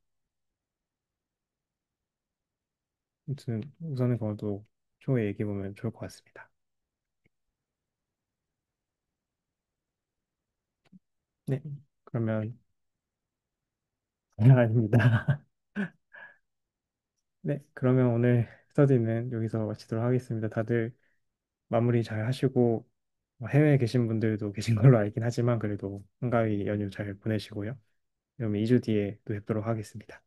아무튼 우선은 그것도 추후에 얘기해보면 좋을 것 같습니다. 네, 그러면 아닙니다. 네, 그러면 오늘 스터디는 여기서 마치도록 하겠습니다. 다들 마무리 잘 하시고 해외에 계신 분들도 계신 걸로 알긴 하지만 그래도 한가위 연휴 잘 보내시고요. 그러면 2주 뒤에 또 뵙도록 하겠습니다.